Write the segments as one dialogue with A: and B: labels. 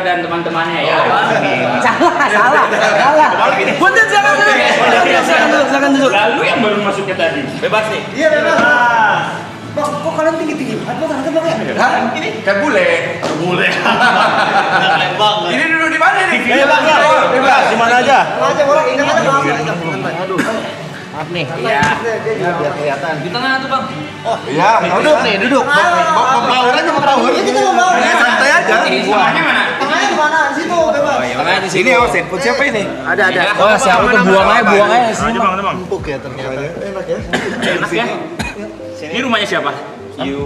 A: Dan teman-temannya ya.
B: Salah. Punten silakan duduk.
A: Lalu yang baru masuknya tadi.
C: Bebas nih.
B: Iya bebas. Bang, kok kalian tinggi-tinggi? Bang, Bang ya?
C: Hah? Ini kan bule. Lembang. Ini duduk di mana nih?
B: Bebas ya.
C: Bebas. Di mana aja?
B: Aja boleh. Aduh. Maaf nih.
A: Iya.
B: Biar kelihatan.
A: Di tengah tuh, Bang.
C: Oh, iya. Duduk nih, duduk. Membaur aja, membaur.
B: Iya, kita membaur.
C: Santai aja.
A: Tengahnya mana?
B: Tengahnya di mana? Di situ, bebas.
A: Tengahnya di
C: Ini oh, sendput siapa ini?
B: Ada.
A: Oh, siapa tuh buang aja sini.
B: Empuk ya ternyata. Enak ya.
A: Enak ya. Ini rumahnya siapa? Iya.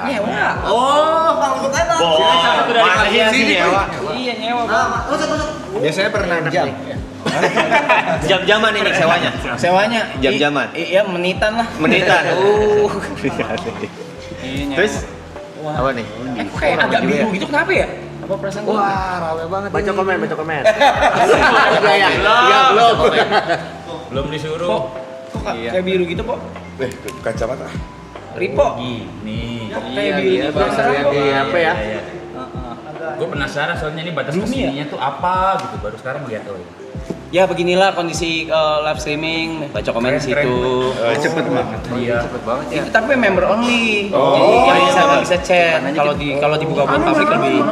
A: Nyewa. Oh,
B: Bang, untuk aja.
A: satu dari
C: Masa
A: kalian
C: sini nyewa?
A: Iya, nyewa, Bang.
B: Masuk.
C: Biasanya per 6 jam.
D: Jam-jaman ini sewanya.
A: Sewanya
D: Jam-jaman.
A: Iya, menitan lah.
D: Menitan.
A: Iya,
D: Terus apa nih?
A: kayak agak biru gitu kenapa ya? Apa perasaan gua?
B: Wah, rame banget.
C: Baca komen.
D: Iya, belum.
A: Belum disuruh. Kok kayak biru gitu, Pok?
C: Kacamata.
A: Ripo. Gini. Kok kayak biru
B: Iya,
A: gitu?
B: Bang, lihat di HP ya.
A: Gue penasaran soalnya ini batas kesininya tuh apa gitu. Baru sekarang melihat oh.
E: Ya beginilah kondisi live streaming, baca komen di situ.
C: Cepet banget.
A: Iya.
E: Itu tapi member only.
C: Oh.
E: Jadi yang bisa bisa chat. Kalau dibuka buat publik lebih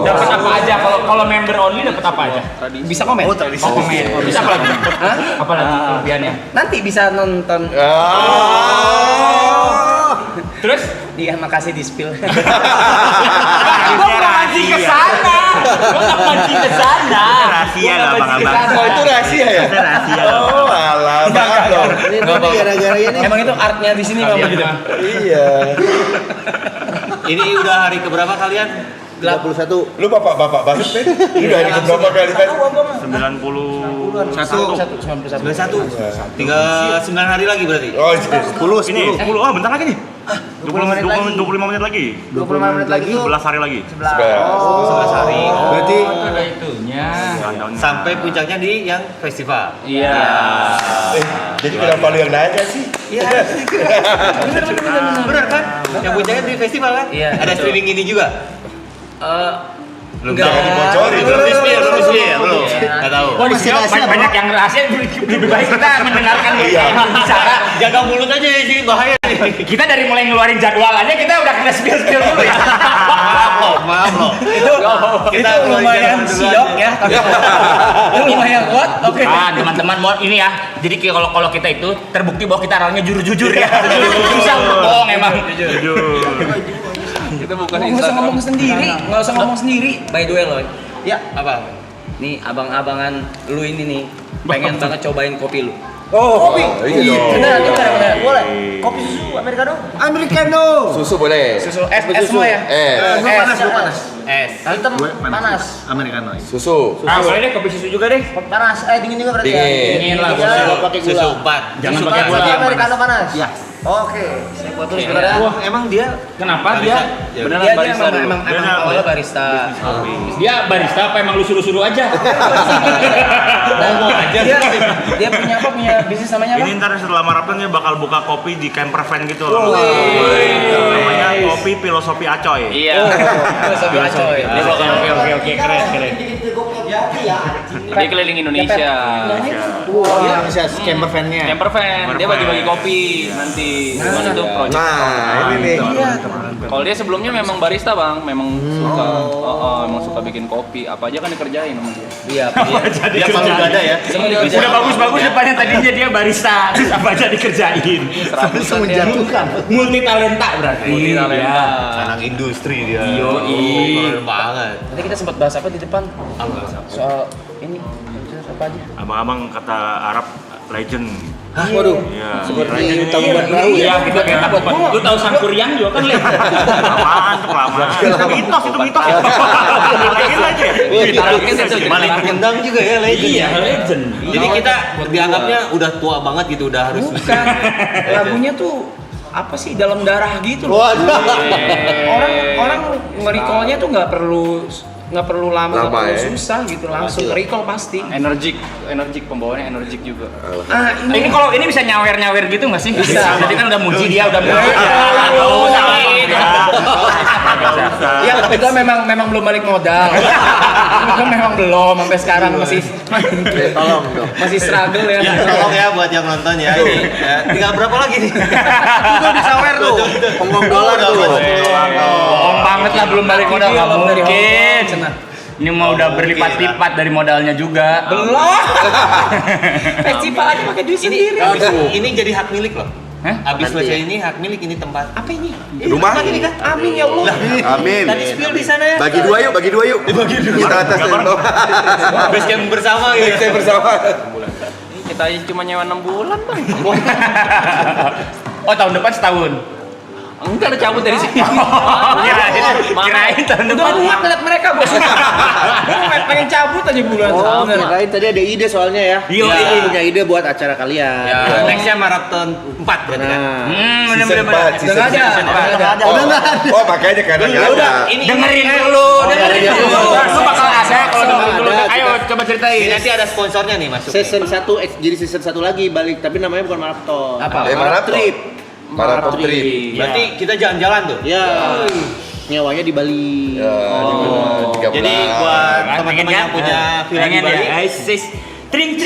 A: Dapat apa aja kalau member only dapat apa aja?
E: bisa komen.
A: Oh, komen. Bisa apa lagi?
E: Hah?
A: Apa lagi kelebihannya?
E: Nanti bisa nonton.
A: Terus
E: Iya, makasih di spill.
A: gua mancing ke sana. Gua enggak mancing ke sana.
D: Rahasia lah, Bang.
C: Oh, itu rahasia ya?
D: Rahasia.
C: Oh, alah, banget dong.
B: Ini gara-gara ini.
E: Emang itu artnya di sini memang gitu.
C: Iya.
D: Ini udah hari keberapa kalian?
B: 31.
C: Lu bapak banget, Ben. Udah ini keberapa kali, Ben?
D: 91. 39 hari lagi berarti.
C: Oh, iya.
F: 10 bentar lagi nih. 25 menit lagi.
B: 25 menit lagi.
F: 11 hari lagi.
D: 11 hari.
C: Berarti
A: Ada itunya.
D: Sampai puncaknya di yang festival.
A: Iya.
C: jadi kenapa lu yang nanya sih?
D: Iya. Bener kan? Yang puncaknya di festival kan?
E: Iya.
D: Ada streaming ini juga.
C: Belum jangan dibocorin.
D: Belum resmi ya. Enggak tahu.
A: Oh, di sini banyak yang rahasia, lebih baik kita mendengarkan
C: Iya.
A: bicara.
D: Jaga mulut aja ya sih, bahaya nih.
A: Kita dari mulai ngeluarin jadwal aja kita udah kena spill dulu ya.
D: Maaf loh.
E: Itu lumayan siok ya, tapi itu lumayan kuat. Oke.
A: Ah, teman-teman mau ini ya. Jadi kalau kita itu terbukti bahwa kita orangnya jujur ya. Susah untuk bohong emang.
E: Kita bukan nggak usah ngomong sendiri. By the way loh.
B: Ya.
E: Apa? Nih abang-abangan lu ini nih pengen banget cobain kopi lu.
B: Oh, kopi.
C: Iya dong.
E: Bener.
B: Boleh. Kopi susu americano.
C: Susu boleh.
E: Susu es semua ya?
B: Panas.
D: Es.
B: Hitam panas.
D: Americano.
C: Susu.
A: Ah, boleh deh kopi susu juga deh.
B: Panas. Dingin juga berarti ya.
C: Dingin.
A: Dingin lah,
B: Pakai gula.
D: Susu 4.
A: Jangan
B: Susu
A: pakai
B: gula
A: gula.
B: americano panas.
D: Ya.
B: Oke. Saya buat tulis
A: Oke.
B: sebenarnya.
D: Wah, emang dia
A: Kenapa dia?
D: beneran
E: Dia
D: barista dulu.
E: emang awalnya barista.
A: Dia barista apa emang lu suruh-suruh aja?
D: Ngomong aja.
E: Dia punya apa? Punya bisnis namanya apa?
F: Ini ntar setelah maraton dia bakal buka kopi di camper van gitu loh. Namanya kopi filosofi Acoy.
A: Iya.
E: Sobi Acoy.
A: Oke, keren. Dia keliling Indonesia.
B: Iya, bisa camper van-nya.
A: Camper van, dia bagi-bagi kopi nanti. Cuman itu project.
C: Nah, ini nih.
A: Kalau dia sebelumnya memang barista bang, memang suka, memang suka bikin kopi. Apa aja kan dikerjain sama dia.
E: Iya.
D: Dia palu gada ya.
A: Udah bagus-bagus depannya tadinya dia barista, terus apa aja dikerjain.
B: Langsung menjatuhkan.
A: Multi talenta berarti. Multi talenta.
D: Anak industri dia.
A: Yoi.
D: Keren banget.
E: Nanti kita sempat bahas apa di depan? Soal ini apa aja?
F: Abang-abang kata Arab legend.
B: Waduh.
F: Iya.
B: Seperti tabungan perahu ya.
A: Iya, kita kayak takut. Lu tahu Sangkuriang juga kan, Le?
F: Lamaan tuh lama. Mitos itu mitos. Mungkin aja.
D: Paling terkendang juga ya legend.
A: Iya, legend.
D: Jadi kita dianggapnya udah tua banget gitu, udah harus
E: Bukan. Lagunya tuh apa sih dalam darah gitu loh.
C: Waduh.
E: Orang nge-recall-nya tuh nggak perlu lama, nggak perlu
C: ya.
E: susah gitu, langsung recall pasti.
A: Energik pembawaannya energik juga.
E: Ini
B: Kalau ini bisa nyawer gitu nggak sih?
E: Bisa.
B: Jadi kan udah muji dia, udah muji.
E: ya kita memang belum balik modal. Kita memang belum sampai sekarang masih
C: Tolong dong.
E: masih struggle ya.
D: Ya, tolong ya buat yang nonton ya. Ini ya, tinggal berapa lagi nih?
C: Itu disawer tuh. Pengong dolar tuh.
B: Bohong banget lah, belum balik modal, nggak mungkin. Ini mau udah berlipat-lipat dari modalnya juga.
E: Belum. Festival aja pakai duit sendiri.
D: Ini jadi hak milik loh.
B: Hah?
D: Abis selesai ini hak milik ini tempat.
E: Apa ini?
C: Rumah
E: Ini kan? Amin ya Allah.
C: Amin.
D: Tadi spill di sana ya.
C: Bagi dua yuk. Kita atas dan bawah.
D: Base camp bersama gitu.
C: Saya bersama.
A: Kita aja cuma nyewa 6 bulan bang.
B: Oh, tahun depan setahun.
A: Enggak ada cabut dari sini.
B: Kirain tahun
E: Udah
B: depan.
E: muak ngeliat mereka bos. Gue pengen cabut aja bulan.
G: Oh,
E: Bener.
G: kirain tadi ada ide soalnya ya.
B: Iya.
G: Punya ide buat acara kalian.
D: Ya, nextnya maraton 4 berarti kan.
G: Nah,
B: Bener-bener.
E: Udah nggak ada.
C: Oh, makanya karena nggak ada.
D: Ini
B: Dengerin dulu, dengerin
G: iya,
B: dulu.
G: iya.
B: Lu bakal ada kalau dengerin dulu.
G: Ada.
B: Ayo coba ceritain.
D: nanti ada sponsornya nih masuk.
G: season 1 jadi season 1 lagi balik tapi namanya bukan maraton.
E: Apa?
C: Maraton
G: Trip.
C: Maraton trip.
D: Berarti kita jalan-jalan tuh.
G: Ya. Nyewanya di Bali.
C: Ya, di
D: Jadi buat teman-teman yang punya villa di
B: Pengen
D: Bali,
B: ya. Sis. Tring.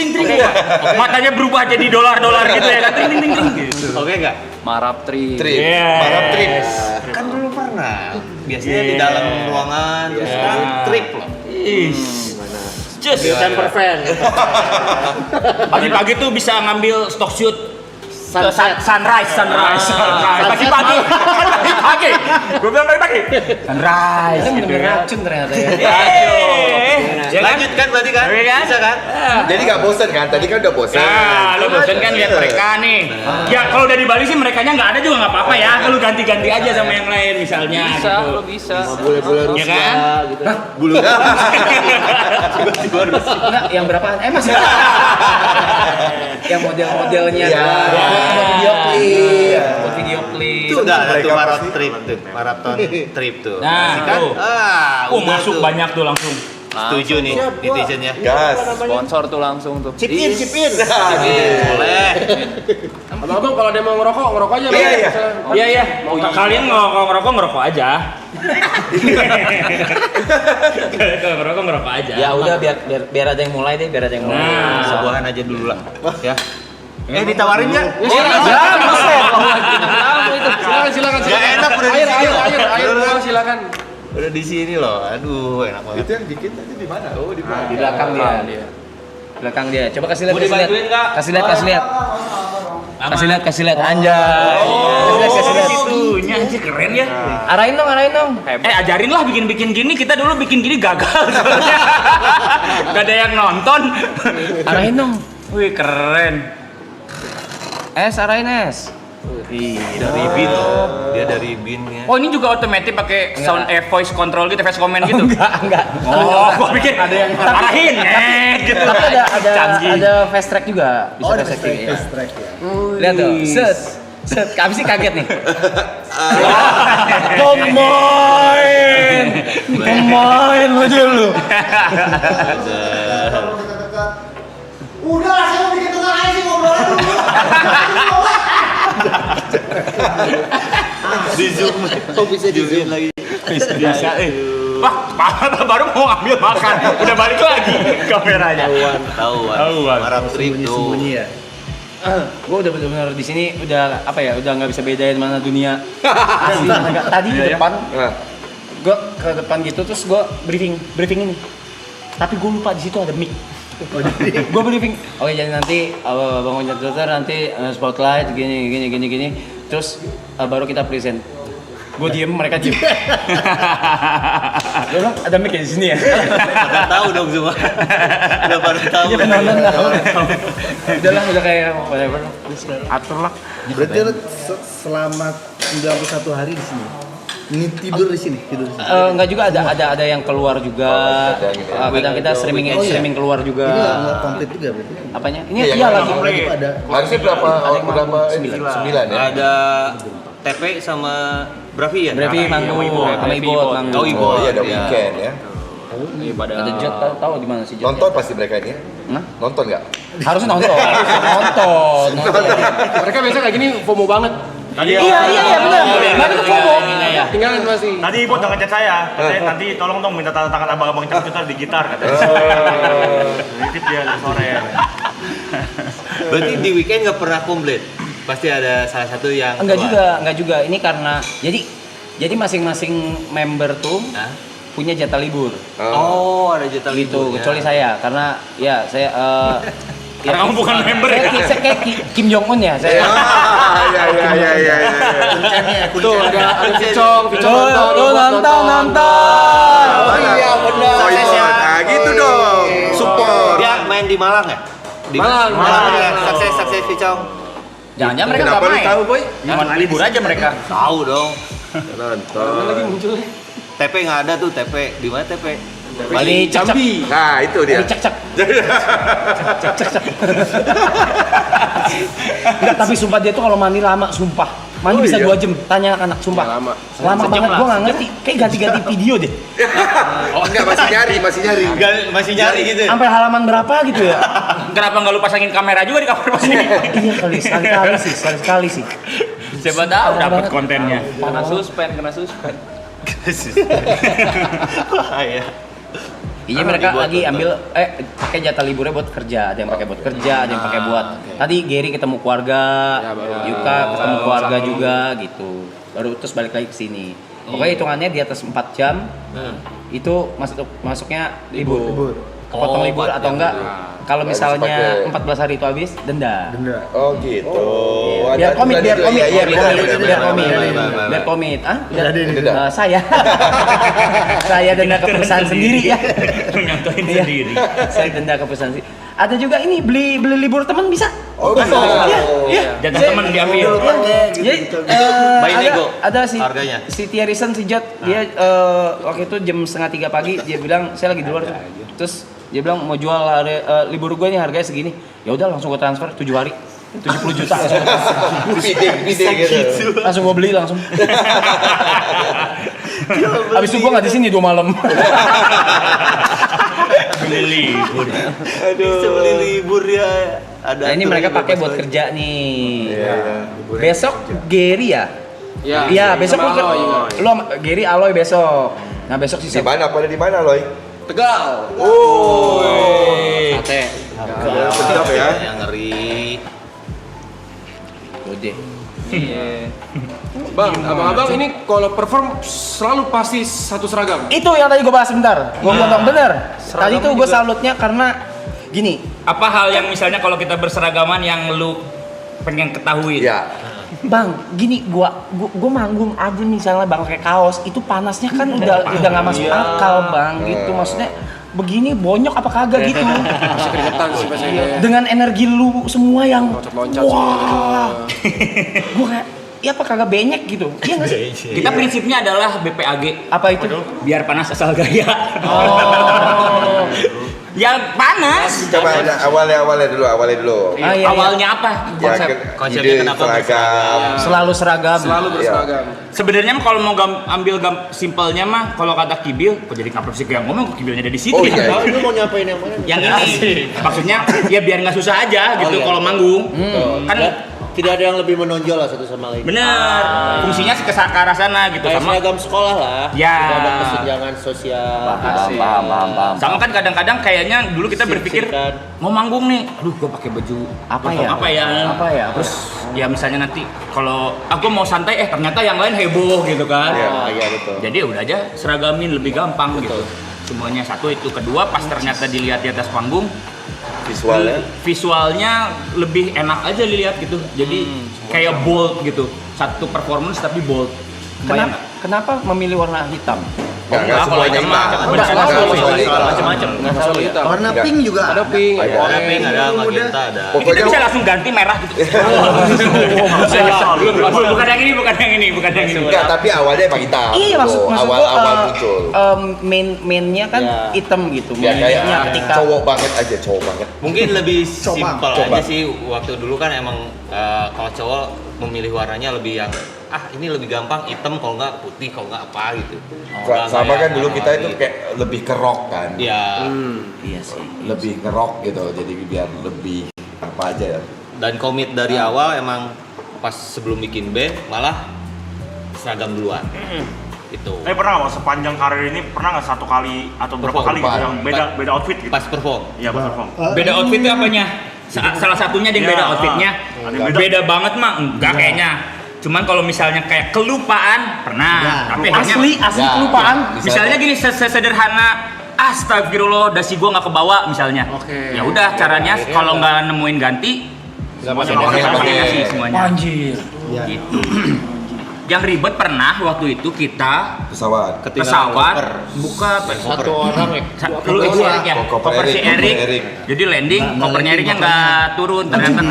B: Matanya berubah jadi dolar-dolar gitu ya kan. Tring. Gitu.
D: oke nggak?
A: Marap Tri.
C: trip.
B: Yes.
C: Marap trip.
D: Kan dulu pernah. Biasanya di dalam ruangan, terus sekarang trip loh.
B: Just.
G: Camper van.
B: Pagi-pagi tuh bisa ngambil stock shoot.
G: Sunset.
B: Sunrise. Pagi-pagi. Gue bilang pagi-pagi. Sunrise.
E: Ini bener-bener racun ternyata ya.
B: Ya kan?
D: Lanjutkan berarti kan?
B: Iya kan?
D: Bisa kan?
C: Jadi nggak bosan kan? Tadi kan udah bosan.
B: Nah, lu bosen kan lihat mereka nih. Ya kalau udah di Bali sih merekanya nggak ada juga nggak apa-apa ya. Lu ganti-ganti aja sama yang lain misalnya.
A: Bisa,
B: gitu.
A: lo bisa.
G: Bule-bule
B: Ya
G: Rusia
B: kan?
G: gitu.
C: Bulu.
E: Enggak, yang berapaan? Masih yang model-modelnya
C: Ya.
E: buat video klip. Buat video klip.
D: Itu udah ada
C: mereka
D: tuh maraton
C: pasti-
D: trip tuh. Maraton trip tuh.
B: Nah,
D: Asik kan?
B: tuh.
D: Udah
B: Masuk
D: tuh.
B: banyak tuh langsung.
D: Setuju nih netizennya.
C: Gas.
A: Sponsor tuh langsung tuh.
G: Cipin.
D: Boleh.
G: Abang kalau ada mau ngerokok aja.
C: Iya, iya.
B: Iya. Kalian ngerokok aja. Kalau ngerokok aja.
E: Ya udah biar ada yang mulai deh, biar ada yang mulai.
B: Nah.
D: Sebuahan aja dulu lah. Ya. Ditawarin nggak?
G: Silakan.
D: Gak enak udah di sini loh.
G: Ayo, silakan.
D: Udah di sini loh. Aduh, enak banget.
C: Itu yang dikit tadi di mana? Oh, di mana?
E: Di belakang dia. Belakang dia. Coba kasih lihat,
D: Mau
E: kasih lihat.
D: dibantuin nggak?
E: Kasih lihat. Kasih lihat anjay. Kasih lihat.
B: Itunya anjir keren ya.
E: Arahin dong.
B: Ajarin lah bikin gini. Kita dulu bikin gini gagal. Gak ada yang nonton.
E: Arahin dong.
B: Wih keren.
E: Arahin Es.
D: Dari bin loh. Dia dari binnya.
B: Oh ini juga otomatis pakai sound voice control gitu, voice command gitu.
E: Enggak.
B: Oh, gua pikir ada yang arahin gitu.
E: Tapi
B: Canggih.
E: ada fast track juga. Bisa fast track ya. Lihat tuh. Set. Kami sih kaget nih. Pemain aja lu.
C: Udah, saya mau bikin tenang aja sih ngobrolnya.
D: Di zoom.
G: Kok bisa di zoom lagi?
B: Biasa Wah, baru mau ambil makan. Udah balik lagi kameranya.
D: Tahuan. Marap trip tuh.
E: Ya. Gue udah benar-benar di sini udah apa ya? Udah nggak bisa bedain mana dunia. Asli, tadi di depan, gue ke depan gitu terus gue briefing ini. Tapi gue lupa di situ ada mic. Gue briefing. Oke, jadi nanti bangun jadwal nanti spotlight gini. Terus baru kita present. Gue diem, mereka diem. Gue bilang ada mic di sini ya.
D: Udah tahu dong semua. Udah pada tahu.
E: Iya penonton tahu. Udah kayak whatever. Atur lah.
H: Berarti selama 91 hari di sini.
C: Ini tidur di sini, tidur di sini.
E: Enggak juga ada yang keluar juga.
H: ada gitu ya.
E: Kadang kita streaming keluar juga.
C: Ini nggak komplit juga berarti.
E: Apanya? Ini
H: Iya,
E: iya
H: yang
E: lagi.
F: komplit.
C: Ada
H: Harusnya berapa
E: yang
H: berapa
E: manggung?
H: ini? 9 ya.
D: Ada TP sama Bravi ya?
E: Brevi manggung sama Ibot manggung.
D: Oh, Ibot.
H: Oh iya ada
D: Iya.
H: weekend ya.
A: Pada
E: Ada Jet tahu di mana sih Jet?
H: Nonton pasti mereka ini ya?
E: Nah,
H: Nonton nggak?
E: harusnya nonton. Nonton.
I: Mereka biasa kayak gini FOMO banget.
E: Iya benar. Mereka tuh FOMO.
I: Tinggal masih.
F: Tadi Ibu udah ngechat saya, katanya nanti tolong dong minta tanda tangan abang-abang cakep di gitar katanya. Nitip dia dari sore.
D: Berarti di weekend nggak pernah komplit? Pasti ada salah satu yang
E: Enggak
D: keluar.
E: juga. Ini karena jadi masing-masing member tuh
D: Hah?
E: punya jatah libur.
D: Oh, ada jatah
E: Gitu,
D: libur.
E: kecuali saya karena ya saya
B: Karena kamu bukan member ya?
E: Saya kayak Kim Jong Un ya. Saya
H: Iya.
I: Tuh ada Vicong
E: nonton.
C: Oh iya benar.
H: Oh iya. Nah gitu dong. Support.
D: Dia main di Malang ya? Di
I: Malang.
D: ya. Sukses Vicong.
B: Jangan-jangan mereka
H: Kenapa
B: nggak
H: lu
B: main.
H: tahu, Boy?
B: Cuma libur aja mereka.
D: Tahu dong.
H: Nonton.
I: Lagi muncul.
D: TP nggak ada tuh TP. Di mana TP?
E: Bali
I: Jambi.
H: Nah itu dia.
E: cek. Enggak, tapi sumpah dia tuh kalau mandi lama, sumpah. Mandi bisa 2 jam. Tanya anak, sumpah.
I: Lama.
E: Lama banget,
B: lah,
E: gua nggak ngerti. Kayak ganti-ganti video deh.
H: Oh enggak masih nyari.
D: Masih nyari gitu.
E: Sampai halaman berapa gitu ya?
B: Kenapa nggak lu pasangin kamera juga di kamar masih?
E: Iya kali, sekali-kali sih.
B: Siapa tahu dapat kontennya.
A: kena suspend.
D: Iya.
E: Iya mereka lagi ambil pakai jatah liburnya buat kerja, ada yang pakai buat kerja, ada yang pakai buat. Tadi Gary ketemu keluarga, Yuka ketemu keluarga juga gitu. Baru terus balik lagi ke sini. Pokoknya hitungannya di atas 4 jam. Itu masuknya libur. Kepotong libur atau enggak? Kalau misalnya 14 hari itu habis, denda.
H: Oh gitu.
E: Biar komit.
H: Iya,
E: Biar komit. Ah?
H: Denda.
E: Saya. Saya denda ke perusahaan sendiri ya.
B: Nyontohin
E: Iya.
B: sendiri.
E: Saya denda ke perusahaan sendiri. Ada juga ini beli libur teman bisa.
H: Oh bisa.
E: Iya.
B: Dan teman diambil.
E: Jadi
D: By nego
E: ada si
D: harganya.
E: si Thierryson si Jot dia waktu itu jam 2:30 pagi dia bilang saya lagi di luar tuh. Terus dia bilang mau jual libur gue nih harganya segini. Ya udah langsung gue transfer 7 hari. 70 juta
H: Bidding gitu.
E: langsung gue beli langsung. Habis itu gue nggak di sini 2 malam.
B: Beli libur.
D: Bisa beli libur ya. Ada.
E: Nah ini mereka pakai buat kerja nih. Besok Gary ya? Iya besok lu Gary Aloy besok. Nah besok sih
H: Di mana? Pada di mana, Loy?
I: Tegal.
E: Sate.
H: Sedap ya.
D: Yang ngeri.
E: Gede.
I: Bang, abang-abang ini kalau perform selalu pasti satu seragam.
E: Itu yang tadi gue bahas sebentar. Gue bilang bener. Tadi tuh gue salutnya karena gini.
B: Apa hal yang misalnya kalau kita berseragaman yang lu pengen ketahui?
H: Ya.
E: Bang, gini gua manggung aja misalnya bang pakai kaos itu panasnya kan udah nggak masuk akal bang gitu maksudnya begini bonyok apa kagak gitu
I: Masih keringetan sih biasanya.
E: dengan energi lu semua yang
I: Loncat-loncat
E: wah gua kayak ya apa kagak benyek gitu iya nggak sih
B: Kita prinsipnya adalah BPAG.
E: apa itu
B: Biar panas asal gaya.
E: oh
B: Ya panas.
H: Coba awalnya dulu.
E: Ah, iya.
B: Awalnya apa?
D: Konsepnya kenapa
H: seragam.
E: selalu seragam
I: Selalu berseragam.
B: Sebenarnya mah kalau mau ambil simpelnya mah kalau kata Kibil, kok jadi kampret sih kayak ngomong Kibilnya ada di situ
H: Oh,
B: ya.
H: iya.
G: Lu mau nyampein yang mana?
B: Yang ini maksudnya ya biar nggak susah aja gitu kalau manggung. Kan
G: Tidak ada yang lebih menonjol lah satu sama lain.
B: bener. Fungsinya ke arah sana gitu
G: Kayak
B: sama.
G: seragam sekolah lah.
B: Ya.
G: Tidak ada kesenjangan sosial.
E: paham
B: Sama kan kadang-kadang kayaknya dulu kita berpikir
G: Sip-sipan.
B: mau manggung nih, aduh gue pakai baju
E: Apa ya?
B: apa ya, terus ya misalnya nanti kalau aku mau santai ternyata yang lain heboh gitu kan.
G: Iya betul.
B: Jadi udah aja seragamin lebih gampang gitu. Semuanya satu itu, kedua pas ternyata dilihat di atas panggung visualnya lebih enak aja dilihat gitu. Jadi kayak bold gitu. Satu performance tapi bold.
E: kenapa memilih warna hitam
H: Nggak semuanya hitam.
E: Enggak selalu hitam.
A: Macam-macam.
E: Enggak selalu hitam.
G: Warna
E: Enggak.
G: pink juga
I: Ada pink.
H: Ada.
D: Ada pink, ada magenta, ada.
B: Kita
H: Pokoknya
B: bisa langsung ganti merah gitu. Bukan yang ini, bukan yang ini, bukan yang ini.
H: enggak, tapi awalnya emang hitam.
E: Iya, maksud
H: awal
E: gua,
H: awal muncul.
E: Mainnya kan
G: Ya.
E: hitam gitu.
H: Ya kayak
E: Mainnya ketika
H: cowok banget aja, cowok banget.
D: Mungkin lebih simpel
H: Coba.
D: aja sih. Waktu dulu kan emang kalau cowok memilih warnanya lebih yang ini lebih gampang hitam, kalau nggak putih, kalau nggak apa gitu. Nggak
H: Sama
D: kayak
H: kan dulu kita itu
D: warna-warni.
H: kayak lebih ke rock kan.
D: Ya.
E: iya sih.
H: Lebih ngerok gitu, jadi biar lebih apa aja ya.
D: Dan komit dari awal emang pas sebelum bikin band malah seragam duluan. Itu.
F: Tapi pernah nggak sepanjang karir ini pernah nggak satu kali atau berapa
D: Perform,
F: kali gitu
H: Pak.
F: yang beda outfit gitu?
D: Pas perform.
F: Iya pas perform.
B: Beda outfit itu apanya? Salah satunya yang beda
F: Ya,
B: outfitnya.
F: ada yang beda.
B: Beda banget mah enggak kayaknya. Cuman kalau misalnya kayak kelupaan pernah, tapi hanya
E: Asli
H: Ya,
E: kelupaan.
B: misalnya gini sesederhana astagfirullah dasi gua nggak kebawa misalnya.
I: Oke.
B: Ya udah caranya kalau nggak nemuin ganti
F: Semuanya
B: pakai
F: pakai
B: nasi semuanya.
E: Anjir.
B: Gitu. Yang ribet pernah waktu itu kita
H: Pesawat.
B: pesawat buka
G: satu orang ya.
B: Lu itu Erik ya,
H: Koper
B: koper si
H: Erik,
B: Erik.
H: koper Erik.
B: Jadi landing,
G: Nggak
B: kopernya
G: landing,
B: Eriknya
G: kopernya.
B: nggak turun ternyata.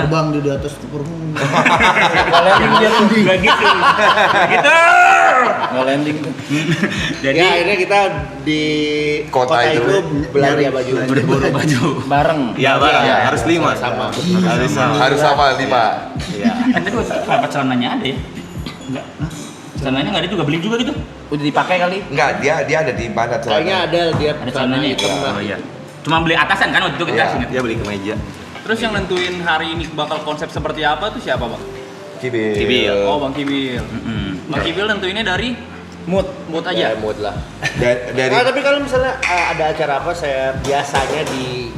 G: Terbang di atas perung.
E: Landing dia tuh.
B: Nggak gitu, gitu.
E: Nggak landing tuh.
B: Jadi
G: Ya akhirnya kita di
H: Kota
G: kota
H: itu
G: itu belanja baju.
B: berburu baju.
E: Bareng.
D: Ya, barang.
G: Iya,
D: Harus 5
G: sama.
H: Harus sama 5.
D: Iya.
B: Tapi kenapa celananya ada ya? Enggak. Celananya nggak ada juga, beli juga gitu.
E: Udah dipakai kali.
H: Enggak, dia ada di mana
G: Kayaknya
H: celana?
G: ada dia
B: Ada celananya
G: itu.
B: Oh iya. Cuma beli atasan kan waktu itu kita
H: Iya.
B: sini.
D: Dia beli kemeja.
A: Terus yang nentuin hari ini bakal konsep seperti apa tuh siapa, Bang?
H: Kibil.
D: Kibil.
A: Oh, Bang Kibil. Bang Kibil nentuinnya dari mood aja.
G: Ya mood lah.
H: Dari
G: Tapi kalau misalnya ada acara apa, saya biasanya di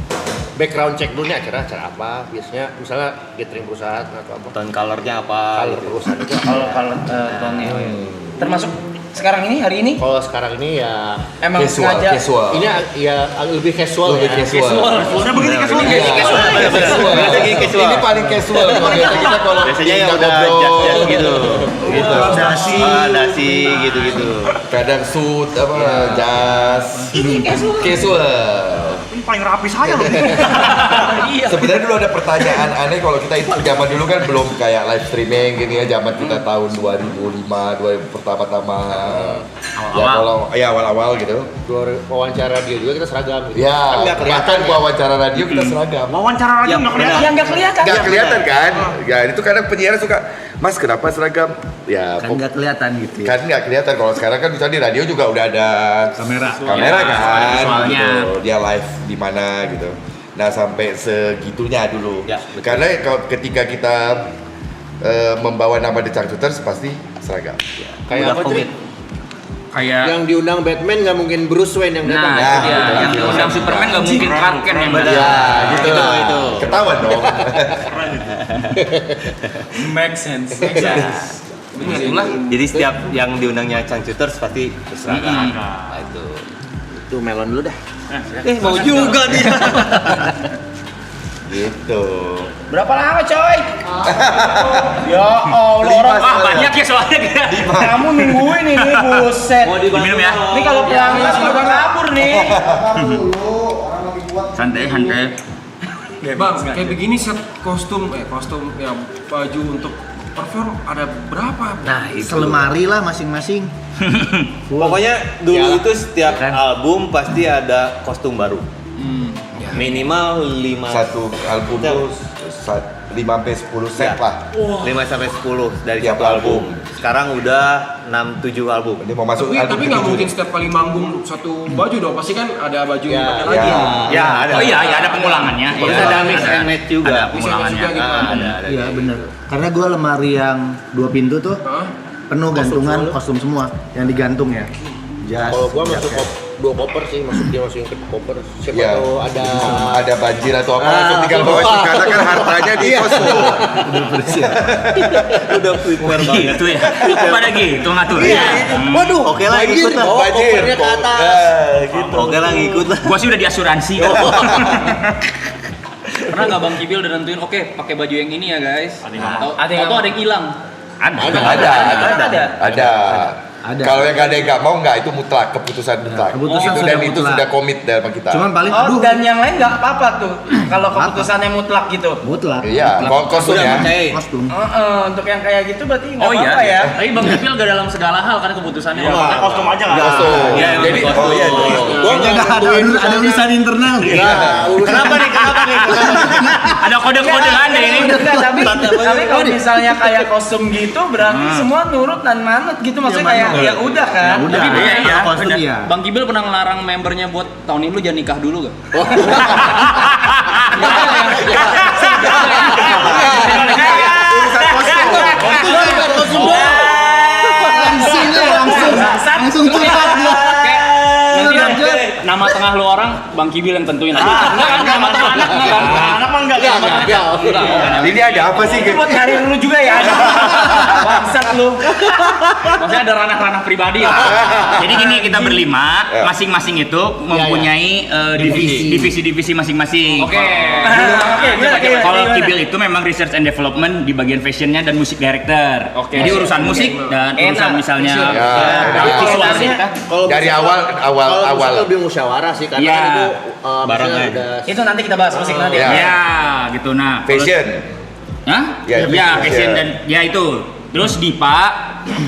G: background check dulu nih acara apa. Biasanya misalnya gathering perusahaan atau apa.
D: Tone colornya apa?
G: Color
D: gitu.
G: perusahaan itu.
E: Kalau tonnya. Termasuk sekarang ini hari ini
G: Kalau sekarang ini ya
E: emang
H: casual,
E: sengaja
H: casual.
G: ini ya lebih casual
H: Lebih
G: ya.
H: casual.
F: Udah begini kan
H: Ini casual. Ini paling casual. Kalau biasa kita kalau
D: Biasanya yang
H: kita
D: udah
H: ngobrol,
D: jas-jas gitu. Gitu.
G: Dasi.
D: Dasi gitu-gitu.
H: kadang suit apa jas. Casual.
F: Ini paling rapi saya loh.
H: Sebenarnya dulu ada pertanyaan aneh kalau kita itu zaman dulu kan belum kayak live streaming gitu ya, zaman kita tahun 2005, 2000 pertama-tama. Ya kalau ya awal-awal gitu.
G: Wawancara dia juga kita seragam gitu.
H: Ya,
G: Kan nggak kelihatan
H: bahkan
G: ya.
H: gua wawancara radio kita seragam.
F: Wawancara aja nggak kelihatan.
E: yang nggak kelihatan.
H: Nggak kelihatan kan? Ya itu kadang penyiar suka, Mas kenapa seragam? Ya
G: Kan nggak kelihatan gitu ya.
H: kan nggak kelihatan. Kalau sekarang kan misalnya di radio juga udah ada kamera kan,
B: visualnya.
H: gitu. Dia live di mana gitu. Nah sampai segitunya dulu.
D: Ya, betul.
H: Karena kalau ketika kita membawa nama The Changcuters pasti seragam.
G: Kayak apa tuh?
B: Kayak
G: Yang diundang Batman nggak mungkin Bruce Wayne yang datang.
B: nah,
H: Ya,
B: itu dia.
H: betul.
B: Yang diundang Superman nggak mungkin Clark Kent yang datang.
H: Ya, gitu lah.
D: itu.
H: Ketahuan dong.
A: Make sense.
B: Begitulah.
D: Jadi setiap yang diundangnya Changcuters pasti berseragam. Nah, itu.
G: Tuh melon dulu dah.
D: Mau juga dia.
H: Gitu.
E: Berapa lama coy? Ya Allah orang
B: Ah banyak ya soalnya kita.
E: kamu nungguin ini buset.
B: Diminum ya.
E: Ini kalau pelanggan udah kabur nih.
B: Santai santai.
I: Bang, kayak begini set kostum ya baju untuk perform ada berapa?
G: Nah, selemari lah masing-masing.
D: Pokoknya dulu itu setiap album pasti ada kostum baru. Minimal 5
H: Satu album tuh 5 sampai 10 set
D: Ya.
H: lah.
D: 5 sampai 10 dari
H: Tiap
D: satu album. Sekarang udah 6-7 album.
H: Ini mau masuk
I: Tapi
H: album
I: nggak
H: ketujuh
I: mungkin
H: nih.
I: setiap kali manggung satu baju dong, pasti kan ada baju yang dipakai lagi.
H: Ya.
D: Ya, ada.
B: Oh iya, ada pengulangannya.
D: Terus
B: Iya,
D: ada mix and match juga.
B: Ada
I: Mix and match
B: pengulangannya.
I: juga gitu.
D: Ada.
G: Iya bener. Karena gua lemari yang 2 pintu tuh
I: Hah?
G: penuh gantungan kostum semua yang digantung ya. Jas.
C: Kalau gua masuk 2 koper sih, masukin ke koper. Siapa
H: Ya.
C: tahu ada
H: Ada banjir atau apa langsung tinggal bawa itu karena kan hartanya di kostum.
D: Udah prepare banget.
B: Gitu ya. Pada gitu ngatur.
G: Waduh,
D: Oke lah, ikut lah.
H: Banjir.
G: kopernya ke atas.
H: Gitu.
D: Oke lah, ikut lah.
B: Gua sih udah di asuransi.
A: Pernah nggak Bang Kibil udah nentuin oke pakai baju yang ini ya guys?
F: Ada yang nggak
A: Atau
E: Ada yang
A: atau ada yang hilang?
B: Ada.
H: Ada. Ada. Kalau yang nggak ada yang nggak mau nggak, itu mutlak, keputusan mutlak.
E: keputusan
H: Itu
E: sudah
H: dan itu
E: mutlak.
H: sudah komit dalam kita.
C: Cuman paling
E: Dan yang lain nggak apa-apa tuh. Kalau keputusannya mutlak gitu.
C: mutlak.
H: Iya, kostum ya.
C: Kostum.
E: Untuk yang kayak gitu berarti nggak
B: Oh iya,
E: apa-apa ya.
A: Tapi Bang Kipil gak dalam segala hal kan keputusannya.
F: Iya, makanya kostum aja nggak?
H: Kostum.
D: Iya, emang
H: Jadi
D: kostum.
H: iya.
C: Kayaknya ada urusan internal nih.
D: Kenapa nih?
B: Ada kode-kode aneh ini.
E: Enggak, tapi kalau misalnya kayak kostum gitu berarti semua nurut dan manut gitu, maksudnya kayak ya udah kan.
A: Tapi
B: Iya,
C: Kostum iya.
A: Bang Kipil pernah ngelarang membernya buat tahun ini lu jangan nikah dulu gak?
C: Langsung curhat dia.
A: Nanti nama tengah lu orang Bang Kibil yang tentuin aja. Enggak kan nama tengah anak enggak kan?
F: Anak mah enggak.
H: Ini ada apa sih?
E: Itu buat karir lu juga ya. Bangsat lu.
A: Maksudnya ada ranah-ranah pribadi ya.
B: Jadi gini, kita berlima, masing-masing itu mempunyai divisi-divisi masing-masing.
A: Oke.
B: Kalau Kibil itu memang research and development di bagian fashionnya dan musik director.
A: Oke.
B: Jadi urusan musik dan urusan misalnya visual sih.
H: Dari awal
G: lebih musyawarah sih karena
B: Iya.
G: kan itu
D: Barengan.
G: maksudnya udah
E: Itu nanti kita bahas musik nanti.
H: Ya.
B: Ya, gitu. Nah,
H: fashion.
B: Hah?
H: Ya,
B: Ya,
H: fashion.
B: fashion dan ya itu. Terus Dipa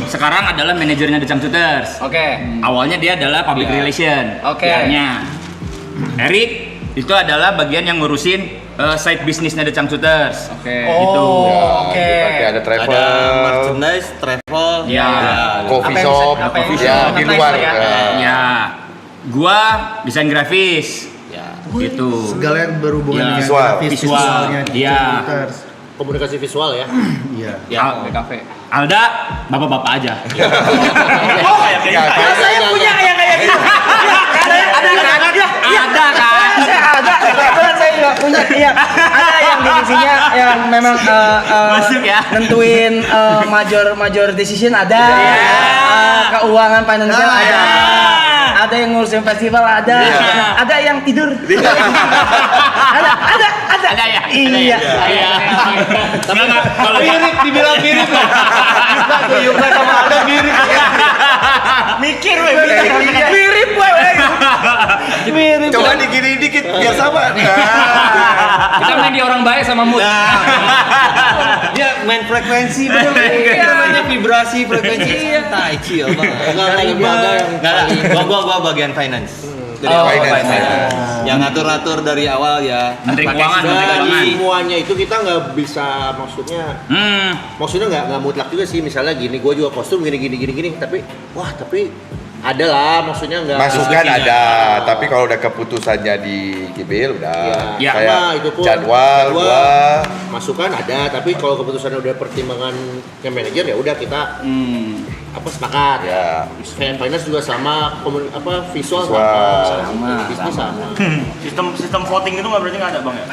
B: sekarang adalah manajernya The Changcuters.
E: Oke.
B: Awalnya dia adalah public relation.
E: Oke.
B: PR-nya. Erik itu adalah bagian yang ngurusin side bisnisnya The Changcuters.
A: Oke.
B: Gitu.
E: Oke.
H: Berarti ada travel,
D: Ada merchandise, travel,
B: Ya.
H: coffee
E: Apa yang
H: shop,
E: bisa- apa yang
H: ya
E: bisa
H: di
E: organize
H: luar.
E: lah ya.
B: Ya. Gua desain grafis.
D: ya.
B: Gitu.
C: Segala yang berhubungan
B: Ya,
C: dengan
H: visual.
C: grafis,
B: Visual.
C: visualnya.
B: Iya.
G: komunikasi visual ya.
C: Iya.
D: Ya.
A: kafe.
B: Alda, bapak-bapak aja.
E: Saya punya yang kayak gitu. Ada kan? Kebetulan saya nggak punya. Iya. Ada yang divisinya yang memang
B: Masuk ya.
E: nentuin major decision ada. Keuangan financial ada. Ada yang ngurusin festival ada. Ada yang tidur. Ada.
B: Ada ya?
E: Iya.
B: Iya. Tapi kalau
G: Dibilang mirip loh. Yukna sama Alda mirip.
E: Mikir weh, mirip weh. Mirip.
H: Coba digini dikit biar sama.
A: Kita main di orang baik sama mood.
D: Dia main frekuensi bener. Namanya vibrasi frekuensi. Tai chill banget. Gua bagian finance. Dari awal
H: finance.
D: Yang ngatur-ngatur dari awal ya.
B: Menteri
D: pakai
B: Keuangan,
D: sistem
B: Menteri
D: lagi.
B: Keuangan.
G: Semuanya itu kita nggak bisa maksudnya nggak mutlak juga sih, misalnya gini gue juga kostum gini tapi ada lah, maksudnya nggak
H: Masukan ada, tapi kalau udah keputusannya di Kibil udah
B: Ya.
H: kayak
G: Nah, itu pun
H: jadwal gua
G: masukan ada, tapi kalau keputusannya udah pertimbangan ke manajer ya udah kita sepakat
H: ya.
G: Finance juga sama, visual
H: Visual.
G: sama, bisnis sama.
F: Sistem voting itu nggak berarti nggak ada bang ya?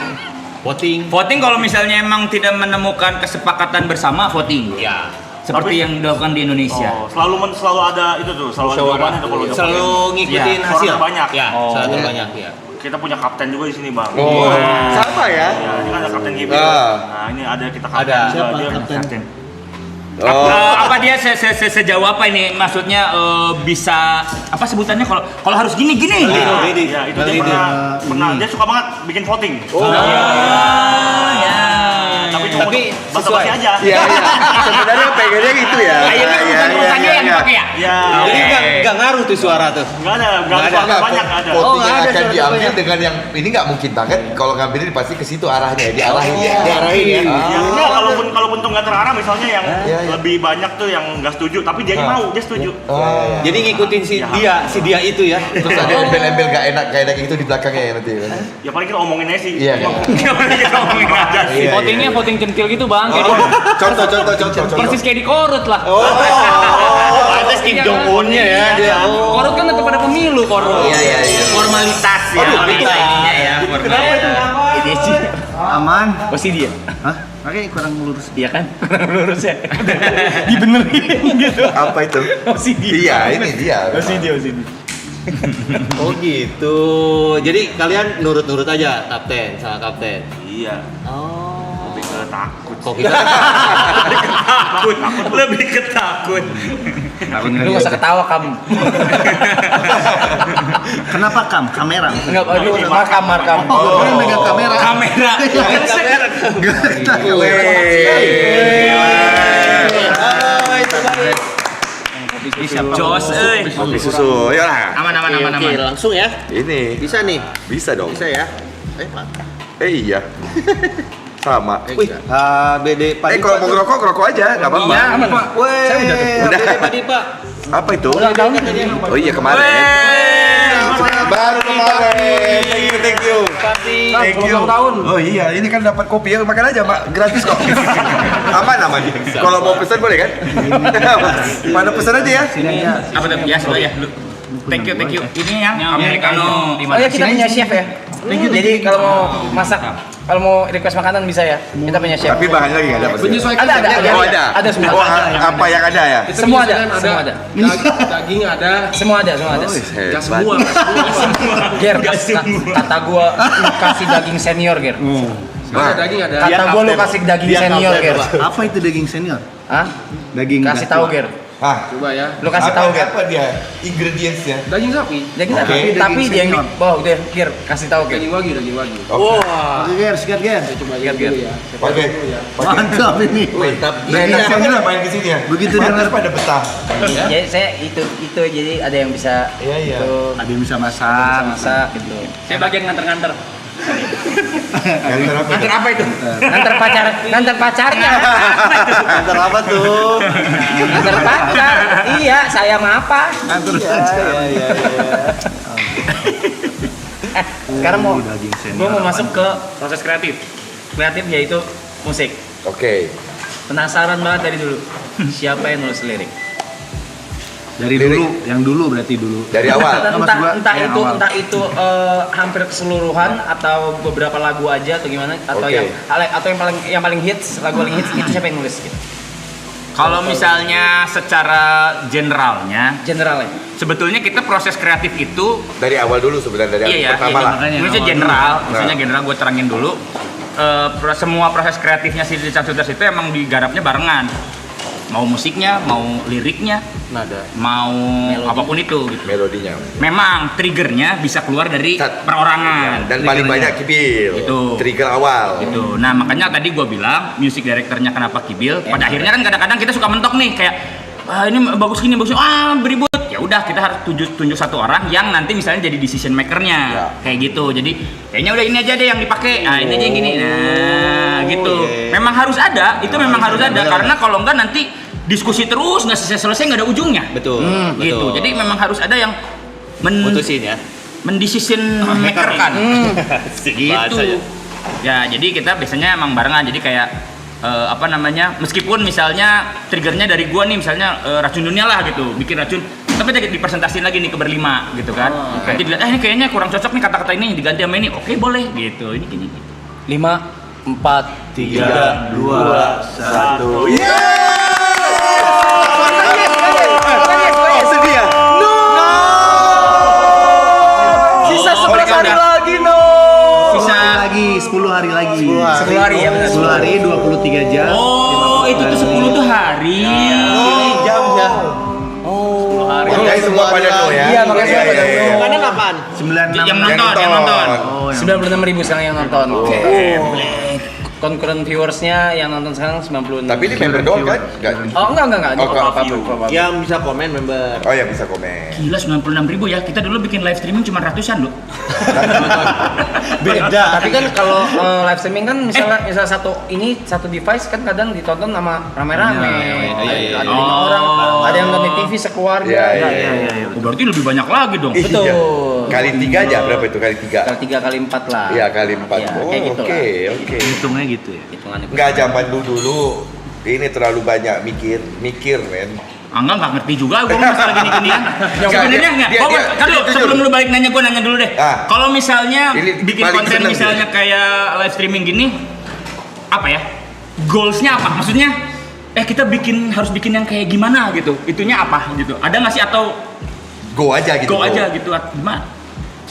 B: voting kalau misalnya emang tidak menemukan kesepakatan bersama voting.
D: Ya.
B: Seperti yang dilakukan di Indonesia.
F: Oh, selalu ada itu tuh, selalu ada jawabannya tuh kalau udah
D: Selalu
F: voting.
D: ngikutin
F: Iya,
D: hasil.
F: suara terbanyak.
D: Ya, suara terbanyak ya.
F: Kita punya kapten juga di sini bang.
H: Oh, sama ya.
F: Ya, ini kan ada kapten Gibil.
H: Ah.
F: Nah, ini ada kita kapten
D: Ada.
F: juga. Dia kapten.
H: Oh,
B: Apa dia sejauh apa ini? Maksudnya bisa apa sebutannya kalau harus gini?
F: Ya, itu dia pernah dia suka banget bikin voting. Tapi basa-basi aja.
H: iya iya. Sebenarnya pengennya gitu ya.
B: Akhirnya urusan-urusannya yang dipakai ya?
F: Ya,
D: Jadi nggak ngaruh tuh suara tuh.
F: nggak ada suara banyak nggak ada.
H: Voting yang
G: ada
H: akan
G: suara
H: diambil dengan yang ini nggak mungkin banget. Kalau ngambilin pasti ke situ arahnya, diarahin ya.
G: Diarahin ya.
F: Ya, enggak, kalaupun tuh nggak terarah, misalnya yang lebih banyak tuh yang nggak setuju, tapi dia mau, dia setuju.
D: Jadi ngikutin si dia itu ya.
H: Terus ada embel-embel gak enak gitu di belakangnya ya nanti.
F: Ya paling kita omongin aja sih.
H: Iya, iya.
B: Kita ngomongin aja sih.
A: Votingnya voting centil gitu bang. Kayak
H: Contoh.
A: persis kayak di Korut lah.
D: Pantes Kim Jong Un-nya ya dia.
A: Korut kan tetap ada pemilu Korut.
H: Iya.
B: Formalitas ya. Formalitas ininya ya.
A: Ini sih.
C: Aman.
A: Pasti dia.
C: Hah? Makanya kurang lurus.
A: Iya kan? Lurus ya. Dibenerin gitu.
H: Apa itu?
A: Pasti dia.
H: Iya, ini dia.
A: Pasti dia.
D: Oh gitu. Jadi kalian nurut-nurut aja kapten sama kapten.
F: Iya.
D: Oh.
F: Lebih ke malah takut.
D: Kok kita
B: Takut, lebih ketakut.
E: Lu nggak usah ketawa kamu.
C: Kenapa kam? Kamera.
E: Enggak, aduh, markam.
C: Oh, ini megang kamera.
B: Kamera. Jos,
H: Kopi susu, ayolah.
B: Aman.
G: Oke, langsung ya.
H: Ini
G: Bisa nih.
H: bisa dong.
G: Bisa ya. Pak.
H: Iya. Sama.
G: Wih, BD Pak.
H: Kalau mau ngerokok aja, nggak apa-apa.
E: Iya, aman.
G: Weh,
E: Saya udah tuh.
H: Udah.
G: BD Pak Dipa.
H: Apa itu?
E: Ulang tahun.
H: Oh iya kemarin. Baru kemarin. Thank you. Thank you.
E: Ulang tahun.
H: Oh iya, ini kan dapat kopi ya, makan aja, Mak. Gratis kok. Aman aman. Kalau mau pesan boleh kan? Mana pesan aja ya?
B: apa tuh? Ya, sudah ya. Lu. Thank you. Ini yang americano.
E: Oh ya, kita punya chef ya. Jadi kalau mau masak, kalau mau request makanan bisa ya. Kita punya chef.
H: Tapi bahan lagi nggak dapat.
I: Menyesuaikan
E: Ada.
H: Oh ada.
E: Ada semua.
H: Oh apa yang ada ya?
I: Kita
E: Semua ada,
I: menyesuaikan
E: semua ada.
I: Daging ada.
E: Semua ada.
I: Gak semua.
E: Ger, kata gua lu kasih daging senior, Ger.
I: Ada daging ada.
E: Kata gua lu kasih daging senior, Ger.
C: Apa itu daging senior?
E: Hah?
C: Daging
E: Kasih tahu, Ger.
H: Ah,
I: Coba ya.
E: Lu kasih tahu, Ger.
H: apa dia? Ingredientsnya?
I: Daging sapi.
E: Daging
H: Oke.
E: sapi, tapi dia yang di
C: senior.
E: bawah udah, Ger, kasih tahu, Ger.
I: Daging wagyu.
G: Wah,
C: Oke, Ger, sikat Ger.
I: Coba
E: Lihat,
I: lihat dulu
E: Ger.
I: ya.
H: Oke.
C: Mantap ini.
G: mantap.
H: Nah, saya ngapain di sini ya?
C: Begitu
H: Pantas
C: dengar-
H: pada betah.
E: Jadi saya itu jadi ada yang bisa
H: Iya.
E: itu
C: Ada yang bisa
E: bisa
C: masak.
E: masak gitu.
B: Saya bagian nganter-nganter.
H: Nganter apa?
B: Nganter apa itu?
E: Nganter pacarnya.
G: Antar apa tuh?
E: Nganter pacar. Iya, saya mah apa?
G: Iya.
E: Sekarang mau
C: Daging senior.
E: gue mau masuk ke proses kreatif. Kreatif yaitu musik.
H: Oke.
E: Penasaran banget dari dulu. Siapa yang nulis lirik?
C: Dari
H: Lirik.
C: dulu, yang dulu berarti dulu.
H: Dari awal.
C: Maksud gua, yang awal.
E: Entah itu hampir keseluruhan atau beberapa lagu aja atau gimana atau
H: Oke.
E: yang paling hits, lagu paling hits itu siapa yang nulis gitu.
B: Kalau misalnya secara generalnya,
E: Generalnya.
B: sebetulnya kita proses kreatif itu
H: Dari awal dulu sebenarnya dari
B: iya ya,
H: pertama lah.
B: Misalnya general, gue terangin dulu. Semua proses kreatifnya si Richard Sutras itu emang digarapnya barengan. Mau musiknya, mau liriknya,
G: Nada.
B: mau apapun itu gitu.
H: Melodinya.
B: Memang triggernya bisa keluar dari
H: Sat.
B: perorangan.
H: Dan paling
B: triggernya.
H: banyak Kibil.
B: Itu.
H: Trigger awal.
B: Gitu. Nah makanya tadi gue bilang music directornya kenapa Kibil. Pada akhirnya kan kadang-kadang kita suka mentok nih kayak ini bagus gini bagus beribut. Ya udah kita harus tunjuk satu orang yang nanti misalnya jadi decision makernya
H: Ya.
B: kayak gitu. Jadi kayaknya udah ini aja deh yang dipakai. Nah ini aja yang gini. Nah gitu. Memang harus ada. Itu memang harus ada karena kalau enggak nanti diskusi terus nggak selesai nggak ada ujungnya.
D: Betul.
B: Gitu.
D: betul.
B: Jadi memang harus ada yang
D: Putusin ya.
B: mendecision maker kan. Gitu.
D: bahasanya.
B: Ya, jadi kita biasanya emang barengan. Jadi kayak meskipun misalnya triggernya dari gua nih misalnya racun dunia lah gitu, bikin racun tapi dipresentasiin lagi nih ke berlima gitu kan. Nanti dilihat ini kayaknya kurang cocok nih kata-kata ini diganti sama ini. Oke, boleh gitu. Ini gini gitu.
E: 5, 4,
C: 3, 2, 1.
H: Sedih ya?
E: Sisa 11 hari lagi
B: Sisa
C: Lagi 10 hari lagi.
E: 10 hari ya benar.
C: 10 hari 23 jam.
B: Oh, itu tuh 10 tuh hari.
G: Jam ya.
H: Makanya semua pada no ya.
E: Iya, makanya semua pada no.
G: Mana kapan?
C: 96
B: Yang nonton.
C: Oh, yang
E: 96.000 sekarang yang nonton. Oke. Concurrent viewersnya yang nonton sekarang 96.
H: Tapi ini member doang kan?
E: Oh enggak.
H: Oh,
G: Yang bisa komen member.
H: Oh ya bisa komen.
B: Gila 96.000 ya. Kita dulu bikin live streaming cuma ratusan loh.
G: Beda.
E: Tapi kan kalau live streaming kan misalnya satu device kan kadang ditonton sama rame-rame. Ada 5 orang, ada yang nonton di TV sekeluarga.
H: Iya.
B: Oh, berarti lebih banyak lagi dong.
E: Betul.
H: Iya. Kali 3 aja berapa itu kali 3?
E: Kali 3 kali 4 lah.
H: Iya kali 4.
E: Iya,
H: Oh
E: kayak gitu
H: oke.
C: hitungnya gitu ya.
E: Hitungannya.
H: Enggak zaman dulu ini terlalu banyak mikir men.
B: Enggak ngerti juga gue masalah gini-ginian. Sebenarnya enggak. Kan lu sebelum lu balik nanya gue nanya dulu deh.
H: Ah.
B: Kalau misalnya
H: Ini
B: bikin
H: paling
B: konten
H: seneng
B: misalnya kayak live streaming gini apa ya? Goalsnya apa? Maksudnya kita harus bikin yang kayak gimana gitu. Itunya apa gitu. Ada nggak sih atau
H: Go aja gitu.
B: go aja gitu gimana?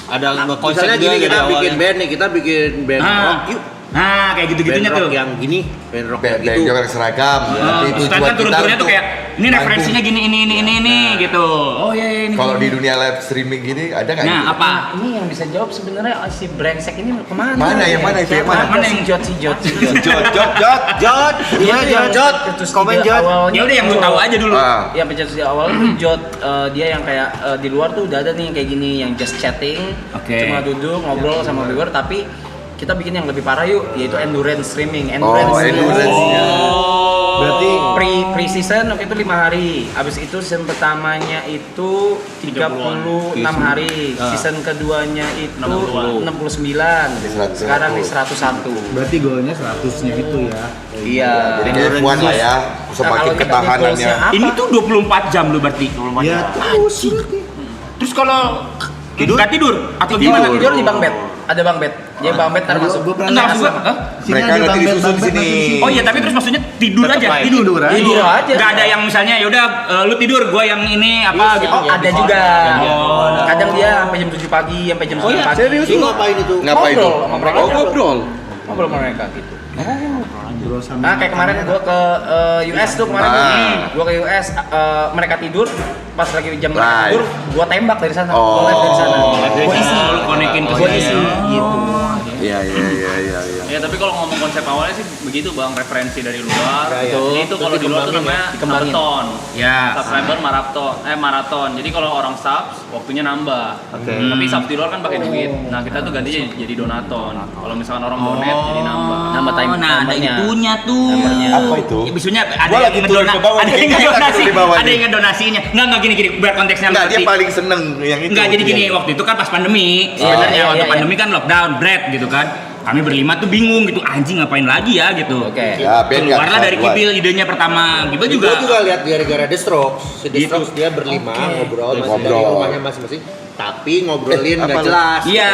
D: Ada konsep
G: Misalnya
D: juga
G: gini kita
D: dari
G: bikin
D: awalnya.
G: band nih, kita bikin band
B: Ah.
G: rock yuk.
B: Nah, kayak gitu-gitunya
G: Band rock
B: tuh.
G: yang gini, band rock yang
H: Band
G: gitu.
H: yang seragam. Tapi
B: Terus
H: tujuan
B: kan turun-turunnya
H: kita
B: tuh kayak ini
H: untuk
B: referensinya gini ini gitu. Oh iya ini.
H: Kalau di dunia live streaming gini ada nggak?
B: Nah,
H: gitu?
B: apa?
E: Ini yang bisa jawab sebenarnya si brengsek ini kemana?
H: Mana, yang mana itu, yang mana?
E: Mana si Jot.
H: Jot, Jot.
G: Gimana Jot? Komen Jot.
B: Ya udah yang lu tahu aja dulu.
E: Yang pencetus di awal tuh Jot, dia yang kayak di luar tuh udah ada nih kayak gini yang just chatting,
B: Oke.
E: cuma duduk ngobrol sama viewer, tapi kita bikin yang lebih parah yuk, yaitu endurance streaming.
H: Oh, endurance.
E: Berarti pre season waktu itu 5 hari. Habis itu season pertamanya itu 36 hari. Season keduanya itu 69. Sekarang nih 101.
C: Berarti golnya 100-nya itu ya.
E: Iya.
H: Jadi kayak F1 lah ya, semakin
E: Kalau kita
H: ketahanannya.
E: goalsnya apa?
B: Ini tuh 24 jam lu berarti.
C: Ya terus.
B: Terus kalau nggak tidur atau gimana?
E: Tidur di bang bed. Ada bang bed. Dia bang bed termasuk.
B: Enggak maksud gua, hah?
H: Mereka nanti disusun di sini.
B: Oh iya, tapi terus maksudnya tidur aja,
C: Tidur aja.
E: Tidur aja.
B: Nggak ada yang misalnya ya udah lu tidur, gua yang ini apa gitu.
E: Oh, ada juga.
B: Oh.
E: Kadang dia sampai jam 7 pagi, sampai jam 9 pagi.
G: Ini ngapain itu?
H: Ngapa itu?
E: Ngobrol sama mereka.
H: Oh, ngobrol.
E: Ngobrol sama mereka gitu. Nah, kayak kemarin gua ke US tuh kemarin tuh. Gua ke US, mereka tidur, pas lagi jam mereka
H: Live.
E: tidur, gua tembak dari sana.
H: Oh.
E: Gua live dari sana. Gua isi.
B: Lu konekin ke
E: Gua
B: sini.
E: isi gitu.
H: Iya.
A: Ya tapi kalau ngomong konsep awalnya sih begitu bang, referensi dari luar.
G: Ya, ya.
A: Jadi itu kalau di luar tuh namanya
E: Dikembangin.
A: maraton.
B: Ya.
A: Subscriber maraton. Jadi kalau orang subs waktunya nambah. Tapi subs di luar kan pakai duit. Nah kita tuh gantinya jadi donaton. Kalau misalkan orang donate jadi nambah.
E: Nambah time.
B: Nah, ada
E: timernya.
B: itunya tuh.
E: Timernya.
H: Apa itu?
B: Ya, biasanya ada
H: Gua
B: yang
H: lagi turun ke bawah
B: ada
H: nih,
B: yang
H: kayaknya
B: ngedonasi,
H: aku di bawah
B: ada
H: nih.
B: yang ngedonasinya. Enggak gini biar konteksnya
H: Enggak, dia
B: ngerti.
H: paling seneng yang itu.
B: Enggak, jadi gini,
H: Iya.
B: waktu itu kan pas pandemi, sebenarnya
E: iya,
B: waktu
E: iya,
B: pandemi kan lockdown, bread gitu kan. Kami berlima tuh bingung gitu, anjing ngapain lagi ya gitu.
E: Oke.
H: Ya, Ben nggak
B: Keluarlah dari
H: keluar.
B: Kibil idenya pertama. Kibil
G: Juga
B: juga.
G: lihat gara-gara The Strokes. Si The Strokes dia berlima ngobrol masih dari
H: Ngobrol.
G: rumahnya masing-masing. Tapi ngobrolin nggak
H: apa lu?
G: jelas.
B: Iya,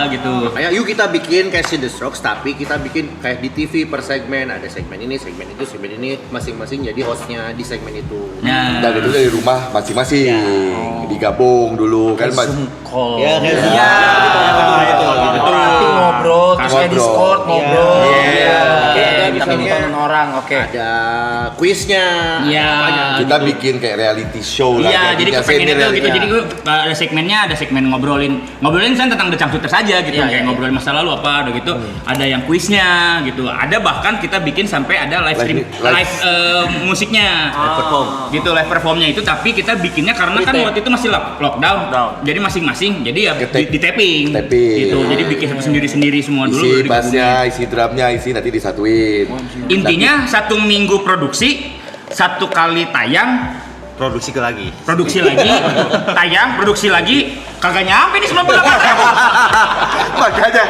B: gitu.
G: Makanya yuk kita bikin kayak si The Strokes, tapi kita bikin kayak di TV per segmen. Ada segmen ini, segmen itu, segmen ini, masing-masing jadi hostnya di segmen itu.
B: Nah,
H: Dan itu dari rumah masing-masing digabung dulu kan Mas.
E: Zoom call.
G: Ya, kayak gitu.
B: Iya.
E: Tapi ngobrol, terus kayak
H: Ngobrol.
E: Discord ngobrol.
H: Iya.
E: Oke,
G: Ada
E: kita
G: misalnya
E: nonton orang, oke.
G: Ada kuisnya.
B: Iya.
H: Kita bikin kayak reality show lah.
B: Iya,
H: kayak
B: jadi
H: Dinda
B: kepengennya
H: Senior
B: tuh gitu.
H: ya.
B: Jadi gue ada segmennya, ada segmen ngobrolin misalnya tentang The Changcuters saja gitu,
E: Iya,
B: kayak
E: iya,
B: ngobrolin masa lalu apa, udah gitu. Ada yang kuisnya gitu. Ada bahkan kita bikin sampai ada live stream, live musiknya, gitu live performnya itu. Tapi kita bikinnya karena kan waktu itu masih lockdown, jadi masing-masing. Jadi ya di tapping, gitu. Jadi bikin sendiri-sendiri semua dulu.
H: Isi
B: baru
H: bassnya, isi drumnya, isi nanti disatuin.
B: Intinya 1 minggu produksi, 1 kali tayang,
D: Produksi lagi.
B: produksi lagi, tayang, produksi lagi, kagak nyampe nih 98.
H: Makanya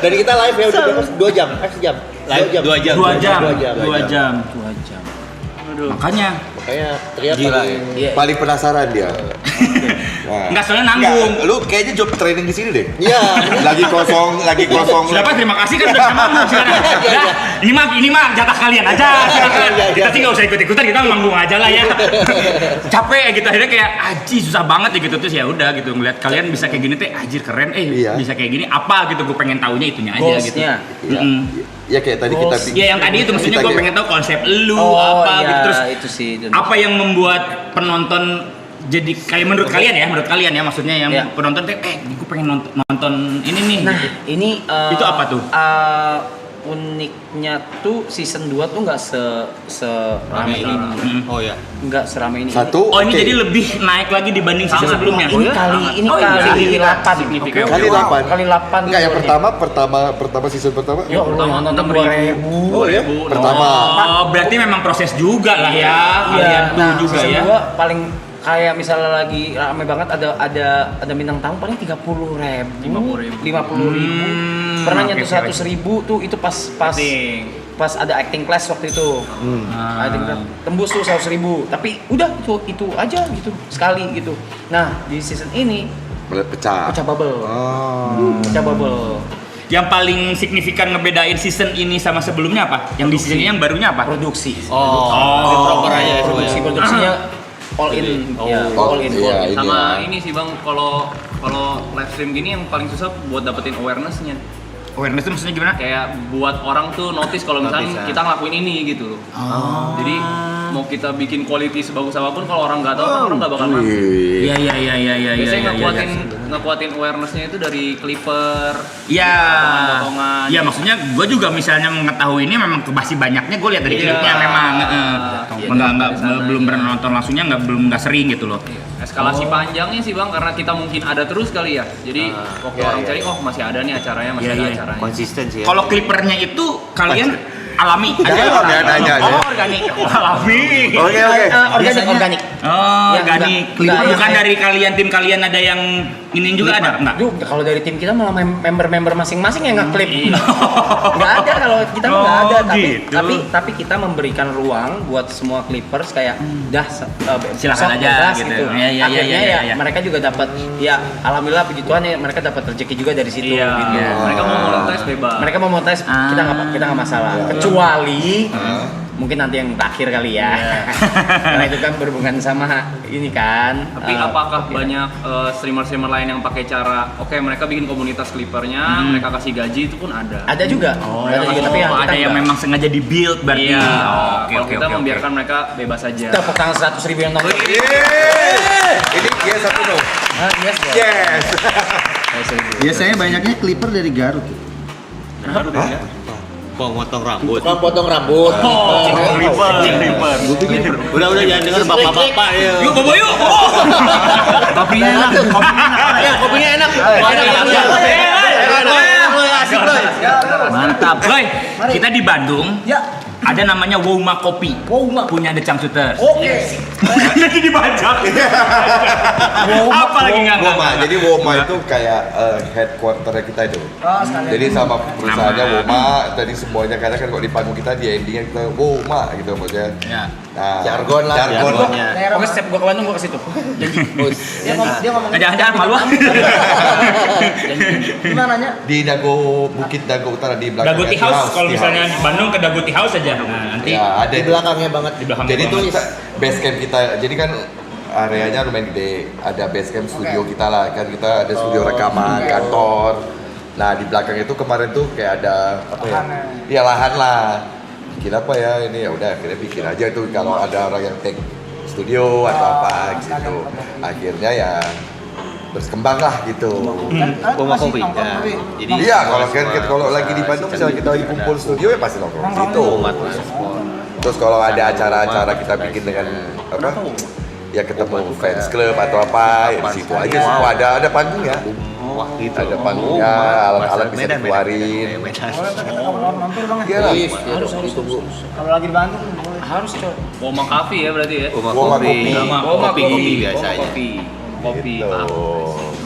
G: Dan kita live ya udah 2 jam, sejam.
D: Live 2 jam.
B: 2 jam. Makanya
G: Makanya teriak
D: Gila,
G: paling-
H: paling penasaran dia. Nah.
B: enggak soalnya nanggung.
H: Enggak, lu kayaknya job training di sini deh.
G: Iya.
H: lagi kosong.
B: Sudah Pak, terima kasih kan sudah bisa manggung sekarang. Nah, ini mah jatah kalian aja. Silakan. Kita sih nggak usah ikut-ikutan, kita manggung aja lah ya. Capek gitu akhirnya kayak aji susah banget ya gitu, terus ya udah gitu ngeliat kalian bisa kayak gini teh anjir keren
H: Iya.
B: bisa kayak gini apa gitu, gue pengen taunya itunya aja gitu.
E: Goalsnya.
H: Ya kayak tadi kita
B: Ya yang tadi itu maksudnya
H: kita
B: gue
H: kayak-
B: pengen tahu konsep lu
E: Oh,
B: apa
E: iya,
B: gitu, terus
E: itu sih.
B: apa yang membuat penonton jadi kayak menurut kalian ya maksudnya yang
E: Iya.
B: penonton tuh gue pengen nonton ini nih.
E: Nah, ini
B: Itu apa tuh?
E: Uniknya tuh season 2 tuh nggak seramai ini.
D: Oh ya.
E: Nggak seramai ini.
H: satu.
B: Oh ini
H: oke.
B: jadi lebih naik lagi dibanding season sebelumnya.
E: Ini kali
B: Oh, iya.
E: kali 8.
B: Signifikan.
H: Kali 8.
E: Kali 8.
H: Enggak, yang pertama season pertama.
E: Ya Allah, nonton 2000.
H: Oh ya, pertama.
B: Oh, berarti memang proses juga lah ya. Kalian tuh
E: Nah,
B: juga
E: season
B: ya.
E: 2 paling kayak misalnya lagi rame banget ada bintang tamu paling 30.000, 50.000. Pernah nyentuh 100.000 tuh itu pas ada acting class waktu itu. Acting class tembus tuh 100.000. Tapi udah itu aja gitu sekali gitu. Nah di season ini
H: Pecah.
E: pecah bubble.
H: Oh.
E: Pecah bubble.
B: Yang paling signifikan ngebedain season ini sama sebelumnya apa? Yang di season ini yang barunya apa?
E: Produksi.
D: Proper aja ya semua ya.
E: Produksinya all in. Ya, all in.
H: Iya, ini
A: Sama
H: ya.
A: ini sih bang, kalau live stream gini yang paling susah buat dapetin awareness-nya.
B: Awareness itu maksudnya gimana?
A: Kayak buat orang tuh notice kalau misalnya kita ngelakuin ini gitu. Jadi mau kita bikin quality sebagus apapun kalau orang nggak tahu kan orang nggak bakal masuk.
B: Iya.
A: Biasanya ngekuatin awareness-nya itu dari clipper,
B: Iya.
A: potongan-potongan.
B: Iya, maksudnya gue juga misalnya mengetahui ini memang masih banyaknya gue lihat dari klipnya memang. Belum pernah nonton langsungnya belum sering gitu loh.
A: Eskalasi panjangnya sih Bang, karena kita mungkin ada terus kali ya. Jadi waktu orang cari, oh masih ada nih acaranya, masih ada acaranya.
D: Konsisten sih ya.
B: Kalau klipernya itu kalian alami
H: Jawab ya, nanya aja.
B: Oh, organik. Alami.
H: Oke.
E: Organik.
B: Oh,
E: Ya,
B: organik.
E: enggak,
B: Bukan dari kalian tim kalian ada yang ini juga ada enggak?
E: Duh, kalau dari tim kita malah member-member masing-masing yang nge-clip. Nggak ada kalau kita mah nggak ada, tapi kita memberikan ruang buat semua clippers kayak
B: Silakan
E: sok,
B: aja
E: bebas
B: gitu.
E: Akhirnya
B: Iya.
E: mereka juga dapat ya alhamdulillah puji Tuhan ya mereka dapat rezeki juga dari situ
A: Iya.
E: gitu.
A: Mereka mau monetize bebas.
E: Mereka mau monetize kita nggak masalah. Kecuali mungkin nanti yang terakhir kali ya. Karena itu kan berhubungan sama ini kan.
A: Tapi apakah banyak streamer-streamer lain yang pakai cara mereka bikin komunitas clippernya, mereka kasih gaji itu pun ada.
E: Ada juga. Ada juga tapi yang
B: ada yang memang sengaja di-build berarti.
A: Iya.
B: Oke.
A: Kita membiarkan mereka bebas saja.
E: tepuk tangan 100.000 yang nonton.
H: Ini yes atau no?
E: Yes. bro.
H: Yes.
C: Biasanya banyaknya clipper dari Garut.
D: Potong rambut.
G: Potong rambut.
A: Clipper.
D: Udah jangan denger bapak-bapak ya.
B: Yuk, bobo yuk.
C: Kopinya enak.
G: Kopinya enak.
B: Mantap. Boy, kita di Bandung. Ada namanya Woma Kopi. Punya The Changsuter.
G: Oke.
B: Lagi dibajak. Apa lagi nggak?
H: Woma. Jadi Woma itu kayak headquarter kita itu. Jadi sama perusahaannya Woma. Tadi semuanya karena kan kalau di panggung kita di endingnya kita Woma gitu maksudnya.
B: Ya.
H: Nah,
G: Jargon lah.
D: Jargonnya.
E: Pokoknya setiap gua ke Bandung gua ke situ.
G: Dia ngomong
B: Jangan malu ah.
G: gimana nya?
H: di Bukit Dago Utara di belakang.
B: Dago Tea House. Kalau misalnya Bandung ke Dago Tea House aja. Nah, nanti
H: Ya, ada
G: Di belakangnya banget.
B: di belakang.
H: Jadi itu base camp kita. Jadi kan areanya lumayan gede. Ada base camp studio kita lah. Kan kita ada studio rekaman, kantor. Nah, di belakang itu kemarin tuh kayak ada apa ya? Iya, lahan lah. Bikin apa ya ini ya udah akhirnya bikin aja itu kalau ada orang yang take studio atau apa gitu. Akhirnya ya berkembang lah gitu.
D: Woma Kopi. Ya. Jadi
H: Iya, kalau lagi di Bandung misalnya kita lagi kumpul studio ya pasti nongkrong di situ. Terus kalau ada acara-acara kita bikin dengan apa? Ya ketemu fans club atau apa, ya di situ aja semua ada panggung ya. Ada panggungnya, alat-alat bisa dikeluarin. Iya lah.
E: Kalau lagi di Bandung harus coy.
A: Woma Coffee ya berarti ya.
H: Woma Kopi.
D: Kopi biasanya.
A: Kopi.
H: Gitu.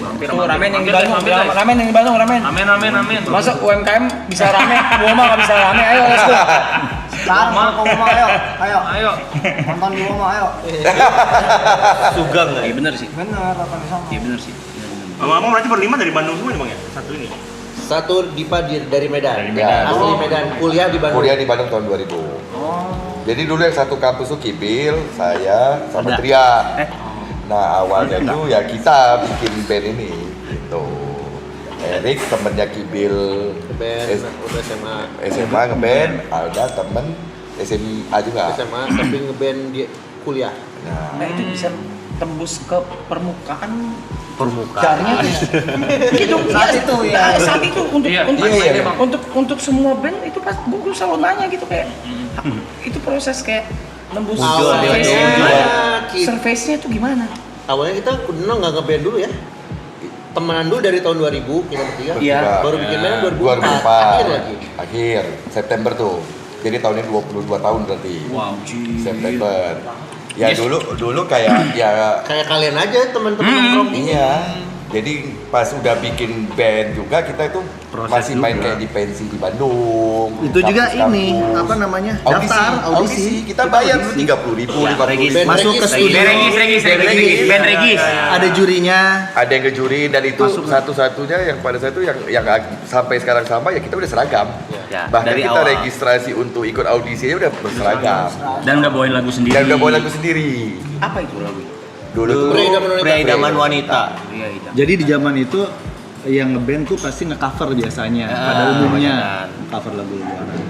A: Hampir
E: Ramen yang di
A: hampir,
E: Bandung,
A: hampir, hampir.
E: ramen yang di Bandung, ramen.
A: Amin.
E: Masa UMKM bisa rame, gua mah nggak bisa rame. Ayo, let's go.
A: Woma, ayo.
E: Nonton di Woma, ayo.
D: Sugang nggak?
B: Iya benar sih.
E: Iya bener sih.
F: Ngomong berarti berlima dari Bandung semua nih Bang ya? Satu ini.
G: Satu Dipa dari Medan.
H: Medan.
G: Asli Medan, kuliah di Bandung.
H: Kuliah di Bandung tahun 2000. Jadi dulu yang satu kampus tuh Kibil, saya sama Tria. Nah awalnya tuh ya kita bikin band ini gitu. Erik temennya Kibil
G: Band, udah
H: SMA ngeband, Alda temen SMA juga.
G: SMA tapi ngeband di kuliah.
H: Nah,
E: Nah, itu bisa tembus ke permukaan.
D: Permukaan.
E: Gitu saat itu ya. Saat itu untuk
A: Iya,
E: untuk,
H: iya, iya.
E: untuk semua band itu pas gue selalu nanya gitu kayak itu proses kayak nembus surface-nya itu gimana?
G: Awalnya kita dulu nggak ngeband dulu ya. Temenan dulu dari tahun 2000 kita bertiga.
E: Iya.
G: Baru bikin band
H: 2004
G: Akhir lagi.
H: akhir September tuh. Jadi tahun ini 22 tahun berarti.
A: Wow.
H: September. Ya dulu kayak ya
G: Kayak kalian aja teman-teman nongkrong.
H: iya. Jadi pas udah bikin band juga kita itu masih main kayak di pensi di Bandung.
C: Itu juga
H: kampus-kampus.
C: ini apa namanya?
H: Audisi,
C: Daftar
H: audisi. Kita bayar dulu 30.000, 50.000.
C: Masuk ke studio.
B: Band regis.
C: Ada jurinya.
H: Ada yang ngejurin dan itu satu-satunya yang pada saat itu yang sampai sekarang sama ya kita udah seragam.
D: Ya,
H: Bahkan
D: dari
H: kita
D: awal.
H: registrasi untuk ikut audisi aja udah berseragam.
B: Dan udah bawain lagu sendiri.
H: Dan udah bawa lagu sendiri.
E: Apa itu lagu?
H: Dulu tuh
G: Pria Idaman Wanita.
D: Pria Idaman Wanita.
C: Jadi di zaman itu
J: yang ngeband tuh pasti nge-cover biasanya pada umumnya cover lagu luaran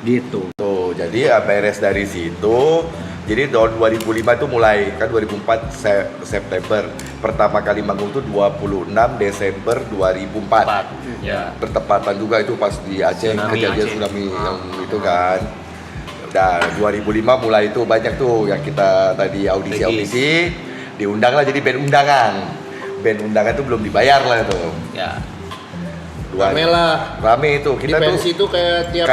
J: gitu.
H: Tuh, jadi beres dari situ. Jadi tahun 2005 itu mulai, kan 2004 September. Pertama kali manggung tuh 26 Desember 2004.
B: Ya.
H: Bertepatan juga itu pas di Aceh, kejadian tsunami yang itu kan. Nah, 2005 mulai itu banyak tuh yang kita tadi audisi, diundang lah jadi band undangan. Band undangan itu belum dibayar lah tuh.
D: Ya.
G: Rame lah.
H: Rame itu. Kita
G: Di pensi
H: tuh
G: itu kayak tiap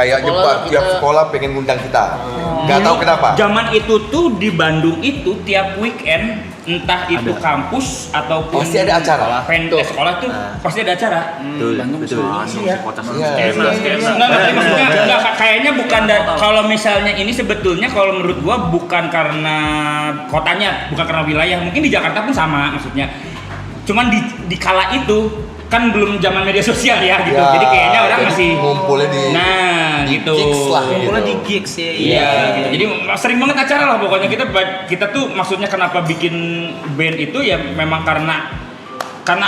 H: tiap sekolah pengen ngundang kita. Nggak tahu kenapa.
B: Zaman itu tuh di Bandung itu tiap weekend entah itu kampus ataupun
H: Pasti ada acara.
B: sekolah tuh pasti ada acara.
E: Bandung betul.
H: Iya.
B: Enggak, kayaknya bukan kalau misalnya ini sebetulnya kalau menurut gua bukan karena kotanya, bukan karena wilayah. Mungkin di Jakarta pun sama maksudnya. Cuman di kala itu kan belum zaman media sosial ya gitu. Jadi kayaknya orang masih
H: ngumpulnya di
B: gitu.
H: gigs lah
E: Ngumpulnya
H: gitu.
E: di gigs ya.
B: Iya, gitu. Jadi sering banget acara lah pokoknya kita tuh maksudnya kenapa bikin band itu ya memang karena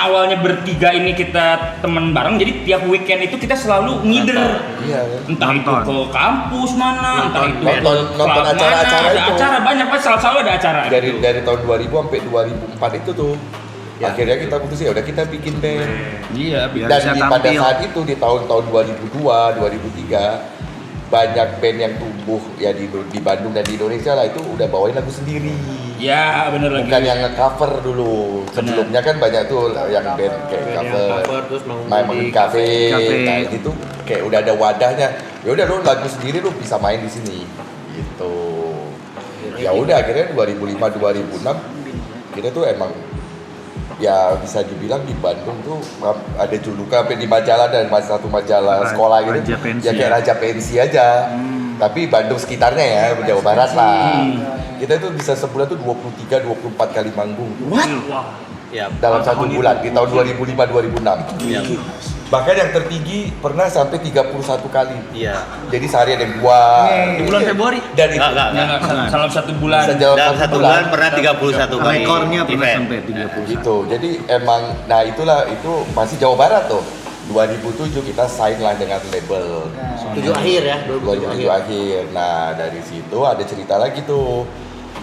B: awalnya bertiga ini kita temen bareng, jadi tiap weekend itu kita selalu ngider.
H: Iya.
B: Entah itu ke kampus mana, entah itu
H: nonton
B: klub
H: acara-acara
B: mana, ada
H: itu.
B: acara banyak banget, selalu ada acara.
H: Dari tahun 2000 sampai 2004 itu tuh. Akhirnya kita putus ya udah kita bikin band.
J: Iya, biar
H: Dan
J: bisa
H: pada
J: tampil.
H: saat itu di tahun-tahun 2002, 2003 banyak band yang tumbuh ya di Bandung dan di Indonesia lah itu udah bawain lagu sendiri.
B: Ya, bener lagi.
H: Bukan yang nge-cover dulu. Sebelumnya kan banyak tuh yang band kayak cover,
G: terus
H: main di kafe, nah itu kayak udah ada wadahnya. Ya udah lu lagu sendiri lu bisa main di sini. Gitu. Ya udah akhirnya 2005 2006 kita tuh emang ya bisa dibilang di Bandung tuh ada julukan sampai di majalah dan satu majalah sekolah gitu.
J: Raja Pensi.
H: Ya kayak Raja Pensi aja. Tapi Bandung sekitarnya ya, Jawa Barat lah. Kita tuh bisa sebulan tuh 23 24 kali manggung.
D: Ya.
H: Dalam satu bulan di tahun 2005 2006.
D: Iya.
H: Bahkan yang tertinggi pernah sampai 31 kali.
D: Iya.
H: Jadi sehari ada yang dua.
E: Di bulan Februari.
H: Dan itu
D: Enggak.
B: Salam satu bulan.
H: dalam
D: Satu bulan pernah 31 kali.
J: Rekornya pernah
D: event.
J: sampai 30.
H: gitu. Jadi emang nah itulah itu masih Jawa Barat tuh. 2007 kita sign lah dengan label.
G: 7 akhir ya,
H: 2007 akhir. Nah, dari situ ada cerita lagi tuh.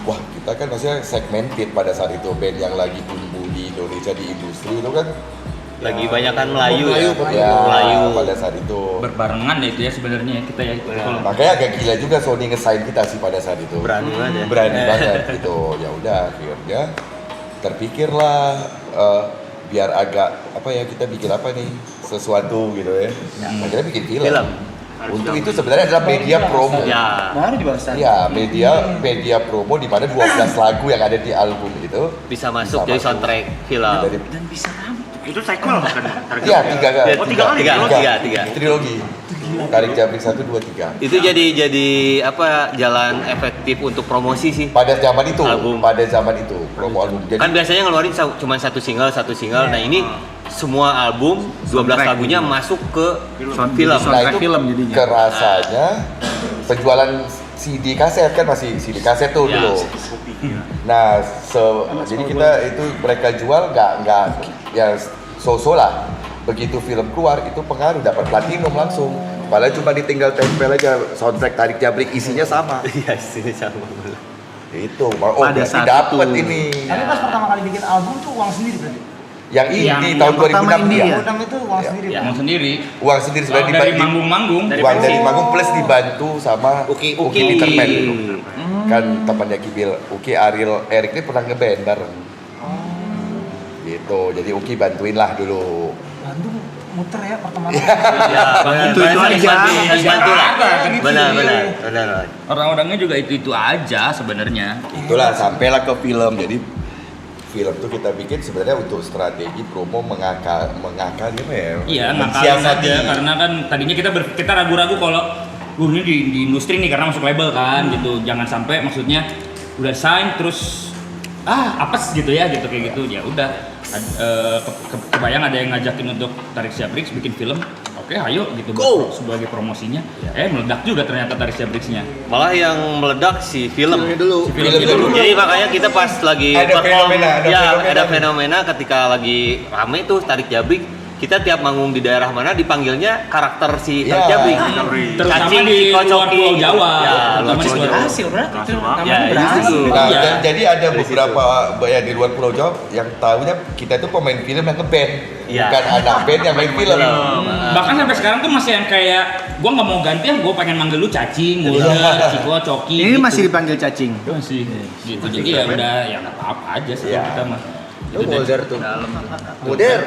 H: Wah, kita kan maksudnya segmented pada saat itu band yang lagi tumbuh di Indonesia di industri itu kan
D: Lagi banyakan Melayu ya.
H: ya
D: Melayu.
H: pada saat itu.
B: Berbarengan ya itu ya sebenarnya kita ya. Kalau
H: Makanya agak gila juga Sony nge-sign kita sih pada saat itu.
D: Berani banget ya.
H: Berani banget gitu. Ya udah akhirnya terpikirlah biar agak apa ya kita bikin apa nih sesuatu gitu ya. Akhirnya bikin film. Untuk itu sebenarnya adalah media promo.
D: Ya.
E: Baru dibahas tadi.
H: Iya, media promo di mana 12 lagu yang ada di album itu
D: Bisa masuk
H: Bisa
D: jadi
H: masuk.
D: soundtrack film.
H: dari
E: Dan bisa rame.
F: Itu sequel bukan?
H: iya tiga
D: Oh, tiga kali.
H: trilogi. Tarik Jabrik 1 2 3.
D: Itu jadi apa jalan efektif untuk promosi sih.
H: Pada zaman itu,
D: Album.
H: promo album. Jadi
D: Kan biasanya ngeluarin cuma satu single. Nah, ini semua album 12
J: Soundtrack
D: lagunya
J: gitu.
D: masuk ke
J: Sound-
D: film.
J: jadi soundtrack film jadinya.
H: kerasanya penjualan CD kaset kan masih CD kaset tuh
D: Ya.
H: dulu. Nah, jadi kita itu mereka jual nggak ya so-so lah. Begitu film keluar itu pengaruh dapat platinum langsung. Padahal cuma ditinggal tempel aja soundtrack Tarik Jabrik isinya sama.
D: Iya, sini sama.
H: Itu,
J: Pada
H: berarti
J: saat
H: dapat
J: itu.
H: ini.
K: Tapi pas pertama kali bikin album tuh uang sendiri berarti?
H: Yang ini
B: Yang
H: di tahun
J: pertama
H: 2006
J: ini
H: ya.
J: ya.
K: 2006 itu uang
H: Iya.
K: sendiri.
B: yang sendiri.
H: Uang sendiri sebenarnya
B: Dari
H: dibagi
B: manggung-manggung.
H: uang dari manggung plus dibantu sama
D: Uki
H: Peterman dulu. Kan temannya Kibil, Uki Ariel Erik ini pernah ngeband bareng. Gitu, jadi Uki bantuin lah dulu.
K: Bandung muter ya pertemanan.
D: Ya,
B: Itu aja.
D: Bantu lah.
B: Gitu.
D: Benar.
B: Orang-orangnya juga itu aja sebenarnya.
H: Itulah sampailah ke film. Jadi film tuh kita bikin sebenarnya untuk strategi promo mengakali apa ya?
B: Iya, ngakalin
H: mensiasati.
B: aja karena kan tadinya kita ragu-ragu kalau ini di industri nih karena masuk label kan gitu. Jangan sampai maksudnya udah sign terus apes gitu ya gitu kayak gitu. Ya udah kebayang ada yang ngajakin untuk Tarik Jabrik bikin film. Oke, ayo gitu sebagai promosinya. Meledak juga ternyata Tarik Jabriksnya.
D: Malah yang meledak si film.
G: dulu.
H: Film dulu.
D: Jadi makanya kita pas lagi
H: Ada
D: perform,
H: fenomena, ada fenomena.
D: ada fenomena ketika lagi rame tuh Tarik Jabrik, kita tiap manggung di daerah mana dipanggilnya karakter si
H: Iya.
D: Terjabring.
B: Terutama
D: Cacing,
B: di
D: si
B: luar
D: Kocoki.
B: Pulau Jawa.
D: Ya,
B: Terutama di
D: luar
B: luar
D: Jawa.
E: Berhasil berarti itu namanya
D: Ya,
E: berhasil.
H: Nah,
B: Iya.
H: jadi ada beberapa yang di luar Pulau Jawa yang tahunya kita itu pemain film yang nge-band,
D: Iya.
H: bukan anak band yang main film.
B: Bahkan sampai sekarang tuh masih yang kayak gua nggak mau ganti, gue pengen manggil lu Cacing, Mulder, Ciko, Coki.
J: Ini
B: gitu.
J: masih dipanggil cacing.
B: masih gitu. Jadi ya udah ya nggak apa-apa aja sih
H: Iya.
B: kita mah.
G: Lu Mulder tuh. Mulder.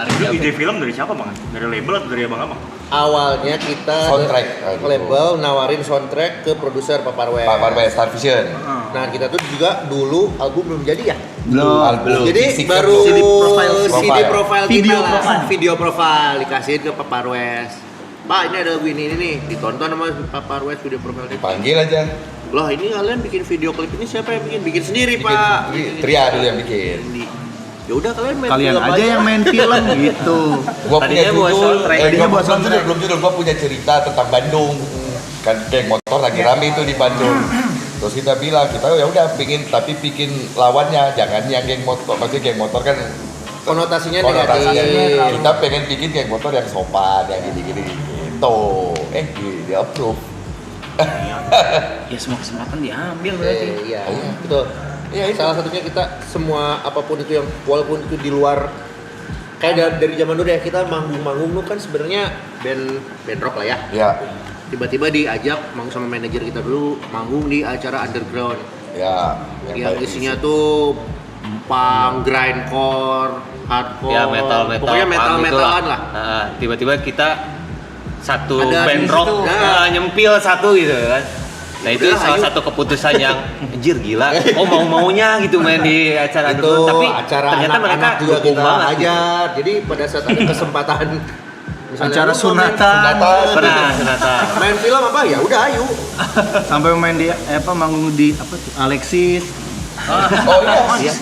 F: Itu ide film dari siapa bang? Dari label atau dari abang-abang?
G: Awalnya kita
H: Soundtrack,
G: label nawarin soundtrack ke produser Paparwes.
H: Pak Parwes Star Vision.
G: Nah, kita tuh juga dulu album belum jadi ya.
H: Belum.
G: Jadi
H: Fisik
G: baru
H: belum.
G: CD profile
J: Video
G: kita lah.
J: profile.
G: Video profile dikasihin ke Paparwes. Pak, ini ada lagu ini nih, ditonton sama Paparwes video profile dia.
H: Panggil aja.
G: Loh, ini kalian bikin video klip ini siapa yang bikin? Bikin sendiri, Pak.
H: Tria dulu yang bikin.
G: Ya udah kalian main
J: Kalian
G: film
J: aja yang main film gitu.
H: Gua punya
D: Tadinya buat
H: judul,
D: soundtrack.
J: Tadinya buat
H: belum judul, belum judul. Gua punya cerita tentang Bandung. Kan geng motor lagi rame itu di Bandung. Terus kita bilang, kita ya udah bikin lawannya, jangan yang geng motor. Maksudnya geng motor kan
G: konotasinya
H: konotasinya.
G: negatif.
H: Kita pengen bikin geng motor yang sopan, yang gini-gini gitu. Di approve.
B: Ya semua kesempatan diambil berarti.
G: Iya, betul. Iya, salah satunya kita semua apapun itu yang walaupun itu di luar kayak dari zaman dulu ya, kita manggung-manggung tuh kan sebenarnya band rock lah ya.
H: Ya,
G: Tiba-tiba diajak manggung sama manajer kita dulu manggung di acara underground
H: ya.
G: yang isinya tuh punk, grindcore, hardcore,
D: Ya metal
G: pokoknya metal-metalan lah.
D: Nah, tiba-tiba kita satu
G: Ada
D: band
G: di
D: rock
G: situ. Nah.
D: nyempil satu gitu kan. Nah itu
G: Udah,
D: salah
G: ayo.
D: satu keputusan yang anjir gila. Oh mau-maunya gitu main di acara
G: Itu
D: underground. Tapi
G: acara
D: ternyata mereka
G: anak-anak juga
D: dukung
G: kita
D: banget.
G: ajar. Jadi pada saat ada kesempatan misalnya
J: Acara
G: lu mau main-
J: sunatan.
D: Pernah Sonata.
G: main film apa ya udah ayo.
J: Sampai main di manggung di apa tuh? Alexis.
H: Oh iya.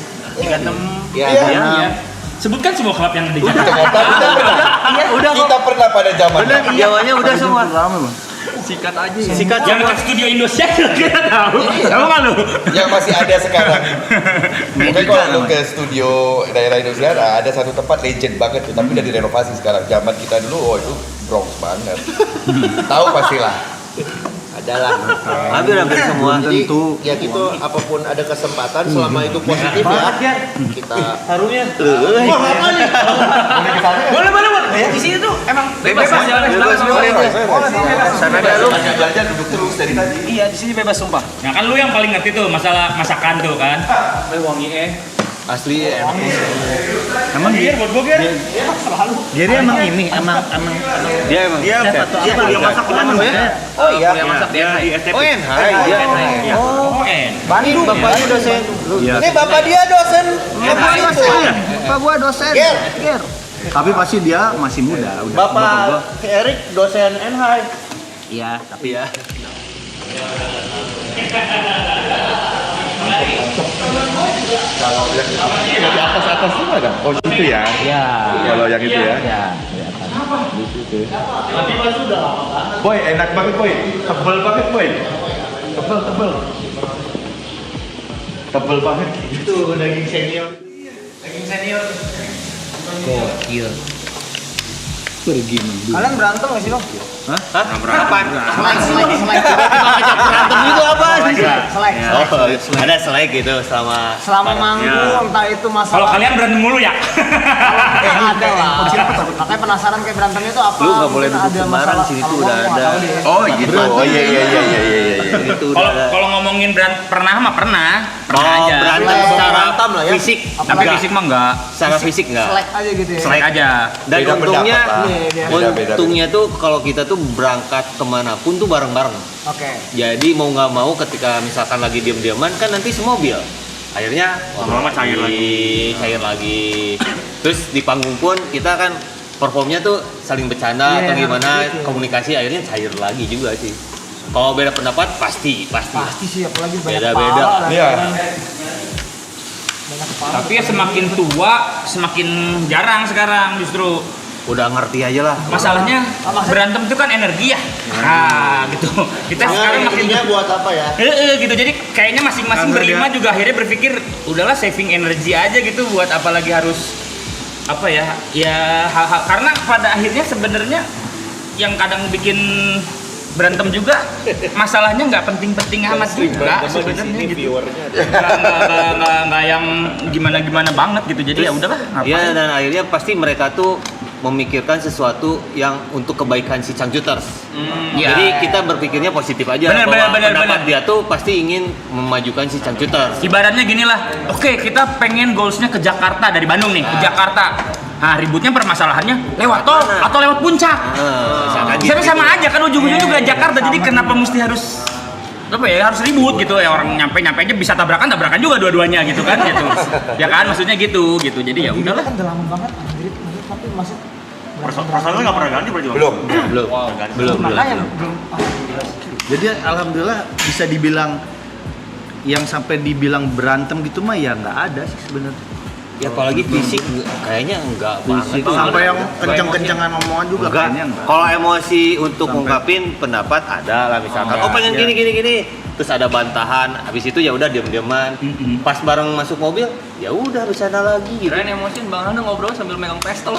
G: Ya,
B: Iya. Sebutkan semua klub yang ada di Jakarta.
H: Ternyata kita pernah. Kita pernah pada zaman.
D: Jawabannya udah semua.
J: Rame, Bang.
E: Sikat aja.
D: Sikat
B: Yang
D: semua.
B: dekat studio Indosiar kita tahu. Tahu nggak lu?
H: Yang masih ada sekarang. Mungkin kalau lu ke studio daerah Indonesia ada satu tempat legend banget tuh, tapi udah direnovasi sekarang. Zaman kita dulu, oh itu Bronx banget. Tahu pastilah.
G: adalah.
D: Hampir semua.
G: Jadi ya gitu, apapun ada kesempatan selama itu positif ya kita harunya. Wah, apa nih?
B: Boleh. Ya di sini tuh emang bebas jalan
G: Sana ada lu.
H: Belajar duduk terus dari tadi.
E: Iya, di sini bebas sumpah.
B: Nah kan lu yang paling ngerti tuh masalah masakan tuh kan.
E: Wangi
D: Asli enak.
J: Emang dia
B: buat gue Ger.
J: Gary emang ini emang
D: Dia emang
J: chef atau apa?
F: Dia masak di mana ya?
G: Oh iya.
B: Yang masak dia.
F: Di STP.
D: Oh NHI dia.
B: Oh,
G: Bandung bapaknya dosen.
J: Iya.
G: Ini bapak dia dosen.
J: Bapak dosen. Bapak gua dosen.
G: Ger.
J: Ger. Tapi pasti dia masih muda. Udah. gua.
G: Bapak Erik dosen NHI.
J: Iya, tapi ya.
H: Kalau yang di atas itu ada. Oh itu ya.
J: Iya.
H: Kalau yang itu ya.
J: Iya.
H: Boy, enak banget boy. Tebel banget boy. Tebel. Tebel banget.
G: Itu daging senior.
D: Gokil.
J: Pergi minggu.
K: Kalian berantem gak sih bang?
D: Kapan?
G: Berantem itu apa?
K: Selek.
D: Oh, ada selek gitu selama
K: Selama manggung entah itu
B: Kalau
K: masalah.
B: kalian berantem mulu ya.
K: Ada lah. Makanya penasaran kayak berantemnya itu apa?
D: Lu nggak boleh
K: Mungkin
D: duduk
K: ada
D: kemarin,
K: masalah.
D: sini
K: Kalau
D: tuh
K: gua
D: udah
K: nggak
D: ada.
K: tahu deh.
H: Oh gitu. Oh iya.
D: itu udah
B: Kalau
D: ada.
B: kalau ngomongin pernah mah pernah aja.
D: Berantem secara
G: Berantem lah ya.
D: fisik,
B: Tapi fisik mah enggak.
D: secara fisik enggak.
K: Selek aja gitu ya.
B: Selek aja.
D: Dan
H: Beda
D: untungnya,
H: pendapat lah. Beda-beda.
D: untungnya tuh kalau kita tuh berangkat kemanapun tuh bareng-bareng.
K: Oke.
D: Jadi mau nggak mau ketika misalkan lagi diam-diaman kan nanti semobil. Akhirnya
F: Lama-lama cair
D: cair lagi. Terus di panggung pun kita kan performnya tuh saling bercanda
K: Iya,
D: atau gimana,
K: gitu.
D: komunikasi akhirnya cair lagi juga sih. Kalau beda pendapat pasti.
K: Pasti sih apalagi banyak
D: Beda-beda.
K: kepala lah.
H: Iya.
K: Banyak kepala.
B: Tapi ya semakin tua semakin jarang sekarang justru.
D: Udah ngerti aja lah.
B: Masalahnya berantem itu kan energi ya. Nah, gitu. Kita sekarang makin
G: intinya buat apa ya?
B: gitu. Jadi kayaknya masing-masing berlima juga akhirnya berpikir udahlah saving energi aja gitu buat apalagi harus apa ya hal-hal karena pada akhirnya sebenarnya yang kadang bikin berantem juga masalahnya nggak penting-penting amat juga sebenarnya gitu. Nggak yang gimana banget gitu, jadi ya udahlah.
D: Iya, dan akhirnya pasti mereka tuh memikirkan sesuatu yang untuk kebaikan si Changcuters. Jadi kita berpikirnya positif aja. Pendapat dia tuh pasti ingin memajukan si Changcuters.
B: Ibaratnya gini lah, oke kita pengen goalsnya ke Jakarta dari Bandung nih ke Jakarta. Nah ributnya permasalahannya lewat tol atau lewat puncak. Sama aja kan ujung-ujungnya juga Jakarta. Jadi kenapa mesti harus harus ribut gitu ya, orang nyampe aja bisa tabrakan juga dua-duanya gitu kan gitu. Ya kan maksudnya gitu. Jadi ya udahlah.
K: Kan udah lama banget anjir, tapi masih
F: Perasaan lu nggak pernah ganti berarti?
J: Belum. Jadi alhamdulillah bisa dibilang yang sampai dibilang berantem gitu mah ya nggak ada sih sebenarnya.
D: Ya apalagi fisik kayaknya enggak banget.
J: Sampai yang kencang-kencangan omongan juga kayaknya enggak.
D: Kalau emosi untuk ngungkapin pendapat ada lah misalkan. Pengen gini. Terus ada bantahan, habis itu ya udah diam-diaman. Pas bareng masuk mobil, ya udah bercanda lagi gitu.
A: Keren emosiin Bang Hana ngobrol sambil megang pistol.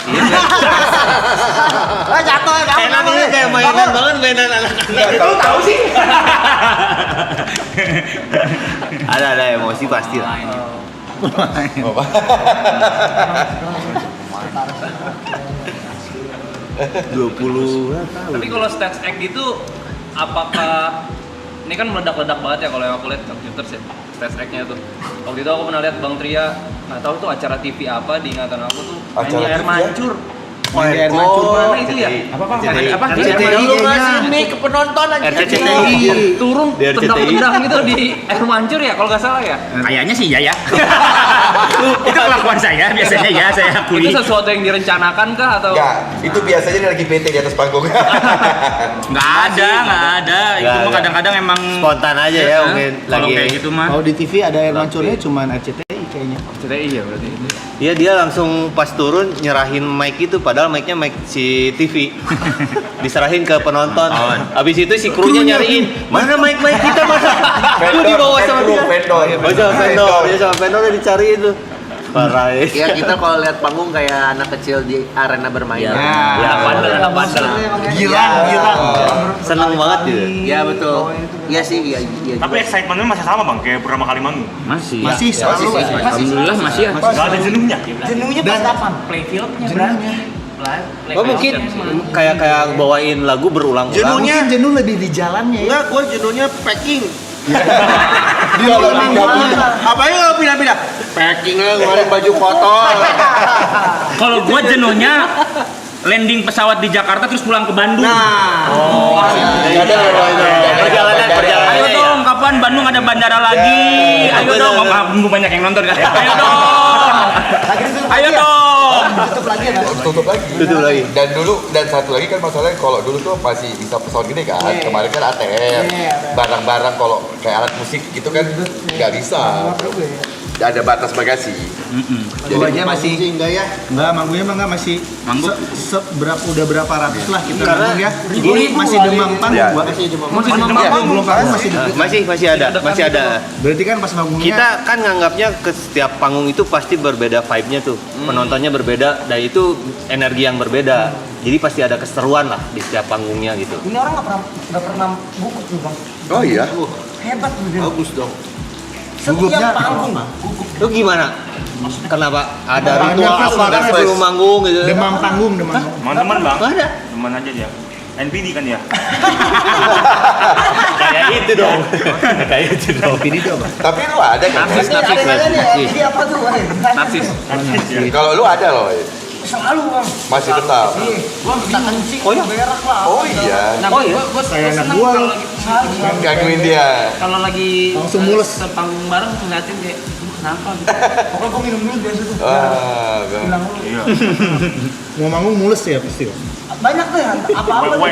K: jatuh.
D: Enak ini kayak mainan banget, mainan anak-anak.
B: Lu tahu sih?
D: Ada emosi pasti lah.
A: Tapi kalau stage act gitu, apakah ini kan meledak-ledak banget ya kalau yang aku lihat Changcuters ya, stage act-nya tuh. Waktu itu aku pernah lihat Bang Tria, nggak tahu tuh acara TV apa di ingatan aku tuh, main di air mancur.
J: Air mancur
A: Mana itu ya? Apa?
K: Lu ngasih mic ke penonton aja.
D: RCTI.
A: Turun tendang-tendang gitu di air mancur ya kalau nggak salah ya.
B: Kayaknya sih ya. Itu kelakuan saya biasanya ya, saya akui.
A: Itu sesuatu yang direncanakan kah atau?
H: Enggak, itu biasanya dia lagi PT di atas panggung.
B: Nggak ada. Itu mah kadang-kadang emang
D: Spontan aja ya mungkin
B: kalau
D: lagi.
B: kayak gitu mah.
J: Kalau di TV ada air mancurnya cuman RCTI kayaknya.
A: RCTI ya berarti.
D: Iya, dia langsung pas turun nyerahin mic itu, padahal mic-nya mic si TV. Diserahin ke penonton. Habis itu si krunya nyariin, mana mic kita masa? Itu dibawa sama dia. Sama vendor dicariin tuh. Parah ya.
G: Ya kita kalau lihat panggung kayak anak kecil di arena bermain.
A: Anak bandel.
J: Gilang.
D: Seneng banget gitu.
G: Iya betul. Iya sih, iya.
F: Tapi excitementnya masih sama Bang, kayak pertama kali manggung.
J: Masih selalu.
B: Alhamdulillah masih ya.
F: Nggak ada jenuhnya.
K: Jenuhnya pas kapan? Play filmnya berarti.
D: Oh mungkin kayak bawain lagu berulang-ulang.
J: Mungkin jenuh lebih di jalannya ya.
G: Enggak, gue jenuhnya packing.
H: Dia lagi gabung.
G: Apanya nggak pindah-pindah? Packing lah, ngeluarin baju kotor.
B: Kalau gua jenuhnya landing pesawat di Jakarta terus pulang ke Bandung.
D: Perjalanan.
B: Ayo dong, kapan Bandung ada bandara lagi? Ayo dong, banyak yang nonton kan? Ayo dong.
H: Tutup lagi. Dan satu lagi kan masalahnya kalau dulu tuh masih bisa pesawat gede kan. Kemarin kan ATM. Barang-barang kalau kayak alat musik gitu kan nggak bisa. Ada batas bagasi.
J: Manggungnya masih
G: enggak ya?
J: enggak, manggungnya mah enggak masih
B: Manggung.
J: udah berapa ratus lah kita
D: Karena
J: manggung ya.
D: ini
J: Masih demam panggung gua. Masih demam panggung masih deket.
D: Masih ada.
J: Berarti kan pas manggungnya
D: Kita kan nganggapnya ke setiap panggung itu pasti berbeda vibe-nya tuh. Penontonnya berbeda dan itu energi yang berbeda. Jadi pasti ada keseruan lah di setiap panggungnya gitu.
K: Ini orang nggak pernah gugup nih Bang.
H: Oh iya.
K: Hebat bener.
G: Bagus dong.
K: Setiap panggung.
D: Lu gimana? Kenapa? Ada
J: Ada
D: ritual
J: nervous,
D: apa kan
J: nervous.
D: sebelum manggung gitu?
J: demam panggung.
F: Teman-teman Bang.
D: Nggak ada.
F: Teman aja dia. NPD kan dia.
D: Kayak itu dong. Kayak itu dong.
J: Ini dia apa?
H: Tapi lu ada kan?
K: Jadi apa tuh?
A: Narsis.
H: Kalau lu ada loh.
K: Selalu Bang.
H: Masih tetap.
K: Gua minta kencing, berak lah.
H: Oh iya.
A: Nah, gue
J: Kayak anak
A: seneng
J: gua
A: kalau
J: lu.
A: lagi
H: Gangguin dia.
A: kalau lagi
J: Langsung mules.
A: sepanggung bareng ngeliatin kayak kenapa gitu.
K: Pokoknya gua minum dulu biasa tuh.
H: Wah,
K: Bilang dulu.
F: Iya.
J: Mau manggung mules ya pasti.
K: Banyak tuh ya, apa-apa tuh.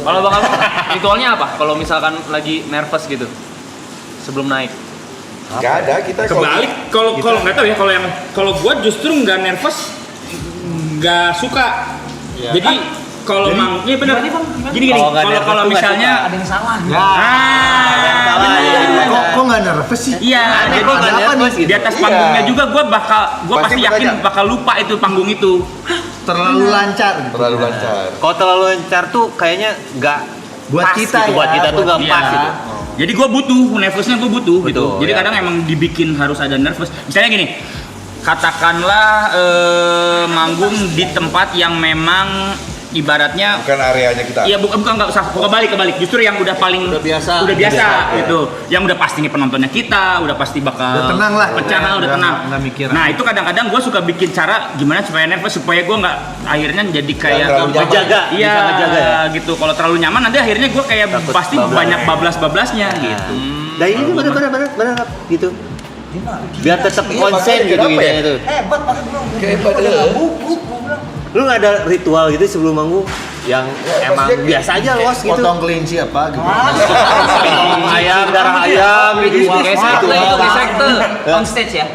A: Kalau Bang Abang ritualnya apa? Kalau misalkan lagi nervous gitu sebelum naik.
H: Gak ada kita
B: Kebalik, kalau nggak tahu ya, kalau gua justru nggak nervous, nggak suka. Jadi Kalau iya benar. Gini. Kalau misalnya
K: Ada yang salah.
J: Kok nggak nervous sih?
B: Iya,
J: Aneh,
B: jadi
J: kok nggak nervous
B: di atas panggungnya juga gue pasti yakin bakal lupa itu panggung itu.
J: Terlalu lancar gitu.
H: Terlalu lancar.
D: Kalau terlalu lancar tuh kayaknya nggak
J: Buat
D: pas
J: kita
D: gitu.
J: ya,
D: Buat kita tuh nggak
B: Iya.
D: pas gitu.
B: Jadi gue butuh, nervousnya gue butuh gitu.
D: Betul,
B: Jadi
D: ya.
B: kadang emang dibikin harus ada nervous. Misalnya gini, katakanlah manggung di tempat yang memang ibaratnya
H: Bukan areanya kita.
B: iya bukan nggak usah kebalik justru yang udah paling
G: Udah biasa.
B: gitu yang udah pasti nih penontonnya kita udah pasti bakal
J: Udah tenang lah.
B: pecah udah tenang
J: Nggak mikir.
B: nah itu kadang-kadang gue suka bikin cara gimana supaya nervous supaya gue nggak akhirnya jadi kayak
H: terlalu nyaman.
D: Ngejaga,
B: iya
D: bisa ngejaga ya.
B: gitu kalau terlalu nyaman nanti akhirnya gue kayak
D: Takut
B: pasti
D: bablas.
B: banyak bablas-bablasnya gitu
D: Nah ini bener gitu. Biar tetap konsen gitu
H: kenapa ya?
D: gitu.
K: Hebat pakai belum.
H: Hebat,
K: Udah
H: eh.
K: bubuk gua bilang.
D: Lu nggak ada ritual gitu sebelum manggung yang emang biasa aja los gitu.
J: Potong kelinci apa gitu.
D: Ayam, darah ayam gitu.
A: Kayak sekte itu, kayak sekte.
K: On stage ya.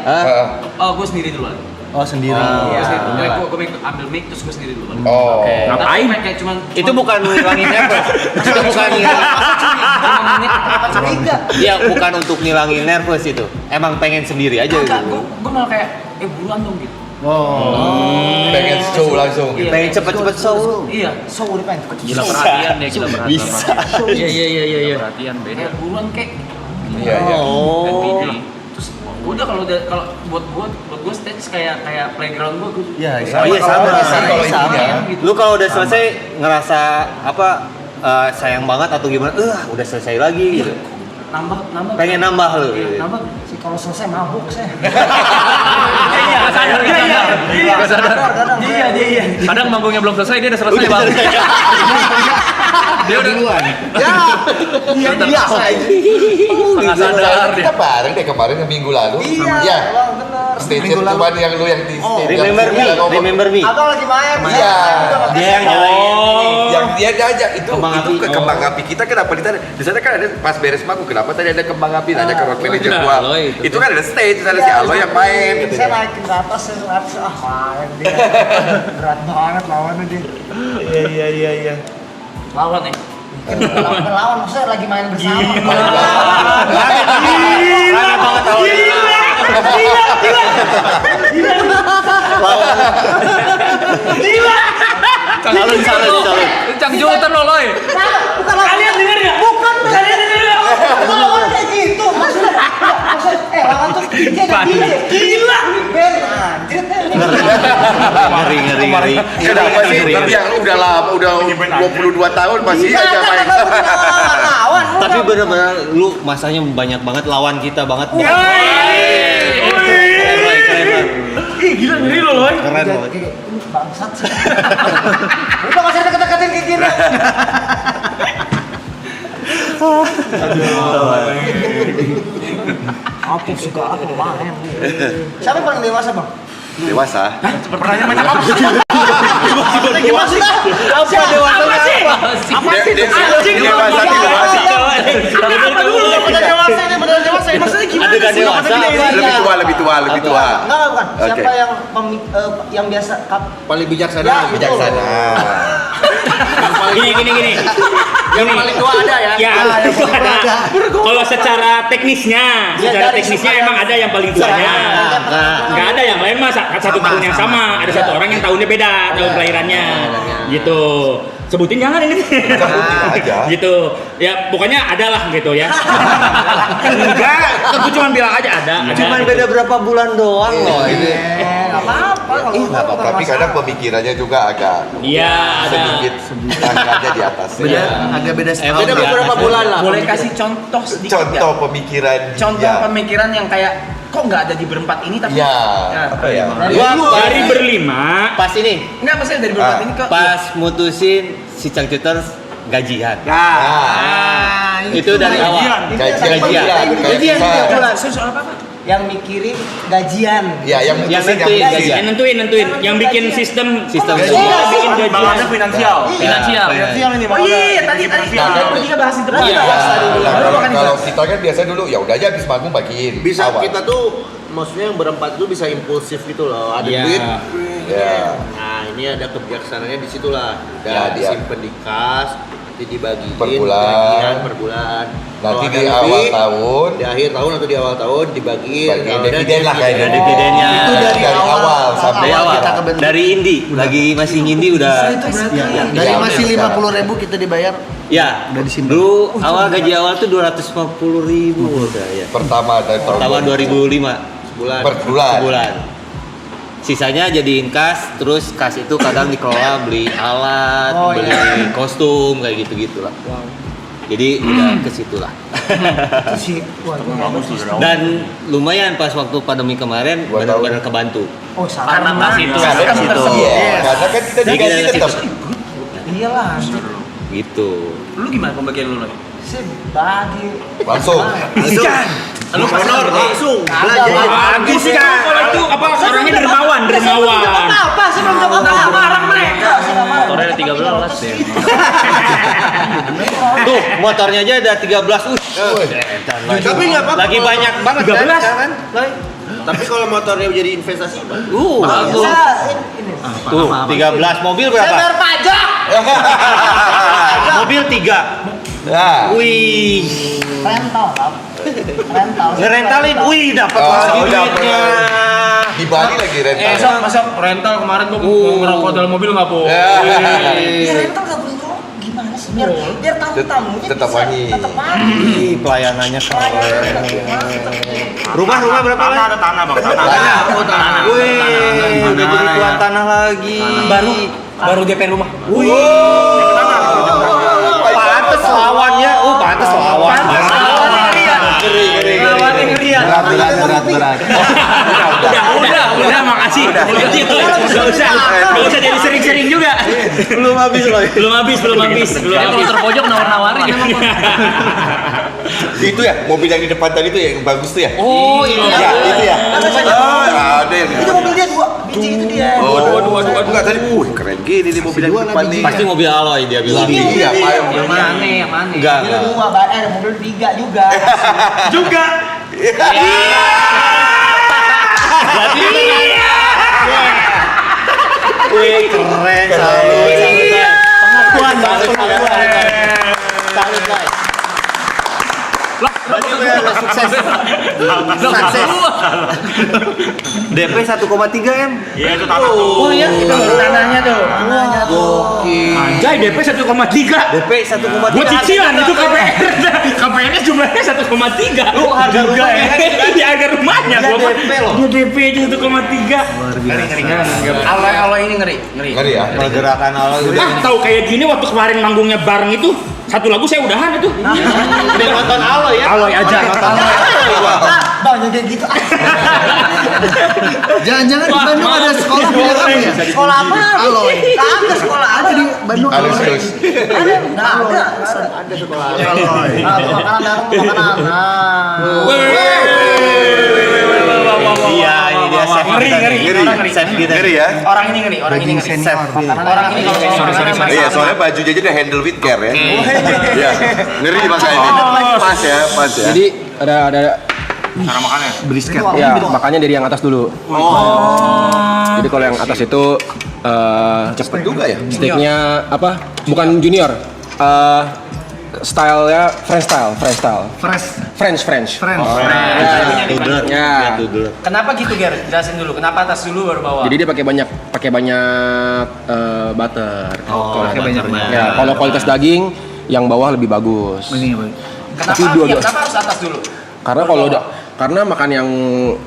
A: Oh, gue sendiri duluan.
J: Oh sendiri.
A: Gue ambil mic terus gue sendiri duluan.
H: Oh.
B: ngapain
A: Kayak cuman
D: Itu bukan ngilangin nervous. Itu bukan ngilangin. Iya, bukan untuk ngilangin nervous itu. Emang pengen sendiri aja
A: Enggak,
D: gitu.
A: gue malah kayak buruan dong gitu.
H: Pengen show langsung gitu.
D: Pengen cepet-cepet show.
A: Iya,
K: So udah pengen
A: gila perhatian deh, gila perhatian.
D: Bisa.
B: iya
A: Perhatian beda. Kayak buruan kayak
H: Iya, iya.
D: Oh.
A: terus udah kalau buat gue stage kayak playground gue
J: Iya,
D: Oh iya sama.
H: Kalau intinya.
D: Lu kalau udah selesai ngerasa apa sayang banget atau gimana? Udah selesai lagi gitu.
A: nambah
D: Pengen nambah lu.
A: Iya, nambah
K: sih kalau selesai mabuk saya.
A: iya sadar iya kadang manggungnya belum selesai dia udah selesai bang dia udah
J: duluan.
K: Iya biasa aja.
A: nggak sadar dia
H: Kita bareng deh kemarin minggu lalu. Iya.
K: Bang, bener.
H: Stage cuman yang lu yang di stage.
D: Remember me.
K: Abang lagi main.
H: Iya.
D: Dia yang nyalain.
H: Yang dia diajak itu
D: Kembang
H: itu
D: api.
H: ke kembang api kita kenapa di sana kan ada pas beres manggung kenapa tadi ada kembang api nanya ke road manager
A: Nah,
H: gua
A: Aloy itu.
H: itu kan ada stage ada si Aloy yang main gitu
K: Saya naikin ke atas, saya ngeliat, main dia. Berat banget lawannya dia.
J: Iya.
A: lawan ya
K: Bukan lawan, maksudnya lagi main bersama.
D: Rame banget tahu. Calon.
A: Cang Juter lo loy
K: Bukan lawan. Kalian denger nggak? Bukan, kalian denger nggak? Bukan lawan kayak gitu. Maksudnya, lawan tuh dia ada dia. Gila. Ben, anjir.
D: Ngeri.
H: kenapa sih yang udah lama udah 22 tahun masih aja main
K: Lawan.
D: Tapi bener-bener lu masanya banyak banget lawan kita banget. Keren.
B: ih gila ngeri lo loy
D: Keren loh.
K: Bangsat sih. Udah nggak usah deket-deketin kayak gini. Apa suka apa main? Siapa yang paling dewasa bang?
H: dewasa
B: pertanyaan macam apa sih
D: Apa dewasa apa?
H: dewasa
K: Dewasa ini maksudnya gimana?
D: Adegan dewasa apa?
H: lebih tua
K: Enggak bukan.
H: Oke.
K: Siapa yang biasa
G: paling bijaksana.
K: Ya, gitu.
H: bijaksana
B: gini
G: Yang paling tua ada ya.
B: ya itu ada kalau secara teknisnya emang ada yang paling tuanya nggak ada yang lain masa satu tahun yang sama ada satu orang yang tahunnya beda tahun kelahirannya gitu sebutin jangan ini
H: aja.
B: gitu ya pokoknya ada lah gitu ya enggak aku cuma bilang aja ada
D: Cuman beda berapa bulan doang loh ini.
K: Enggak apa-apa kalau
H: Nggak apa-apa, tapi kadang pemikirannya juga agak
B: iya ada
H: sedikit tangannya di atas
J: Beda, agak beda setahun.
G: Beda beberapa bulan lah.
E: Boleh kasih contoh sedikit
H: contoh
E: nggak?
H: pemikiran
E: Contoh
H: ya.
E: pemikiran yang kayak kok nggak ada di berempat ini tapi
H: Ya,
E: apa
H: ya.
B: dari berlima
D: Pas ini,
E: Enggak maksudnya dari berempat ini kok
D: pas mutusin si Cangcuters gajian. Itu dari awal. Gajian.
E: soal apa?
K: yang mikirin gajian.
H: Ya, yang
D: nentuin gajian.
B: yang nentuin yang bikin sistem
D: Sistem
B: kita
D: gajian.
B: bikin gajian
F: finansial.
A: finansial
E: Oh iya tadi kita bahas di depan.
B: Iya.
H: Kalau kita kan biasa dulu ya udah aja habis manggung bagiin
G: Bisa
H: awal.
G: kita tuh maksudnya yang berempat itu bisa impulsif gitu loh. Ada
B: Iya.
G: duit.
H: Ya.
G: Nah, ini ini ada kebijaksanaannya di situlah.
H: Ya,
G: Dan disimpan di kas, nanti dibagiin
H: Per bulan.
G: bagian per bulan.
H: Nanti
G: Kalau
H: di
G: ada
H: awal
G: lebih,
H: tahun
G: di akhir tahun atau di awal tahun dibagiin.
H: Bagiin
G: Kalau ada
H: dividen lah kayaknya.
D: Ada dividennya.
J: Itu dari awal
H: sampai
D: Dari awal.
J: kita kebentuk.
D: Dari Indi, lagi masih Indi udah.
J: Dari
H: Iya,
J: masih
H: benar.
J: 50.000 kita dibayar.
D: Ya,
J: Udah disimpan.
D: dulu awal gaji awal tuh 250.000 udah ya.
H: pertama dari tahun
D: Pertama 2005
G: Sebulan.
H: per bulan.
D: sebulan. Sisanya jadiin kas, terus kas itu kadang dikelola beli alat, beli kostum kayak gitu-gitulah. Jadi udah ke situ lah. Dan lumayan pas waktu pandemi kemarin
H: Gua tahu.
D: benar-benar kebantu.
K: Oh, salah.
A: Karena pas itu.
H: Karena
D: Kas itu.
H: Iya, karena kan kita
D: Jadi
H: digaji
D: kita
H: tetap.
K: Iyalah.
D: Gitu.
A: Lu gimana pembagian lu, Noy?
K: Sebagi.
H: Langsung.
A: Lu honor langsung.
B: Bagus kan. Kalau itu apa orangnya dermawan.
K: Apa sih belum jawab apa? Marah mereka.
A: Motornya ada 13 deh.
D: Tuh, motornya aja ada 13.
G: Tapi nggak apa-apa.
D: Lagi banyak banget
B: 13.
D: kan?
G: Tapi kalau motornya jadi investasi,
D: Bagus.
K: Ini.
D: Tuh, 13 mobil berapa?
K: Bayar pajak.
D: Mobil 3.
H: Ya.
D: Wih.
K: Rental. Rental.
D: Ngerentalin, wih dapat
H: Oh,
D: lagi
H: dapet.
D: duitnya.
H: Di Bali lagi rental.
E: Masa rental kemarin gua mau ngerokok dalam mobil nggak boleh.
K: Ya rental nggak boleh ngerokok. Gimana sih? Biar tamu-tamunya
H: Tetap
K: bisa-
H: wangi.
K: Tetap wangi.
D: Ih, pelayanannya keren. Rumah berapa
F: Tanah
D: lah?
F: ada tanah bang, tanah.
D: Wih, udah jadi tuan tanah lagi.
E: Baru DP rumah.
D: Wih. Pantes lawannya. Pantes lawan.
A: Lawannya ngeliat.
J: Berat.
B: Udah, makasih. Gak usah jadi sering-sering juga.
D: Belum habis loh.
B: Belum habis.
A: Dia kalau terpojok nawar-nawarin emang.
H: Itu ya, mobil yang di depan tadi tuh yang bagus tuh ya?
D: Oh, iya.
H: Ya, itu ya. Oh, ada yang
K: Itu mobil dia dua biji itu dia.
H: Oh, enggak tadi. Keren gini nih mobil yang di depan nih.
D: Pasti mobil alloy dia bilang.
H: Iya,
A: Yang mana? Yang mana?
D: Enggak.
K: Mobil dua, mobil tiga juga.
D: Wih, keren. Pengakuan banget. Salut, guys. Berarti udah sukses. Sukses. DP 1,3 M.
F: Iya itu tanah tuh.
E: Oh iya, itu tanahnya tuh.
B: Anjay, DP 1,3.
D: DP 1,3.
B: Gua cicilan itu KPR. KPR-nya jumlahnya 1,3.
D: Lu harga
B: juga ya. Di harga rumahnya
D: Iya,
B: gua.
D: DP loh.
B: Gua DP aja 1,3.
E: Alloy ini ngeri.
H: Ngeri ya?
D: Pergerakan alloy udah.
B: Ah, tahu kayak gini waktu kemarin manggungnya bareng itu satu lagu saya udahan itu.
D: Udah nonton alloy ya?
B: Alloy aja.
K: Bang, kayak gitu.
J: Jangan-jangan di Bandung ada sekolah punya kamu ya?
K: Sekolah apa?
J: Alloy.
K: Ada sekolah ada di
J: Bandung
K: Ada
H: Alus.
K: sekolah.
J: Alloy.
K: Makanan.
D: Iya, ini dia chef
E: Ngeri,
D: kita nih.
E: ngeri.
D: Chef kita.
H: Ngeri ya?
E: Orang ini ngeri. Orang ini ngeri. Orang ini kalau
H: Iya, soalnya bajunya aja udah handle with care ya. Iya, ngeri makanya ini. Pas ya.
E: Jadi ada
F: Cara makannya.
J: Brisket.
E: ya makanya dari yang atas dulu. Jadi kalau yang atas itu
H: Cepet juga ya?
E: steaknya apa? Bukan junior. Stylenya French style.
J: French.
D: Tudler.
E: Ya.
D: Tudler.
E: Kenapa gitu Ger? Jelasin dulu. Kenapa atas dulu baru bawah? Jadi dia pakai banyak butter.
J: Pakai banyak.
E: Ya, kalau kualitas daging yang bawah lebih bagus.
K: Kenapa harus atas dulu?
E: Karena kalau udah makan yang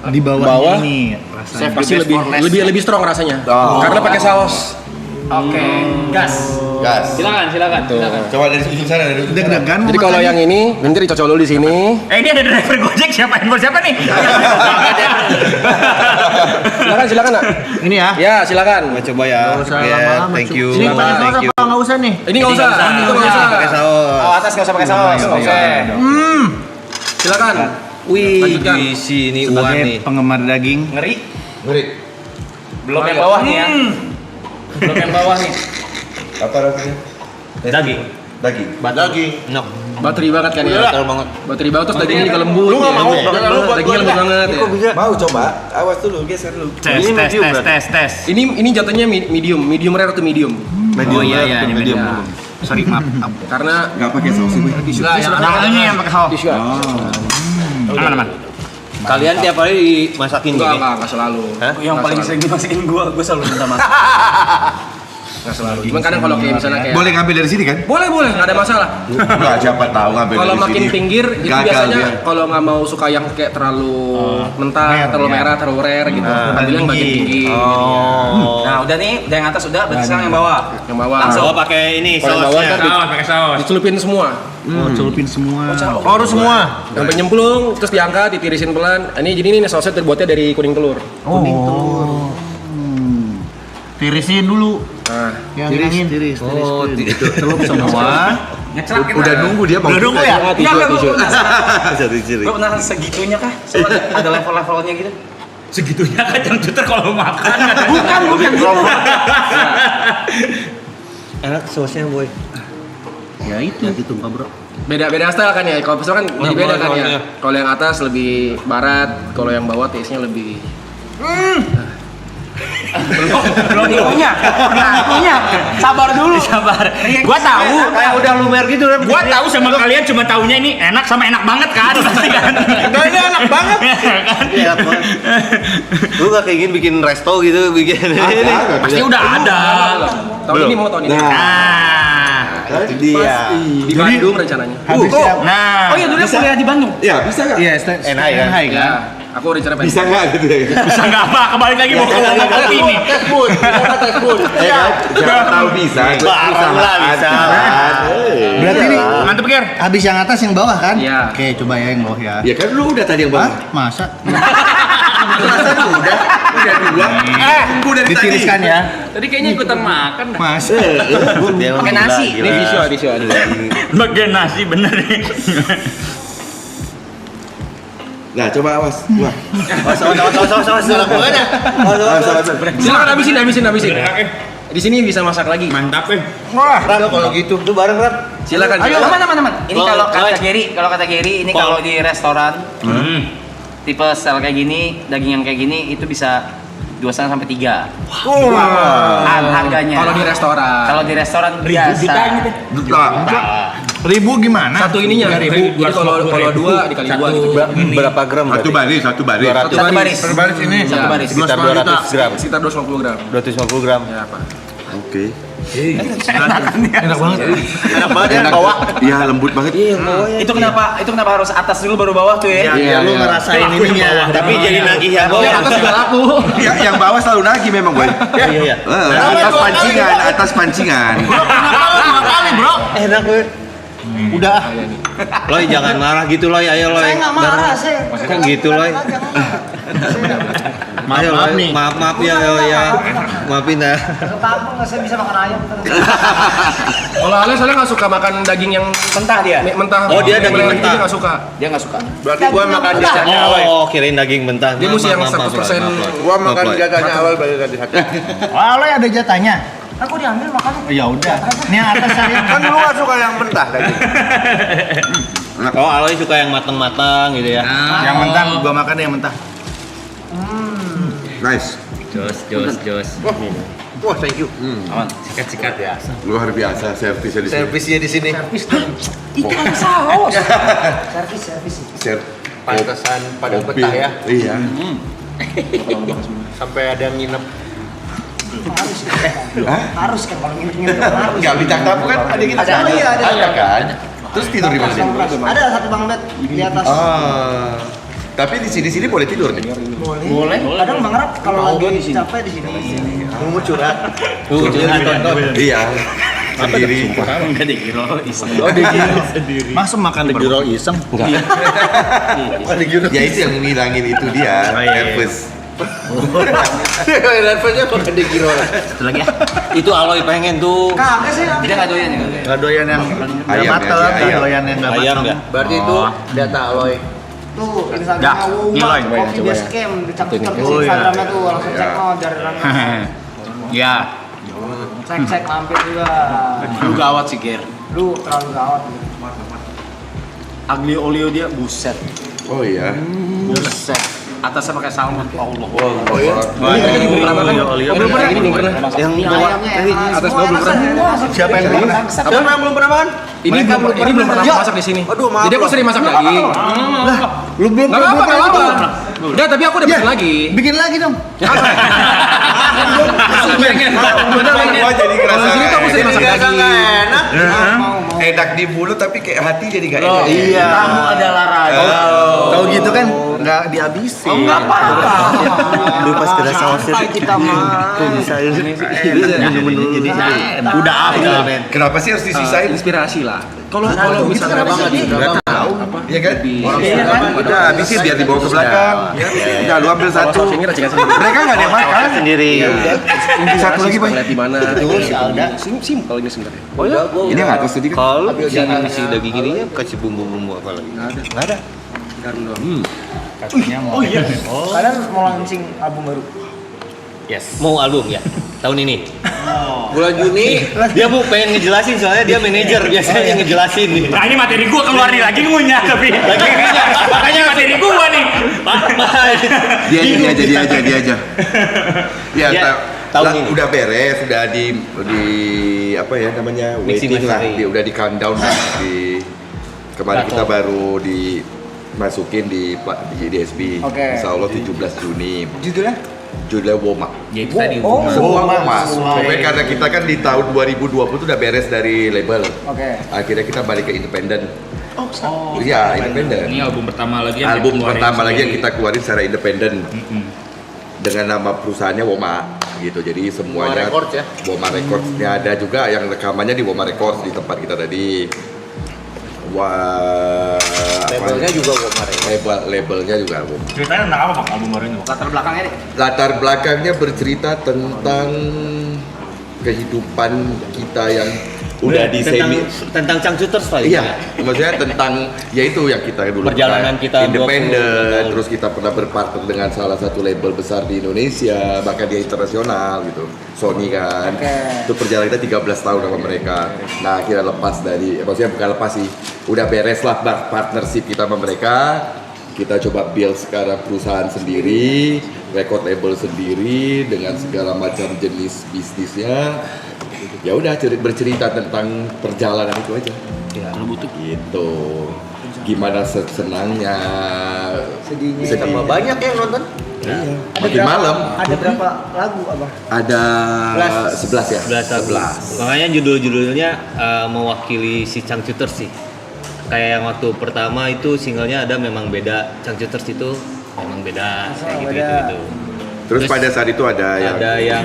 J: Di bawah ini
E: saya
J: rasanya.
E: pasti lebih strong rasanya. Karena pakai saus.
K: Oke, gas.
B: Silakan.
H: Coba dari ujung sana dari ujung sana.
J: Deg-degan mau
E: Jadi kalau
J: makan.
E: yang ini nanti dicocol dulu di sini.
B: Ini ada driver Gojek siapa? Handphone siapa nih?
E: Silakan nak.
J: Ini ya.
E: Ya silakan.
D: Coba ya. Thank you.
J: Ini pakai saus apa nggak usah nih?
E: Ini nggak usah. Itu nggak usah.
D: Pakai saus.
E: Oh, atas nggak usah pakai saus. Oke. Silakan.
D: Wih,
E: Lanjutkan.
D: di sini uang
J: Sebagai
D: nih.
J: penggemar daging.
E: Ngeri.
H: Ngeri.
E: Belum yang bawah nih ya. Belum yang bawah nih.
H: Apa rasanya?
D: Daging.
H: Daging.
D: Daging. Nok.
I: Bateri banget kan ya.
G: Terlalu banget.
I: Bateri banget terus dagingnya juga lembut.
H: Lu nggak
I: ya.
H: mau?
I: Dagingnya lembut banget ya.
H: Mau coba? Awas dulu, geser dulu.
B: Tes.
I: Ini jatuhnya medium rare atau medium.
B: Oh iya, ini medium.
I: Ya.
B: Sorry, maaf.
I: Karena
H: Nggak pakai saus sih,
I: Nah,
B: Ini yang pakai saus.
I: tisu.
B: Aman.
D: Kalian tiap hari dimasakin gini?
I: Enggak selalu.
D: Hah?
E: Yang paling sering dimasakin gue selalu minta masak.
I: Enggak selalu. Cuman kadang kalau kayak misalnya kayak
H: Boleh ngambil dari sini kan?
I: boleh, enggak ada masalah.
H: Enggak, siapa tahu ngambil
I: Kalau
H: dari
I: makin
H: sini.
I: pinggir itu
H: Gagal
I: biasanya
H: dia.
I: kalau nggak mau suka yang kayak terlalu mentah, terlalu merah, terlalu rare gitu. Ambil yang bagian tinggi.
D: Oh.
E: Nah udah nih, udah yang atas udah, berarti sekarang yang bawah.
I: Yang bawah.
D: Oh, pakai ini
I: Kalau yang bawah
D: sausnya.
I: kan
B: Pakai saus.
I: dicelupin semua.
J: Celupin semua.
G: Harus semua.
I: Sampai nyemplung, terus diangkat, ditirisin pelan. Ini jadi ini sausnya terbuatnya dari kuning telur.
J: Tirisin dulu.
I: Nah,
J: Tiris.
D: Oh,
J: Celup semua.
E: Ngecelak kita.
H: Udah nunggu dia mau.
B: Udah nunggu ya?
E: Iya, gue
D: Ciri-ciri.
E: pernah segitunya kah? Soalnya ada level-levelnya gitu.
B: Segitunya kacang cuter kalau makan.
E: Bukan.
D: Enak sausnya, boy.
J: Ya itu ditumpah bro.
I: beda style kan ya. Kalau pesawat kan jadi beda kan ya. Kalau yang atas lebih barat, kalau yang bawah taste-nya lebih
E: Belum punya. Sabar dulu.
B: Sabar. Gua tahu.
D: Kayak udah lumer gitu kan.
B: Gua tahu sama kalian cuma taunya ini enak sama enak banget kan pasti kan.
D: Enggak, ini enak banget. Enak banget. Lu gak kayak gini bikin resto gitu, bikin ini.
B: Pasti udah ada.
I: tahun ini mau tahun ini.
B: Nah.
D: Itu dia.
I: Di Bandung rencananya.
B: Nah.
E: Oh iya dulu kuliah di Bandung.
H: Ya, bisa nggak?
J: Iya,
D: NHI kan?
I: Ya, aku rencana pengen.
H: Bisa nggak gitu ya?
B: Bisa nggak apa? Kembali lagi mau ke kopi nih.
H: Jangan tahu bisa.
D: Barang lah bisa.
J: Berarti ini
B: Mantep Ger.
J: habis yang atas yang bawah kan?
I: Iya.
J: Oke, coba ya yang bawah ya.
H: Ya kan lu udah tadi yang
J: Hah?
H: bawah.
J: Masa?
H: Perasaan udah dua. Tunggu dari tadi.
J: Ditiriskan ya.
A: Tadi kayaknya ikutan makan dah.
J: Masa?
E: Pakai nasi.
I: Ini visual.
B: Bagian nasi bener nih.
H: Nah, coba awas. Wah.
I: Silakan habisin. Di sini bisa masak lagi.
B: Mantap
D: Kalau gitu, tuh bareng Rap.
I: Silakan.
E: Ayo, aman. Ini
D: Kalau-
E: kalau kata Gary, ini kalau di restoran tipe style kayak gini, daging yang kayak gini itu bisa 2,5 sampai 3. Harganya.
I: Kalau di restoran.
E: Kalau di restoran biasa.
J: Ribu gimana?
I: Satu ininya 1.000. Jadi kalau dua dikali dua gitu.
D: Berapa gram?
H: Satu baris.
E: Satu baris. Satu baris.
D: Sekitar 200 gram.
I: Sekitar 250 gram.
D: 250 gram.
I: Ya, Pak.
H: Oke.
J: Enak banget.
D: Enak banget ya, bawa.
H: Iya, lembut banget.
E: Itu kenapa harus atas dulu baru bawah tuh ya?
J: Iya, lu ngerasain ininya.
D: Tapi jadi nagih yang
I: Yang
D: bawah.
I: atas juga laku.
H: Yang bawah selalu nagih memang, boy.
D: Iya.
H: Atas pancingan.
D: Enak gue.
J: Udah.
D: Loy jangan marah gitu Loy, ayo Loy.
K: Saya nggak marah, saya.
D: Kan gitu Loy. Ayo
J: Maaf
D: Loy.
J: nih.
D: Maaf ya ya. Maafin ya.
K: Ke kampung nggak saya bisa makan ayam.
I: Kalau Ale soalnya nggak suka makan daging yang
E: Mentah dia.
I: mentah.
D: Oh, dia daging
I: Yang
D: mentah.
I: Dia nggak suka.
E: Dia nggak suka.
G: Berarti gua makan jatahnya awal.
D: Oh, kirain daging mentah.
I: Dia mesti yang
D: Maaf,
I: 100%.
G: Gua makan jatahnya awal baru tadi.
J: Wah, lo ada jatahnya.
K: Aku diambil makannya.
J: Ya udah. Ini yang atas saya.
G: Kan lu nggak suka yang mentah tadi.
D: Oh, Aloy suka yang matang-matang gitu ya.
J: Yang mentah, gua makan yang mentah.
H: Nice.
B: Jos.
G: Wah, thank you.
B: Aman, sikat-sikat ya.
H: Luar biasa servisnya di sini.
G: Servisnya di sini.
E: Ikan saus.
K: Servis.
G: Pantesan pada
H: Kopi.
G: betah ya.
H: Iya.
G: Sampai ada yang nginep.
K: Harus kan kalau nginep harus.
H: Enggak bintang tamu kan ada kita.
K: Ada. Oh iya, ada.
H: Ada kan? Terus tidur di mana sih?
K: Ada satu bang bed di atas.
H: Ah. Tapi di sini boleh tidur nih.
K: Boleh. Kadang bang Rap kalau lagi capek di sini.
G: Mau curhat.
H: Iya. Sendiri.
B: Enggak dikira iseng.
J: Masa makan di roll iseng?
H: Ya itu yang ngilangin itu dia. Nervous.
G: Nervusnya makan di giro.
B: Satu lagi ya.
D: Itu Aloy pengen tuh.
K: Kagak sih.
E: Dia nggak doyan ya.
J: Gak doyan yang
H: Ayam ya,
J: mateng,
H: ayam.
J: gak doyan yang gak
D: Ayam
J: mateng.
D: ya.
G: Berarti itu data Aloy.
K: Tuh
B: Dah,
K: Instagram
B: nilai.
K: Kopi Base Camp dicak-cak di
J: Oh, iya.
K: Instagramnya tuh langsung cek dari Rana.
B: Ya.
K: Cek mampir juga.
E: Lu gawat sih Ger.
K: Lu terlalu gawat.
E: Aglio olio dia buset.
H: Oh iya.
E: Buset. Atasnya pakai salmon. Allah.
H: Oh iya.
E: Ini belum pernah makan. Belum pernah. Ini belum pernah.
D: Yang bawa
E: Atas gua belum pernah.
D: siapa yang belum pernah?
G: Siapa yang belum pernah makan?
E: Ini belum pernah masak di sini.
G: Aduh, maaf.
E: Jadi aku sering masak daging.
J: Lu belum
E: Enggak apa-apa. Udah, tapi aku udah bikin lagi.
J: bikin lagi dong.
H: Gua jadi ngerasa
E: Di sini tuh aku sering masak daging.
G: Enak.
H: enak di mulut tapi kayak hati jadi gak enak.
J: Iya.
E: Kamu adalah raja.
J: Tahu gitu kan nggak dihabisin.
E: Enggak apa-apa.
D: Lu pas kena sausnya
K: kita mah.
D: kok bisa jadi
B: Udah apa?
H: Kenapa sih harus disisain?
E: Inspirasi lah. Kalau misalnya
H: Nggak tahu. Iya kan? Orang Sunda udah habisin biar dibawa ke belakang. Udah lu ambil satu.
E: ini racikan sendiri.
H: Mereka nggak ada yang makan.
D: sendiri.
H: Satu lagi Boy.
E: Lihat di mana. Simpel ini sebenarnya.
G: Oh iya,
H: Ini yang atas tadi kan?
D: Kalau si daging ininya kasih bumbu-bumbu apa lagi? Nggak ada.
B: Oh iya.
K: Kalian mau launching album baru?
B: Yes.
D: Mau album ya? Tahun ini.
G: bulan Juni.
D: Dia Bu pengen ngejelasin soalnya dia manajer biasanya yang ngejelasin nih.
B: Nah ini materi gua keluar nih lagi ngunyah tapi makanya materi gua nih.
H: Dia aja. Ya,
D: Ya, tahun ini.
H: udah beres, udah di apa ya namanya
D: Mixing
H: waiting lah,
D: mastering.
H: udah di countdown lah. Kemarin kita baru dimasukin di DSP.
K: Oke.
H: Insya Allah 17 Juni.
K: Judulnya?
H: Judulnya Woma.
B: Ya itu tadi.
K: Oh,
H: Semua
K: Woma.
H: Woma. Pokoknya karena kita kan di tahun 2020 tuh udah beres dari label.
K: Oke.
H: Akhirnya kita balik ke independen. Iya, independen.
B: Ini album pertama lagi yang
H: Album
B: kita keluarin
H: pertama lagi yang
B: sendiri.
H: kita keluarin secara independen.
B: Mm-mm.
H: Dengan nama perusahaannya Woma gitu. Jadi semuanya
G: Woma Records ya?
H: Woma Records-nya ada juga yang rekamannya di Woma Records di tempat kita tadi.
G: Labelnya juga Woma.
H: Labelnya juga Woma.
F: Ceritanya tentang apa Bang album baru ini? Bang?
E: Latar belakangnya deh.
H: Latar belakangnya bercerita tentang kehidupan kita yang udah di semi
D: tentang Changcuters Pak.
H: iya, maksudnya tentang yaitu yang kita dulu
D: Perjalanan
H: pernah
D: kita 20
H: independen,
D: tahun.
H: terus kita pernah berpartner dengan salah satu label besar di Indonesia, bahkan dia internasional gitu, Sony kan. Itu perjalanan kita 13 tahun sama mereka. Nah akhirnya lepas dari, maksudnya bukan lepas sih, udah beres lah partnership kita sama mereka. Kita coba build sekarang perusahaan sendiri, record label sendiri dengan segala macam jenis bisnisnya. Ya udah bercerita tentang perjalanan itu aja.
B: Kalau butuh
H: Gitu. Gimana senangnya,
K: Sedihnya.
G: Tambah banyak ya yang nonton.
H: Iya.
K: Ada
H: Makin
K: berapa-
H: malam.
K: Ada berapa lagu Abang?
H: Ada 11 ya.
D: 11. Makanya judul-judulnya mewakili si Changcuters sih. Kayak yang waktu pertama itu singlenya ada memang beda. Changcuters itu memang beda. Kayak gitu.
H: Terus pada saat itu ada yang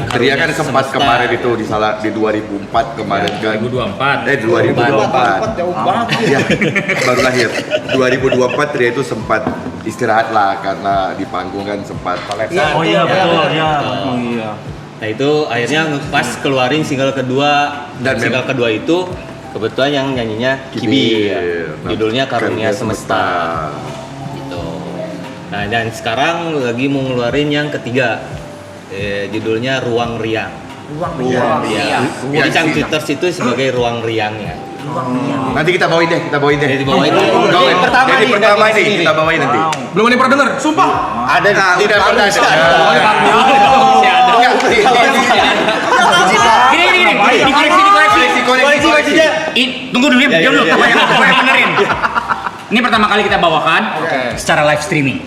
H: Tria kan
D: Karunia
H: sempat
D: Semesta.
H: kemarin itu di 2004 kemarin kan.
B: 2024.
H: 2024.
K: Jauh banget.
H: Ya, baru lahir. 2024 Tria itu sempat istirahat lah karena di panggung kan sempat
F: Oh iya betul ya. Oh iya.
D: Nah itu akhirnya pas keluarin single kedua dan
H: Dan
D: single kedua itu kebetulan yang nyanyinya Kibi.
H: Nah,
D: Judulnya Karunia Semesta. Gitu. Nah dan sekarang lagi mau ngeluarin yang ketiga. Judulnya Ruang Riang.
K: Ruang Riang.
D: Ya. Jadi Changcuters itu sebagai ruang riangnya.
H: Nanti kita bawain deh.
D: Jadi dibawain.
H: Bawain.
D: Pertama
H: Jadi
D: nih,
H: pertama
D: dari
H: ini
D: sini.
H: kita bawain nanti.
E: Belum ada yang pernah denger. Sumpah.
H: Ada tidak pernah
B: Gini, dikoreksi. Tunggu dulu, diam dulu. Gue yang benerin. Ini pertama kali kita bawakan secara live streaming.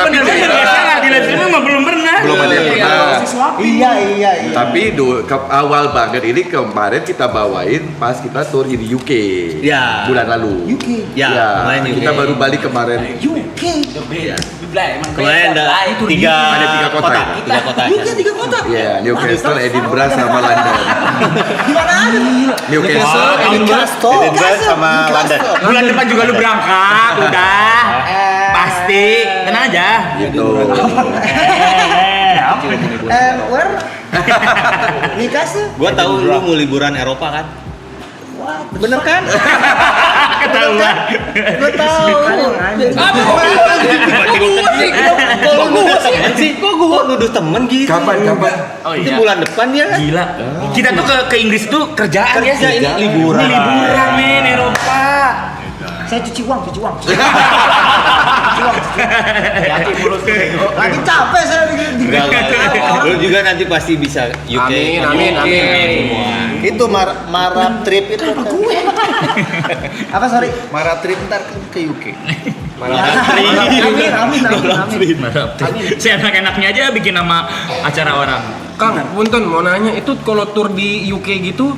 B: Biasa di live streaming mah belum pernah.
H: Belum ada yang pernah.
K: Iya.
H: Tapi awal banget ini kemarin kita bawain pas kita tour di UK.
D: Ya.
H: Bulan lalu.
K: UK.
D: Ya, main UK.
H: Kita baru balik kemarin.
K: UK.
D: Kemarin ada tiga
H: kota ya?
D: Tiga kota.
K: UK 3 kota.
H: Iya, Newcastle, Edinburgh sama London.
K: Gimana ada?
H: Newcastle,
D: Edinburgh sama London.
B: Bulan depan juga lu berangkat, udah. Pasti, tenang aja.
H: Gitu.
K: Where? Newcastle?
D: Gua tahu lu mau liburan Eropa kan?
K: Wah, bener kan?
B: Ketahuan.
K: Gue tahu.
D: Kalau gue sih, kok gue nuduh temen gitu?
H: Kapan?
B: Oh
D: Itu
B: iya.
D: bulan depan ya kan?
B: Gila. Kita tuh ke Inggris tuh kerjaan ya.
D: Kerja ini liburan.
B: Ini liburan men Eropa.
K: Saya cuci uang. Lagi capek saya
D: Enggak. Lu juga nanti pasti bisa UK.
I: Amin.
J: Itu Marab trip itu.
K: Apa sorry?
J: Marab trip ntar ke UK.
K: Amin.
B: Seenak-enaknya aja bikin nama acara orang.
I: Kang, punten mau nanya itu kalau tour di UK gitu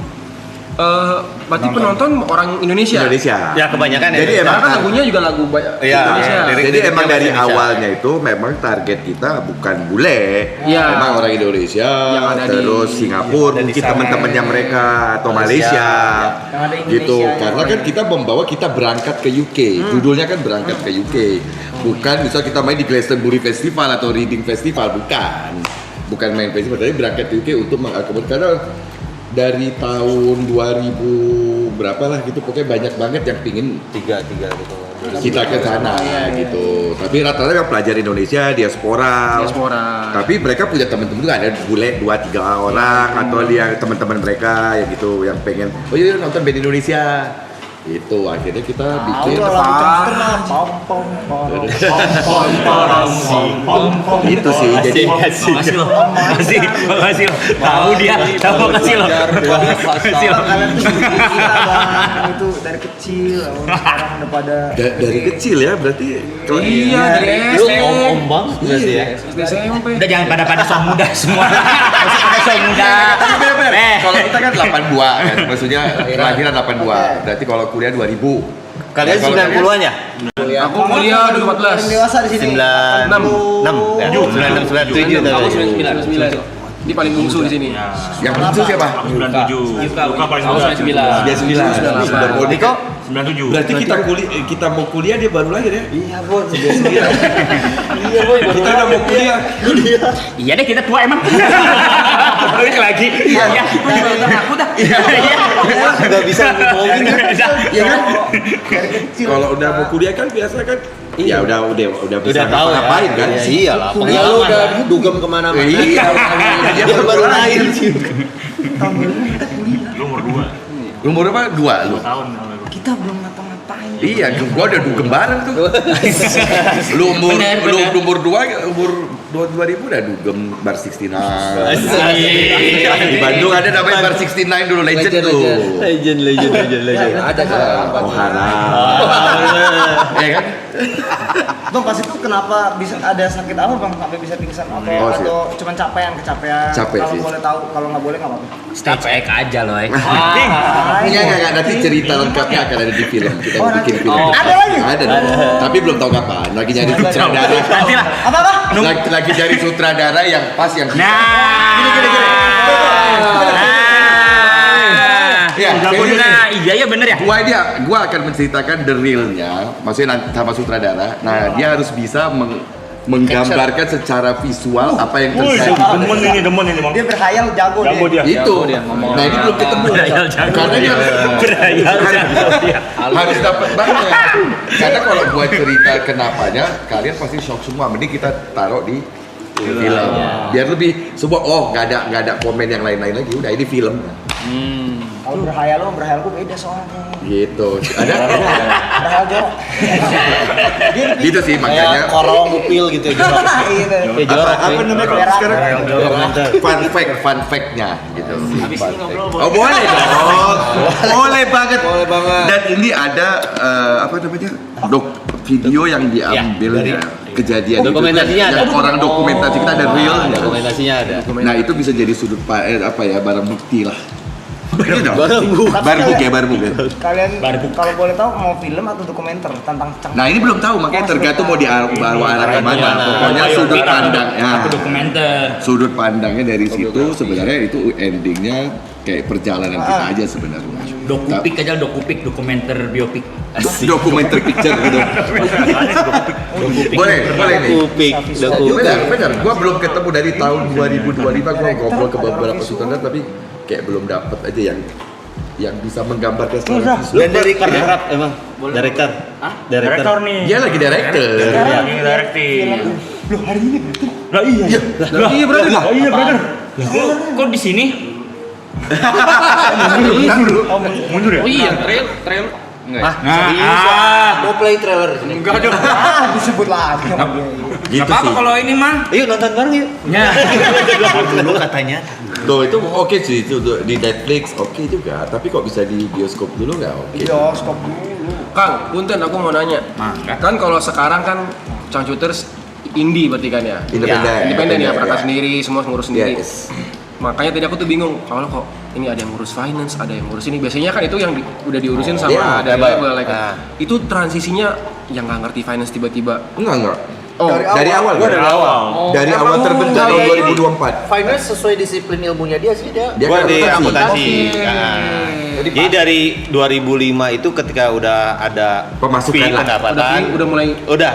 I: berarti penonton orang Indonesia.
D: Ya kebanyakan
H: Jadi
D: ya.
H: emang
I: Karena lagunya juga lagu
H: Iya,
I: Indonesia.
H: jadi emang dari
D: Indonesia.
H: awalnya itu memang target kita bukan bule,
I: Iya.
H: memang orang Indonesia,
I: Yang ada di-
H: terus Singapura, mungkin teman-temannya mereka atau Malaysia,
K: Yang ada
H: gitu.
K: Indonesia,
H: Karena kan kita membawa kita berangkat ke UK, judulnya kan berangkat ke UK, bukan misal kita main di Glastonbury Festival atau Reading Festival, bukan main festival, tapi berangkat ke UK untuk mengakomodir karena dari tahun 2000 berapa lah gitu pokoknya banyak banget yang pingin
D: Tiga gitu.
H: kita ke sana gitu. Tapi rata-rata yang pelajar Indonesia diaspora. Tapi mereka punya teman-teman juga ada bule 2-3 orang atau dia teman-teman mereka yang gitu yang pengen oh iya nonton band Indonesia. Itu akhirnya kita bikin itu sih jadi
B: Makasih loh. Tahu dia. Makasih loh.
K: Kalian tuh gila bang, itu dari kecil, sekarang udah pada
H: dari kecil ya berarti kalau
I: Iya, dari
D: Lu
I: SD.
D: om bang berarti ya.
I: SD SMP.
B: Udah jangan pada so muda semua. Pada so muda.
H: kalau kita kan 82 kan maksudnya kelahiran 82 berarti kalau kuliah 2000
D: Kalian 90-an ya?
I: Aku kuliah 2014.
K: paling dewasa di sini.
D: 96 ya? 97
A: Aku
D: tadi.
A: 99.
I: Ini paling bungsu di sini.
H: yang bungsu siapa?
F: 97. Luka paling
A: Aku 99.
H: Dia 9
D: Niko?
F: 97.
H: Berarti kita mau kuliah dia baru lahir ya?
K: Iya bos.
H: Kita udah mau kuliah.
B: Iya deh kita tua emang. Balik lagi. Iya. Aku dah. Iya.
D: Nggak bisa ngomongin kan?
H: Iya kan?
K: Dari kecil.
H: Kalau udah mau kuliah kan biasa kan ya udah bisa
D: Udah tahu ya.
H: ngapain kan?
D: Ya, iyalah.
G: Kuliah lu udah dugem kemana-mana.
H: Iya.
D: Dia baru lahir sih.
F: Lu umur 2.
H: Lu umur berapa? 2 lu.
F: Tahun.
K: Kita belum ngapa-ngapain.
H: Iya, gua udah dugem bareng tuh. Lu umur
B: Bener.
H: umur 2 umur 2000 udah dugem bar 69. Di Bandung ada namanya bar 69 dulu legend tuh.
D: Legend.
G: Ada kan?
H: Oh haram. Ya kan?
K: Bang pas itu kenapa bisa ada sakit apa bang sampai bisa pingsan
H: Oh, sih.
K: atau cuma kecapean?
H: Capek
K: Kalau
H: sih.
K: boleh tahu, kalau nggak boleh nggak apa-apa.
B: Stage X aja loh.
H: Enggak, nanti cerita lengkapnya akan ada di film. Kita
K: Oh,
H: bikin
K: nanti.
H: film.
K: Ada lagi?
H: Ada dong. Tapi belum tahu kapan. Lagi nyari sutradara.
B: Nanti lah.
K: Apa?
H: Lagi cari sutradara yang pas yang
B: Nah.
H: Gini. Ya,
B: Nah, iya bener ya.
H: gua akan menceritakan the real-nya, maksudnya nanti sama sutradara. Nah, dia harus bisa menggambarkan secara visual apa yang terjadi.
F: Demen ini Bang.
K: Dia berhayal jago dia.
H: Itu. Nah, ini belum ketemu.
B: Berhayal jago.
H: Karena dia harus dapat banget. Karena kalau gua cerita kenapanya, kalian pasti shock semua. Mending kita taruh di film. Biar lebih sebuah nggak ada komen yang lain-lain lagi. Udah ini film.
K: Kalau berhayalku beda soalnya.
H: Gitu. Ada
K: Berhayal jorok.
H: gitu sih makanya.
J: Korong upil gitu ya.
K: Iya.
H: Apa namanya kalau sekarang? Fun fact-nya gitu. Oh boleh dong. Boleh banget. Dan ini ada apa namanya? Video yang diambil ya, kejadian itu
D: Dokumentasinya ada.
H: yang orang dokumentasi kita ada realnya.
D: Dokumentasinya ada.
H: Nah itu bisa jadi sudut barang bukti lah. Begitu dong.
D: Barang bukti.
H: Barbuk ya.
K: Kalian kalau boleh tahu mau film atau dokumenter tentang
H: Nah ini belum tahu makanya tergantung mau dibawa arah kemana. Pokoknya sudut pandang ya.
B: Aku dokumenter.
H: Sudut pandangnya dari situ sebenarnya itu endingnya kayak perjalanan kita aja sebenarnya.
B: Dokupik aja dokumenter biopik.
H: Dokumenter picture gitu. boleh nih.
D: Kupik.
H: Benar. Gua belum ketemu dari tahun 2025 gua ngobrol ke beberapa sutradara tapi kayak belum dapat aja yang yang bisa menggambarkan secara visual.
D: Dan director emang. Director
F: nih.
H: Dia lagi director.
F: Lagi directing.
K: Loh, hari ini
F: Lah iya.
E: Iya brother.
B: Kok di sini?
F: Mundur ya?
A: Oh iya, trail. Enggak.
G: Mau play trailer di sini.
E: Enggak dong.
K: disebut lagi.
B: Gak apa-apa kalau ini mah.
D: Yuk nonton bareng yuk.
B: Ya.
D: Dulu katanya.
H: Tuh itu oke sih itu di Netflix oke juga, tapi kok bisa di bioskop dulu nggak oke?
K: Bioskop dulu.
E: Kang, punten aku mau nanya. Kan kalau sekarang kan Changcuters indie berarti kan ya? Independen ya, perangkat sendiri, semua ngurus sendiri.
H: Yes.
E: Makanya tadi aku tuh bingung, kalau kok ini ada yang ngurus finance, ada yang ngurus ini. Biasanya kan itu yang udah diurusin sama ada label kan. Itu transisinya yang nggak ngerti finance tiba-tiba.
H: Enggak.
E: Oh,
H: Dari awal. Dari awal terbentuk tahun 2024.
G: Finance sesuai disiplin ilmunya dia sih dia.
D: Gua di
H: akuntansi.
D: akuntansi. Jadi dari 2005 itu ketika udah ada
H: Pemasukan
D: fee
H: lah.
D: pendapatan,
E: udah mulai
D: udah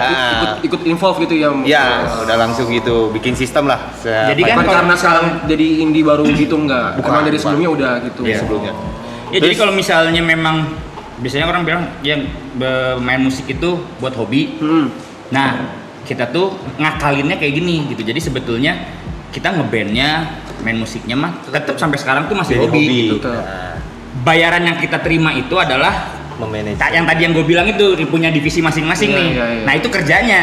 E: ikut involve gitu ya.
D: ya udah langsung gitu bikin sistem lah.
B: Jadi kan
E: Bukan karena sekarang jadi indie baru gitu enggak.
D: Bukan,
E: Emang dari
D: bukan.
E: sebelumnya udah gitu.
D: sebelumnya.
B: Ya jadi kalau misalnya memang biasanya orang bilang yang main musik itu buat hobi. Nah, kita tuh ngakalinnya kayak gini gitu. Jadi sebetulnya kita ngebandnya, main musiknya mah tetap sampai sekarang tuh masih
D: Jadi
B: hobi.
E: Gitu.
B: Bayaran yang kita terima itu adalah
D: Memanage.
B: yang tadi yang gue bilang itu punya divisi masing-masing
E: Iya,
B: nih.
E: iya, iya.
B: Nah itu kerjanya.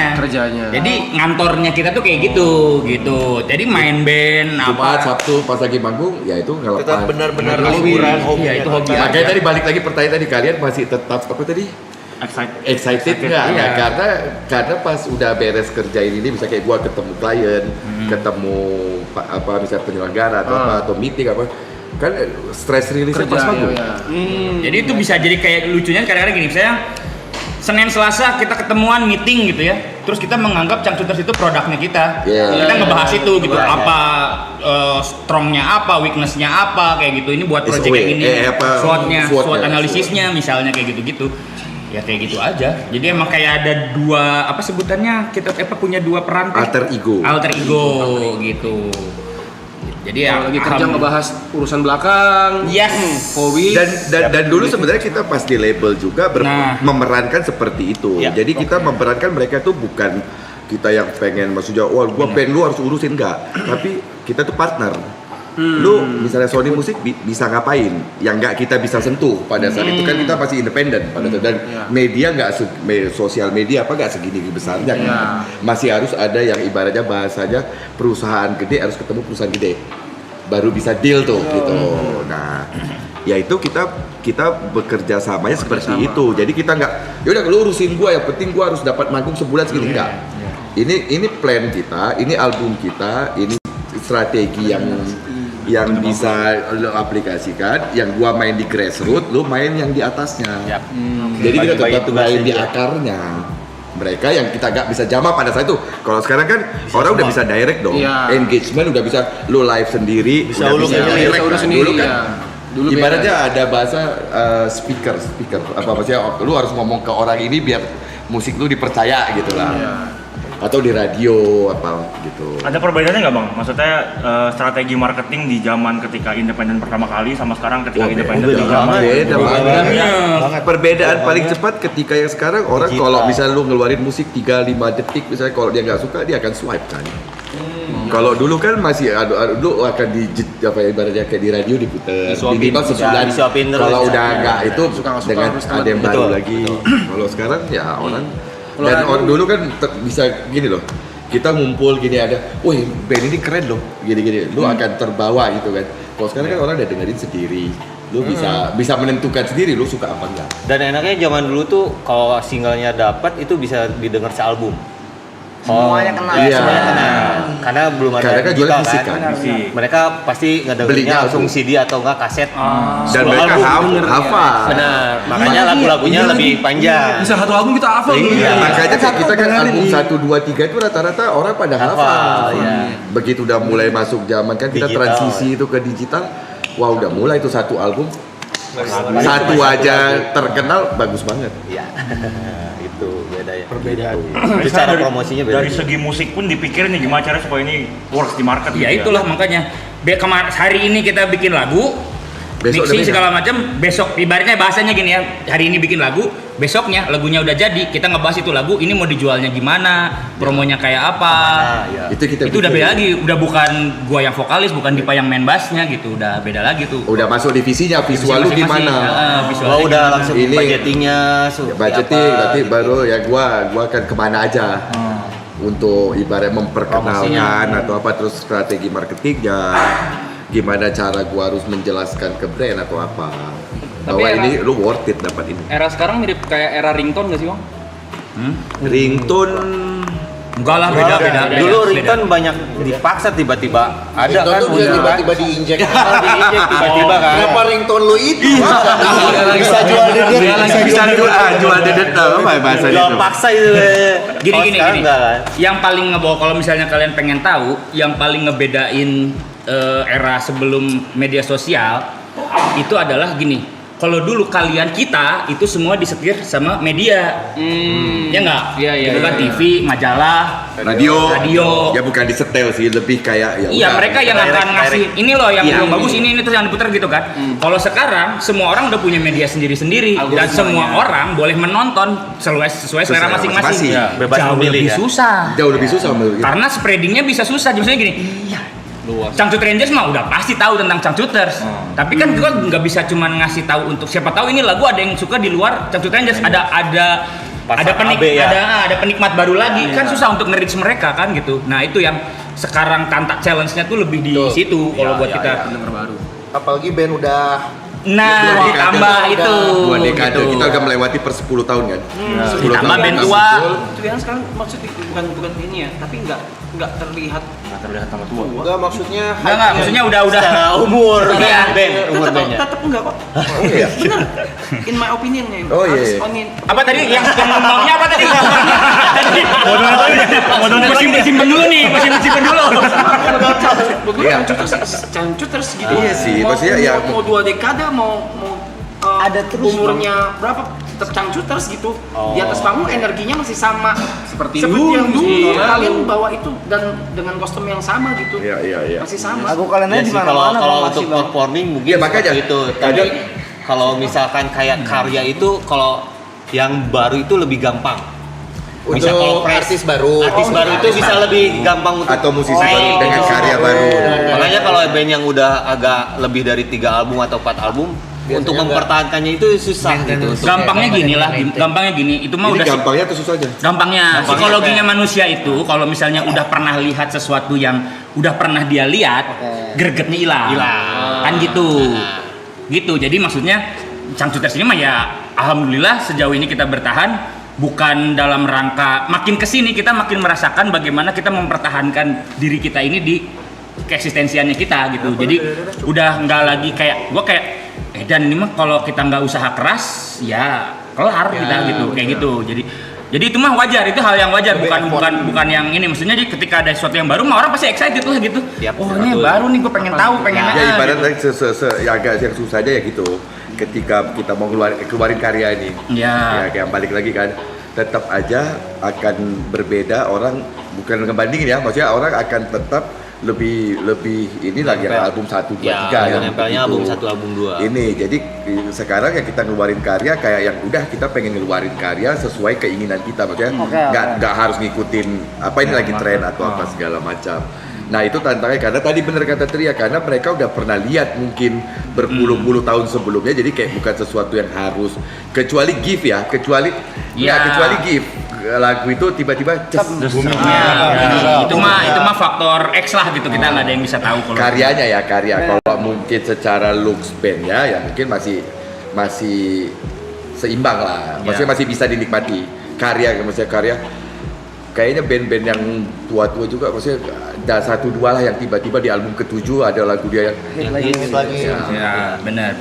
B: Jadi ngantornya kita tuh kayak gitu. Jadi main band
H: Jumat,
B: apa?
H: Sabtu pas lagi manggung, ya itu nggak lepas.
G: Tetap benar-benar
B: Hiburan, hobi. Ya itu hobi.
H: Makanya
B: aja.
H: tadi balik lagi pertanyaan tadi kalian masih tetap apa tadi? Excited nggak?
B: iya.
H: Nah, karena pas udah beres kerjain ini bisa kayak gua ketemu klien, ketemu misalnya penyelenggara atau meeting apa, kan stress release pas manggung.
B: Jadi itu bisa jadi kayak lucunya kadang-kadang gini, misalnya Senin Selasa kita ketemuan meeting gitu ya, terus kita menganggap Changcuters itu produknya kita, kita ngebahas itu gitu, apa strongnya apa, weaknessnya apa kayak gitu, ini buat project kayak gini, SWOT analisisnya misalnya kayak gitu-gitu. Ya kayak gitu aja. Jadi emang kayak ada dua apa sebutannya kita punya dua peran
H: Alter ego
B: gitu. Jadi ya
E: lagi kerja ngebahas urusan belakang, hobi.
H: Dan dulu sebenarnya kita pas di label juga memerankan seperti itu. Jadi kita memerankan mereka tuh bukan kita yang pengen maksudnya, wah gua pengen lu harus urusin enggak, tapi kita tuh partner. Lu misalnya Sony Musik bisa ngapain yang nggak kita bisa sentuh pada saat itu kan kita masih independen pada saat dan media nggak sosial media apa nggak segini besarnya kan. Masih harus ada yang ibaratnya bahasanya perusahaan gede harus ketemu perusahaan gede baru bisa deal tuh gitu. Nah ya itu kita bekerja samanya seperti itu. Jadi kita nggak yaudah lu urusin gua, yang penting gua harus dapat manggung sebulan segini enggak. Ini plan kita, ini album kita, ini strategi yang bisa lo aplikasikan, yang gua main di grassroots, lo main yang di atasnya. Jadi kita tetap main di akarnya. Mereka yang kita gak bisa jamah pada saat itu. Kalau sekarang kan orang udah bisa direct dong, engagement udah bisa lo live sendiri,
D: bisa
H: udah bisa direct kan.
E: Dulu kan.
H: Dulu ibaratnya ada bahasa speaker apa maksudnya lo harus ngomong ke orang ini biar musik lo dipercaya gitu lah. Atau di radio apa gitu.
F: Ada perbedaannya nggak bang? Maksudnya strategi marketing di zaman ketika independen pertama kali sama sekarang ketika independen di zaman
H: beda banget. Perbedaan paling cepat ketika yang sekarang orang kalau misalnya lu ngeluarin musik 3-5 detik misalnya kalau dia nggak suka dia akan swipe kan. Kalau dulu kan masih dulu akan di apa ya ibaratnya kayak di radio diputer minimal sebulan. Kalau udah nggak itu dengan ada yang baru lagi. Kalau sekarang ya orang dan orang dulu kan bisa gini loh, kita ngumpul gini ada, wih band ini keren loh, gini-gini, lu akan terbawa gitu kan. Kalau sekarang kan orang udah dengerin sendiri, lu bisa menentukan sendiri lu suka apa enggak.
D: Dan enaknya zaman dulu tuh kalau singlenya dapat itu bisa didengar sealbum.
K: Semuanya kena.
H: Iya.
D: Semuanya kena. Karena belum ada
H: Karena kan
D: digital
H: jualan fisik kan.
D: Mereka pasti ngedengerinnya langsung CD atau enggak kaset.
H: Dan mereka hafal.
D: Benar. Makanya lagu-lagunya lebih panjang.
E: Bisa satu album kita hafal.
H: Iya. Makanya kita kan album 1, 2, 3 itu rata-rata orang pada hafal. Begitu udah mulai masuk zaman kan kita transisi itu ke digital. Wah udah mulai itu satu album. Satu aja terkenal bagus banget.
D: Iya. Itu beda ya.
J: Perbedaan.
D: Itu cara promosinya beda.
F: Dari segi musik pun dipikirin nih gimana caranya supaya ini works di market.
B: Ya
F: gitu
B: itulah makanya hari ini kita bikin lagu, mixing segala macam. Besok ibaratnya bahasanya gini ya, hari ini bikin lagu, besoknya lagunya udah jadi, kita ngebahas itu lagu ini mau dijualnya gimana, promonya kayak apa.
H: Itu kita
B: udah beda lagi, udah bukan gua yang vokalis, bukan Dipa yang main bassnya gitu, udah beda lagi tuh.
H: Udah masuk divisinya, visual lu gimana?
D: Gua udah langsung budgetingnya,
H: budgeting, berarti baru ya gua akan kemana aja. Untuk ibarat memperkenalkan atau apa, terus strategi marketingnya, gimana cara gua harus menjelaskan ke brand atau apa. Bahwa ini lu worth it dapat ini.
A: Era sekarang mirip kayak era ringtone gak sih Bang?
H: Ringtone
B: enggak lah, beda.
D: Dulu ringtone banyak dipaksa tiba-tiba ada kan,
G: tiba-tiba diinjek.
D: Tiba-tiba kan.
G: Kenapa ringtone lu itu?
D: Bisa jual dedet.
H: bisa jual dedet apa bahasa itu?
D: Jual paksa itu.
B: Gini. Yang paling ngebawa, kalau misalnya kalian pengen tahu, yang paling ngebedain era sebelum media sosial itu adalah gini. Kalau dulu kita itu semua disetir sama media, ya nggak?
A: Iya.
B: Itu kan TV, majalah,
H: radio.
B: Ya
H: bukan disetel sih, lebih kayak ya.
B: Iya, mereka yang akan ngasih ini loh yang bagus, ini terus yang diputar gitu kan. Kalau sekarang semua orang udah punya media sendiri-sendiri dan semua orang boleh menonton sesuai selera masing-masing.
D: Bebas
B: Jauh
D: memilih
B: lebih
D: ya.
B: susah.
H: Jauh lebih susah menurut kita.
B: Karena spreadingnya bisa susah. Misalnya gini. Cangcut Rangers mah udah pasti tahu tentang Cangcuters. Tapi kan juga nggak bisa cuma ngasih tahu untuk siapa tahu ini lagu ada yang suka di luar Cangcut Rangers. Ada penikmat baru lagi. Kan susah untuk nge-reach mereka kan gitu. Nah, itu yang sekarang challenge-nya tuh lebih di situ kalau buat kita.
G: Apalagi band udah
B: Ditambah itu.
H: 2 dekade. Kita udah melewati per 10 tahun kan. 10
B: Ditambah band tua.
I: Itu yang sekarang maksudnya bukan ini ya, tapi nggak terlihat tambah tua.
G: Enggak, maksudnya
B: Maksudnya udah
D: Secara umur
I: Umur
D: bandnya.
I: tetap enggak kok.
H: Iya.
I: Bener. In my opinion nih.
H: Oh, iya.
B: Apa tadi yang ngomongnya apa tadi? Simpen dulu nih, simpen dulu.
I: Begitu Cangcuters gitu.
H: Iya sih, maksudnya ya
I: mau 2 dekade mau
K: ada terus
I: umurnya berapa tetap Cangcuters gitu. Di atas panggung energinya masih sama seperti
E: dulu,
I: yang dulu.
E: tahun
I: Kalian
E: lalu.
I: bawa itu dan dengan kostum yang sama gitu.
H: Iya.
I: Masih sama.
K: Lagu kalian
D: Ya
K: di
D: sih,
K: mana-mana
D: kalau
K: Bang,
D: untuk
K: masih, Bang.
D: performing mungkin
H: Iya, makanya.
D: seperti itu. Tapi kalau misalkan kayak karya itu, kalau yang baru itu lebih gampang. Bisa kalau
G: untuk artis baru
D: itu bisa lebih gampang untuk
H: atau musisi baru
D: naik
H: dengan
D: gitu.
H: karya baru.
D: Makanya kalau band yang udah agak lebih dari 3 album atau 4 album, untuk mempertahankannya itu susah gitu.
B: Gampangnya gini, itu mah
H: Ini
B: udah
H: gampangnya atau susahnya?
B: Gampangnya, psikologinya manusia itu kalau misalnya udah pernah lihat sesuatu yang udah pernah dia lihat, gregetnya hilang. Kan gitu. Gitu. Jadi maksudnya Cangcuters ini mah ya alhamdulillah sejauh ini kita bertahan, bukan dalam rangka makin kesini kita makin merasakan bagaimana kita mempertahankan diri kita ini di keeksistensiannya kita gitu. Jadi udah nggak lagi kayak dan ini mah kalau kita nggak usaha keras ya kelar kita gitu kayak gitu. Jadi itu mah wajar, itu hal yang wajar, bukan yang ini. Maksudnya jadi ketika ada sesuatu yang baru mah orang pasti excited lah gitu. Ini baru nih, gue pengen tahu, pengen
H: Ya ibaratnya ya agak yang susah aja ya gitu. Ketika kita mau keluarin karya ini, ya kayak balik lagi kan, tetap aja akan berbeda. Orang bukan ngebandingin ya, maksudnya orang akan tetap lebih ini lagi yang album 1, 2, 3 yang
D: nempelnya album 1, album 2.
H: Ini jadi sekarang ya kita ngeluarin karya kayak yang udah kita pengen ngeluarin karya sesuai keinginan kita, maksudnya nggak harus ngikutin apa ini lagi tren atau apa segala macam. Nah itu tantangannya, karena tadi bener kata Tria, karena mereka udah pernah lihat mungkin berpuluh-puluh tahun sebelumnya, jadi kayak bukan sesuatu yang harus, kecuali GIF ya, kecuali GIF lagu itu tiba-tiba
B: itu mah faktor X lah gitu, kita nggak ada yang bisa tahu kalau
H: karyanya ya kalau mungkin secara looks band ya mungkin masih seimbang lah, maksudnya masih bisa dinikmati maksudnya karya. Kayaknya band-band yang tua-tua juga, maksudnya ada 1-2 lah yang tiba-tiba di album ke-7 ada lagu dia yang
D: hit lagi.
B: Ya, benar.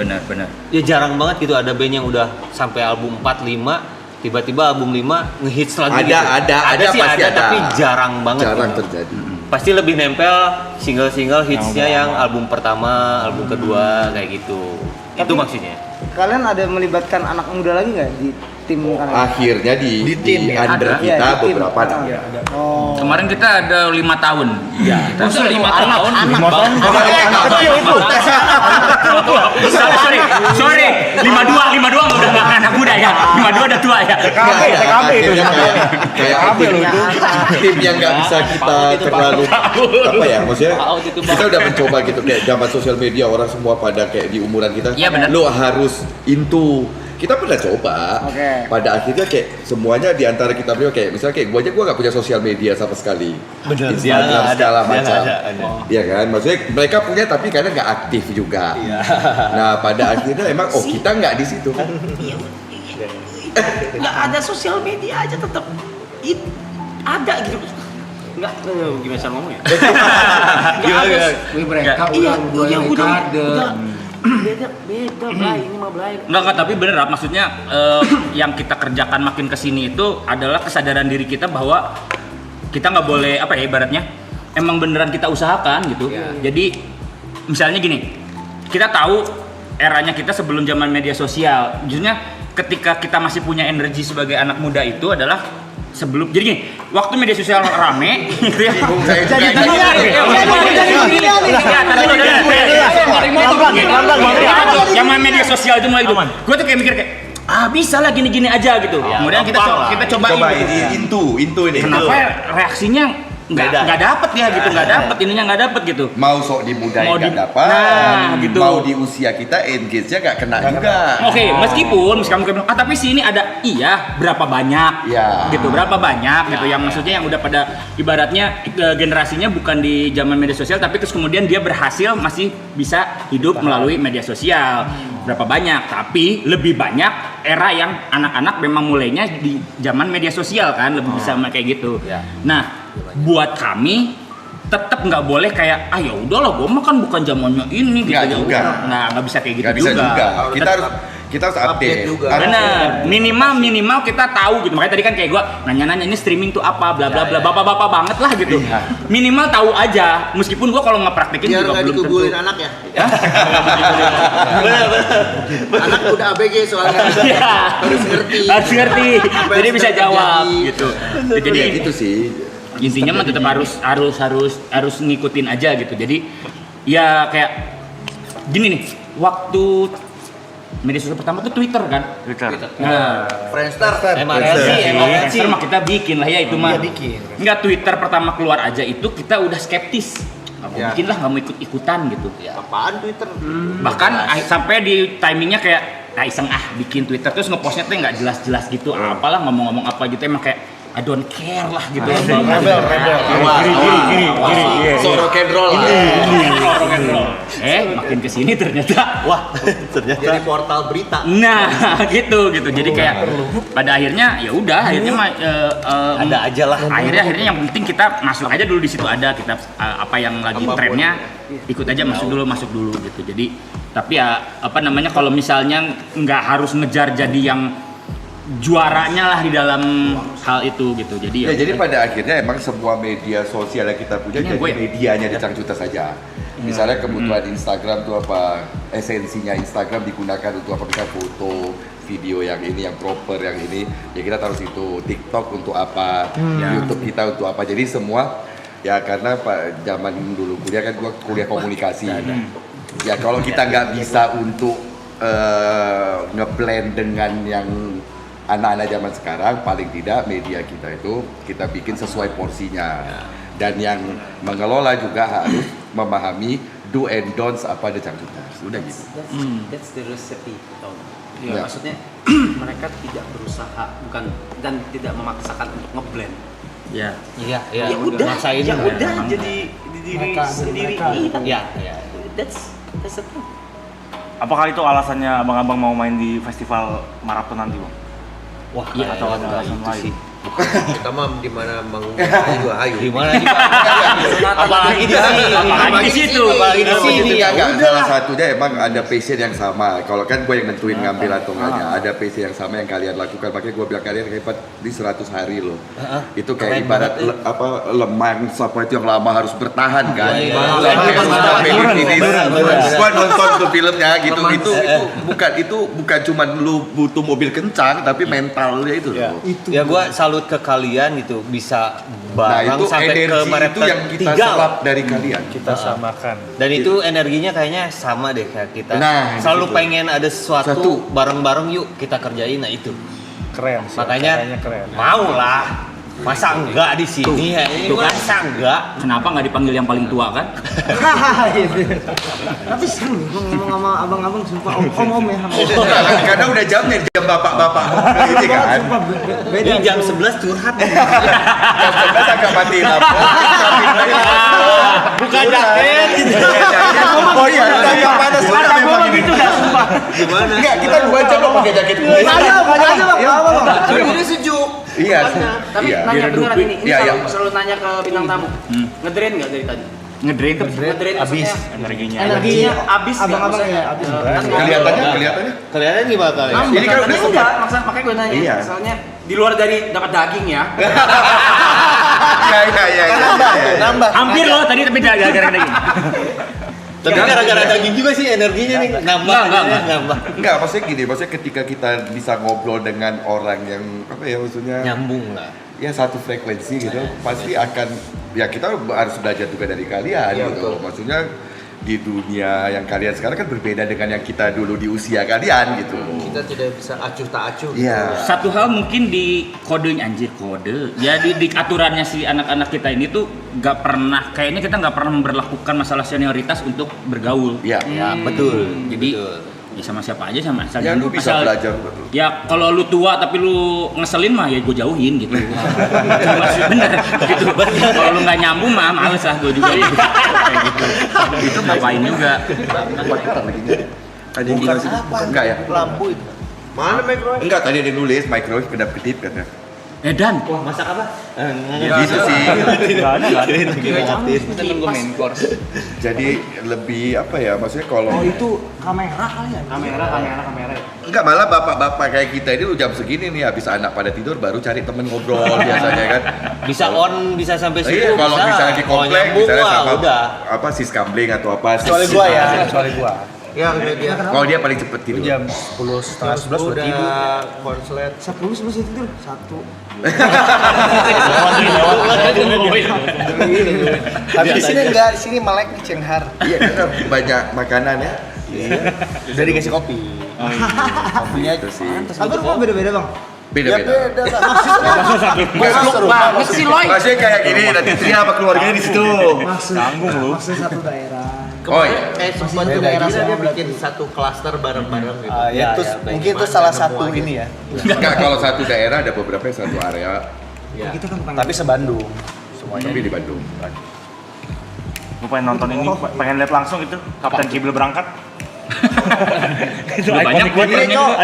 D: Ya jarang banget gitu ada band yang udah sampai album 4, 5 tiba-tiba album 5 ngehits lagi gitu.
H: Ada
D: sih
H: pasti ada,
D: tapi jarang banget.
H: Jarang
D: gitu.
H: terjadi.
D: Pasti lebih nempel single-single hitsnya yang album pertama, album kedua kayak gitu. Itu maksudnya.
K: Kalian ada melibatkan anak muda lagi nggak di tim kan.
H: Akhirnya di
J: tim ya?
H: under
K: Ada.
H: kita
K: Iya, di tim.
H: beberapa nama.
K: Oh.
B: Kemarin kita ada 5 tahun. Iya. Kita 5 tahun.
K: Anak kecil itu.
B: Sorry. 52 udah nggak anak muda ya. 52 udah tua ya.
H: TKB itu. Kayak tim yang nggak bisa kita terlalu apa ya, maksudnya kita udah mencoba gitu kayak zaman sosial media orang semua pada kayak di umuran kita.
B: Iya, benar.
H: Lo harus into. Kita pernah coba, pada akhirnya kayak semuanya di antara kita berdua kayak misalnya kayak gue nggak punya sosial media sama sekali, Instagram segala macam, ya kan, maksudnya mereka punya tapi karena nggak aktif juga. Nah pada akhirnya emang kita nggak di situ kan,
K: Nggak ada sosial media aja tetap ada gitu. Nggak gimana cara ngomongnya?
I: Mereka
K: Iya,
I: udah
K: udah beda Blay, ini mah Blay.
B: Enggak, tapi bener Rap. Maksudnya yang kita kerjakan makin kesini itu adalah kesadaran diri kita bahwa kita nggak boleh apa ya ibaratnya emang beneran kita usahakan gitu. Jadi misalnya gini, kita tahu eranya kita sebelum zaman media sosial. Justru ketika kita masih punya energi sebagai anak muda itu adalah sebelum, jadi gini, waktu media sosial rame gitu ya. Zaman media sosial itu mulai gue tuh kayak mikir kayak bisa lah gini-gini aja gitu. Kemudian kita coba
H: into ini.
B: Kenapa reaksinya nggak dapet ya gitu, nggak dapet gitu.
H: Mau sok dimudahin nggak dapat,
B: gitu.
H: mau di usia kita engage-nya nggak kena juga.
B: Oke, meskipun kamu bilang tapi sih ini ada berapa banyak gitu, berapa banyak gitu yang maksudnya yang udah pada ibaratnya generasinya bukan di zaman media sosial tapi terus kemudian dia berhasil masih bisa hidup melalui media sosial. Berapa banyak, tapi lebih banyak era yang anak-anak memang mulainya di zaman media sosial kan, lebih bisa kayak gitu. Nah, buat kami tetap nggak boleh kayak ya udahlah gue mah kan bukan zamannya ini gitu ya udah nggak bisa kayak gitu
H: Nggak bisa juga. Kita harus update juga.
B: Bener, minimal kita tahu gitu. Makanya tadi kan kayak gue nanya-nanya ini streaming tuh apa, bla bla bla, bapak-bapak banget lah gitu. Minimal tahu aja, meskipun gue kalau nggak praktekin juga belum tentu.
G: Dikubulin anak ya. Anak udah ABG soalnya. Harus ngerti.
B: Jadi bisa jawab gitu. Jadi
H: gitu sih.
B: Intinya mah tetap harus ngikutin aja gitu. Jadi ya kayak gini nih, waktu media sosial pertama tuh Twitter kan? Nah,
G: Friendster.
B: Friendster mah kita bikin lah ya itu mah. Enggak, Twitter pertama keluar aja itu kita udah skeptis. Bikin lah, nggak mau ikut-ikutan gitu.
G: Apaan Twitter?
B: Bahkan sampai di timingnya kayak iseng bikin Twitter terus ngepostnya tuh nggak jelas-jelas gitu. Apalah ngomong-ngomong apa gitu emang kayak I don't care lah gitu.
H: Rebel.
G: So rock and roll.
B: Makin kesini ternyata
G: Jadi portal berita.
B: Nah, gitu. Jadi kayak pada akhirnya ya udah akhirnya
D: ada aja lah.
B: Akhirnya yang penting kita masuk aja dulu di situ ada kita apa yang lagi trennya ikut aja masuk dulu gitu. Jadi tapi ya apa namanya kalau misalnya nggak harus ngejar jadi yang juaranya lah di dalam hal itu gitu. Jadi
H: jadi pada akhirnya emang semua media sosial yang kita punya jadi medianya di Cangcuter saja. Misalnya kebutuhan Instagram tuh apa, esensinya Instagram digunakan untuk apa, bisa foto, video yang ini, yang proper, yang ini ya kita taruh situ. TikTok untuk apa, YouTube kita untuk apa. Jadi semua ya karena zaman dulu kuliah kan gua kuliah komunikasi. Ya kalau kita nggak bisa untuk ngeblend dengan yang anak-anak zaman sekarang, paling tidak media kita itu kita bikin sesuai porsinya. Dan yang mengelola juga harus memahami do and don'ts apa ada Cangcuter. Sudah gitu.
L: That's the recipe.
H: Ya.
L: Maksudnya mereka tidak berusaha dan tidak memaksakan untuk ngeblend.
B: Ya
L: udah jadi diri sendiri. That's the thing.
F: Apakah itu alasannya abang-abang mau main di festival maraton nanti, Bang?
D: Wah,
F: atau ada alasan lain?
G: Kita mah di mana manggung juga hayu.
D: Di mana juga. Apalagi di sini.
B: Apalagi di situ.
D: Apalagi di sini.
H: Ya enggak, salah satunya emang ada passion yang sama. Kalau kan gue yang nentuin ngambil atau enggaknya, ada passion yang sama yang kalian lakukan. Makanya gue bilang kalian hebat di 100 hari loh. Itu kayak ibarat lemang apa itu yang lama harus bertahan kan. Sampai di finish. Gue nonton tuh filmnya gitu. Itu bukan cuma lu butuh mobil kencang, tapi mentalnya itu loh.
D: Ya gue salut ke kalian gitu, bisa
H: Nah
D: bareng
H: itu
D: sampai ke
H: energi
D: Maret
H: itu yang kita serap dari kalian.
J: Kita samakan.
D: Dan itu energinya kayaknya sama deh kayak kita.
H: Nah,
D: selalu
H: gitu.
D: pengen ada sesuatu bareng-bareng yuk kita kerjain. Nah itu.
J: Keren sih.
D: Makanya
J: keren.
D: mau lah. Masa enggak di sini ya? Itu kan masa enggak.
B: Kenapa nggak dipanggil yang paling tua kan?
K: Tapi seru ngomong sama abang-abang sumpah om ya.
H: Karena udah jamnya jam bapak-bapak ini kan.
D: Beda jam 11 curhat.
H: Jam 11 agak mati lampu.
D: Bukan jaket gitu.
H: Oh iya, agak panas banget memang ini.
D: Gimana?
H: Enggak, kita 2 jam loh pakai jaket.
G: Ini sejuk.
H: Iya.
L: Tapi
H: iya.
L: nanya beneran ini
H: Iya,
L: selalu nanya ke bintang tamu. Ngedrain nggak dari tadi?
B: Ngedrain tuh
L: Ngedrain
J: Abis
L: maksudnya
J: energinya.
L: abis nggak?
K: Abang-abang
L: Maksudnya,
K: ya, abis.
H: Kelihatannya.
D: Kelihatan gimana kalian?
H: Ini kan udah
L: enggak, makanya gue nanya.
H: Iya.
L: Soalnya di luar dari dapat daging ya.
H: Iya.
D: Nambah.
B: Hampir loh tadi tapi gara-gara daging.
D: Tapi gara-gara daging juga sih energinya nih nambah.
H: Enggak, maksudnya gini, maksudnya ketika kita bisa ngobrol dengan orang yang apa ya maksudnya
D: Nyambung lah.
H: ya satu frekuensi gitu, pasti akan ya kita harus belajar juga dari kalian gitu. Maksudnya di dunia yang kalian sekarang kan berbeda dengan yang kita dulu di usia kalian gitu.
G: Kita tidak bisa acuh tak acuh.
H: Iya.
B: Satu hal mungkin di kodenya kode. Jadi di aturannya si anak-anak kita ini tuh kayaknya kita nggak pernah memberlakukan masalah senioritas untuk bergaul.
H: Iya.
D: Ya, betul.
B: Jadi ya sama siapa aja sama asal
H: Ya lu bisa belajar betul.
B: Ya kalau lu tua tapi lu ngeselin mah ya gue jauhin gitu. Maksud bener gitu. Kalau lu nggak nyambung mah males lah gue juga gitu. Kayak gitu. Itu ngapain juga.
H: Ada yang bilang sih, enggak ya?
D: Lampu itu.
G: Mana microwave?
H: Enggak, tadi ada yang nulis microwave kedap-kedip katanya.
B: Dan
D: Wah, masak apa?
H: Ya gitu sih.
A: Kita nunggu main course.
H: Jadi lebih apa ya? Maksudnya kalau
K: Itu kamera kali ya?
L: Kamera.
H: enggak, malah bapak-bapak kayak kita ini jam segini nih habis anak pada tidur baru cari temen ngobrol biasanya kan.
D: Bisa on, bisa sampai situ.
H: Iya, kalau misalnya di komplek misalnya sama
D: udah.
H: apa sis kambling atau apa.
J: Kecuali gua ya, kecuali gua.
G: Ya, dia
H: Kalau dia paling cepet tidur.
J: Jam 10 setengah 11 udah tidur.
G: konslet.
K: 10 masih tidur. 1.
J: Tapi di sini enggak, di sini melek nih cenghar.
H: Iya, karena banyak makanan ya.
J: Udah dikasih kopi.
H: Kopinya itu sih.
K: Tapi rumah beda-beda, Bang.
H: Beda-beda. Maksudnya kayak gini, nanti Tria apa keluarganya di situ.
K: Maksud satu daerah.
H: Oh iya.
G: Kayak suatu daerah dia bikin satu klaster bareng-bareng gitu.
J: Ya, terus mungkin itu salah satu ini ya.
H: Enggak, kalau satu daerah ada beberapa yang satu area.
K: Kita kan bukan
J: Tapi se-Bandung semuanya.
H: Tapi di Bandung.
F: Gue pengen nonton ini, pengen lihat langsung itu Kapten Kibel berangkat.
B: itu banyak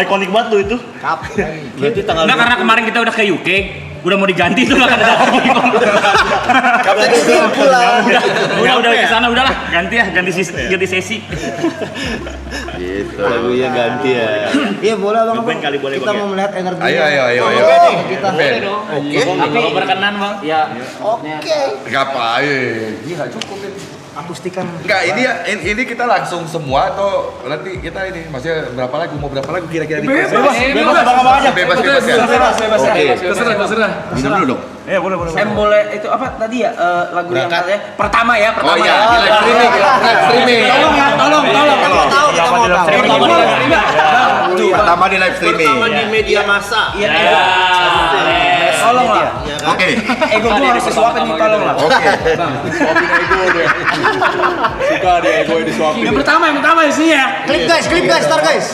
F: Ikonik banget tuh itu.
D: Berarti tanggal
B: Enggak, karena kemarin kita udah ke UK, udah mau diganti tuh lah kata
J: Kapten Kibel pulang.
B: udah kesana udahlah ganti sesi.
H: Gitu.
D: lagunya ganti ya.
K: Iya boleh Bang.
F: Nyobain kali, boleh,
K: Kita
F: Bang, ya?
K: mau melihat energi.
H: Ayo.
K: Kita.
H: Ben.
G: Oke.
B: Kalau berkenan bang.
L: Ya.
K: Oke.
H: Ngapain? Iya, cukup ini.
K: Akustikan.
H: Enggak, ini kita langsung semua atau nanti kita ini maksudnya berapa lagu kira-kira di
F: Bebas abang-abang aja.
H: Bebas ya. Oke.
A: Terserah.
H: Minum dulu dong.
F: Boleh.
L: Boleh itu apa tadi ya lagu yang katanya pertama ya
H: Oh iya, live streaming.
K: Tolong. Kita mau tahu.
H: Pertama di live streaming.
G: Pertama di media massa.
L: Iya. Tolong lah.
H: Oke.
L: Ego gua harus disuapin nih, tolong lah.
H: Oke.
A: Suka dia gue disuapin.
L: Yang pertama isinya.
K: Klip guys, start guys.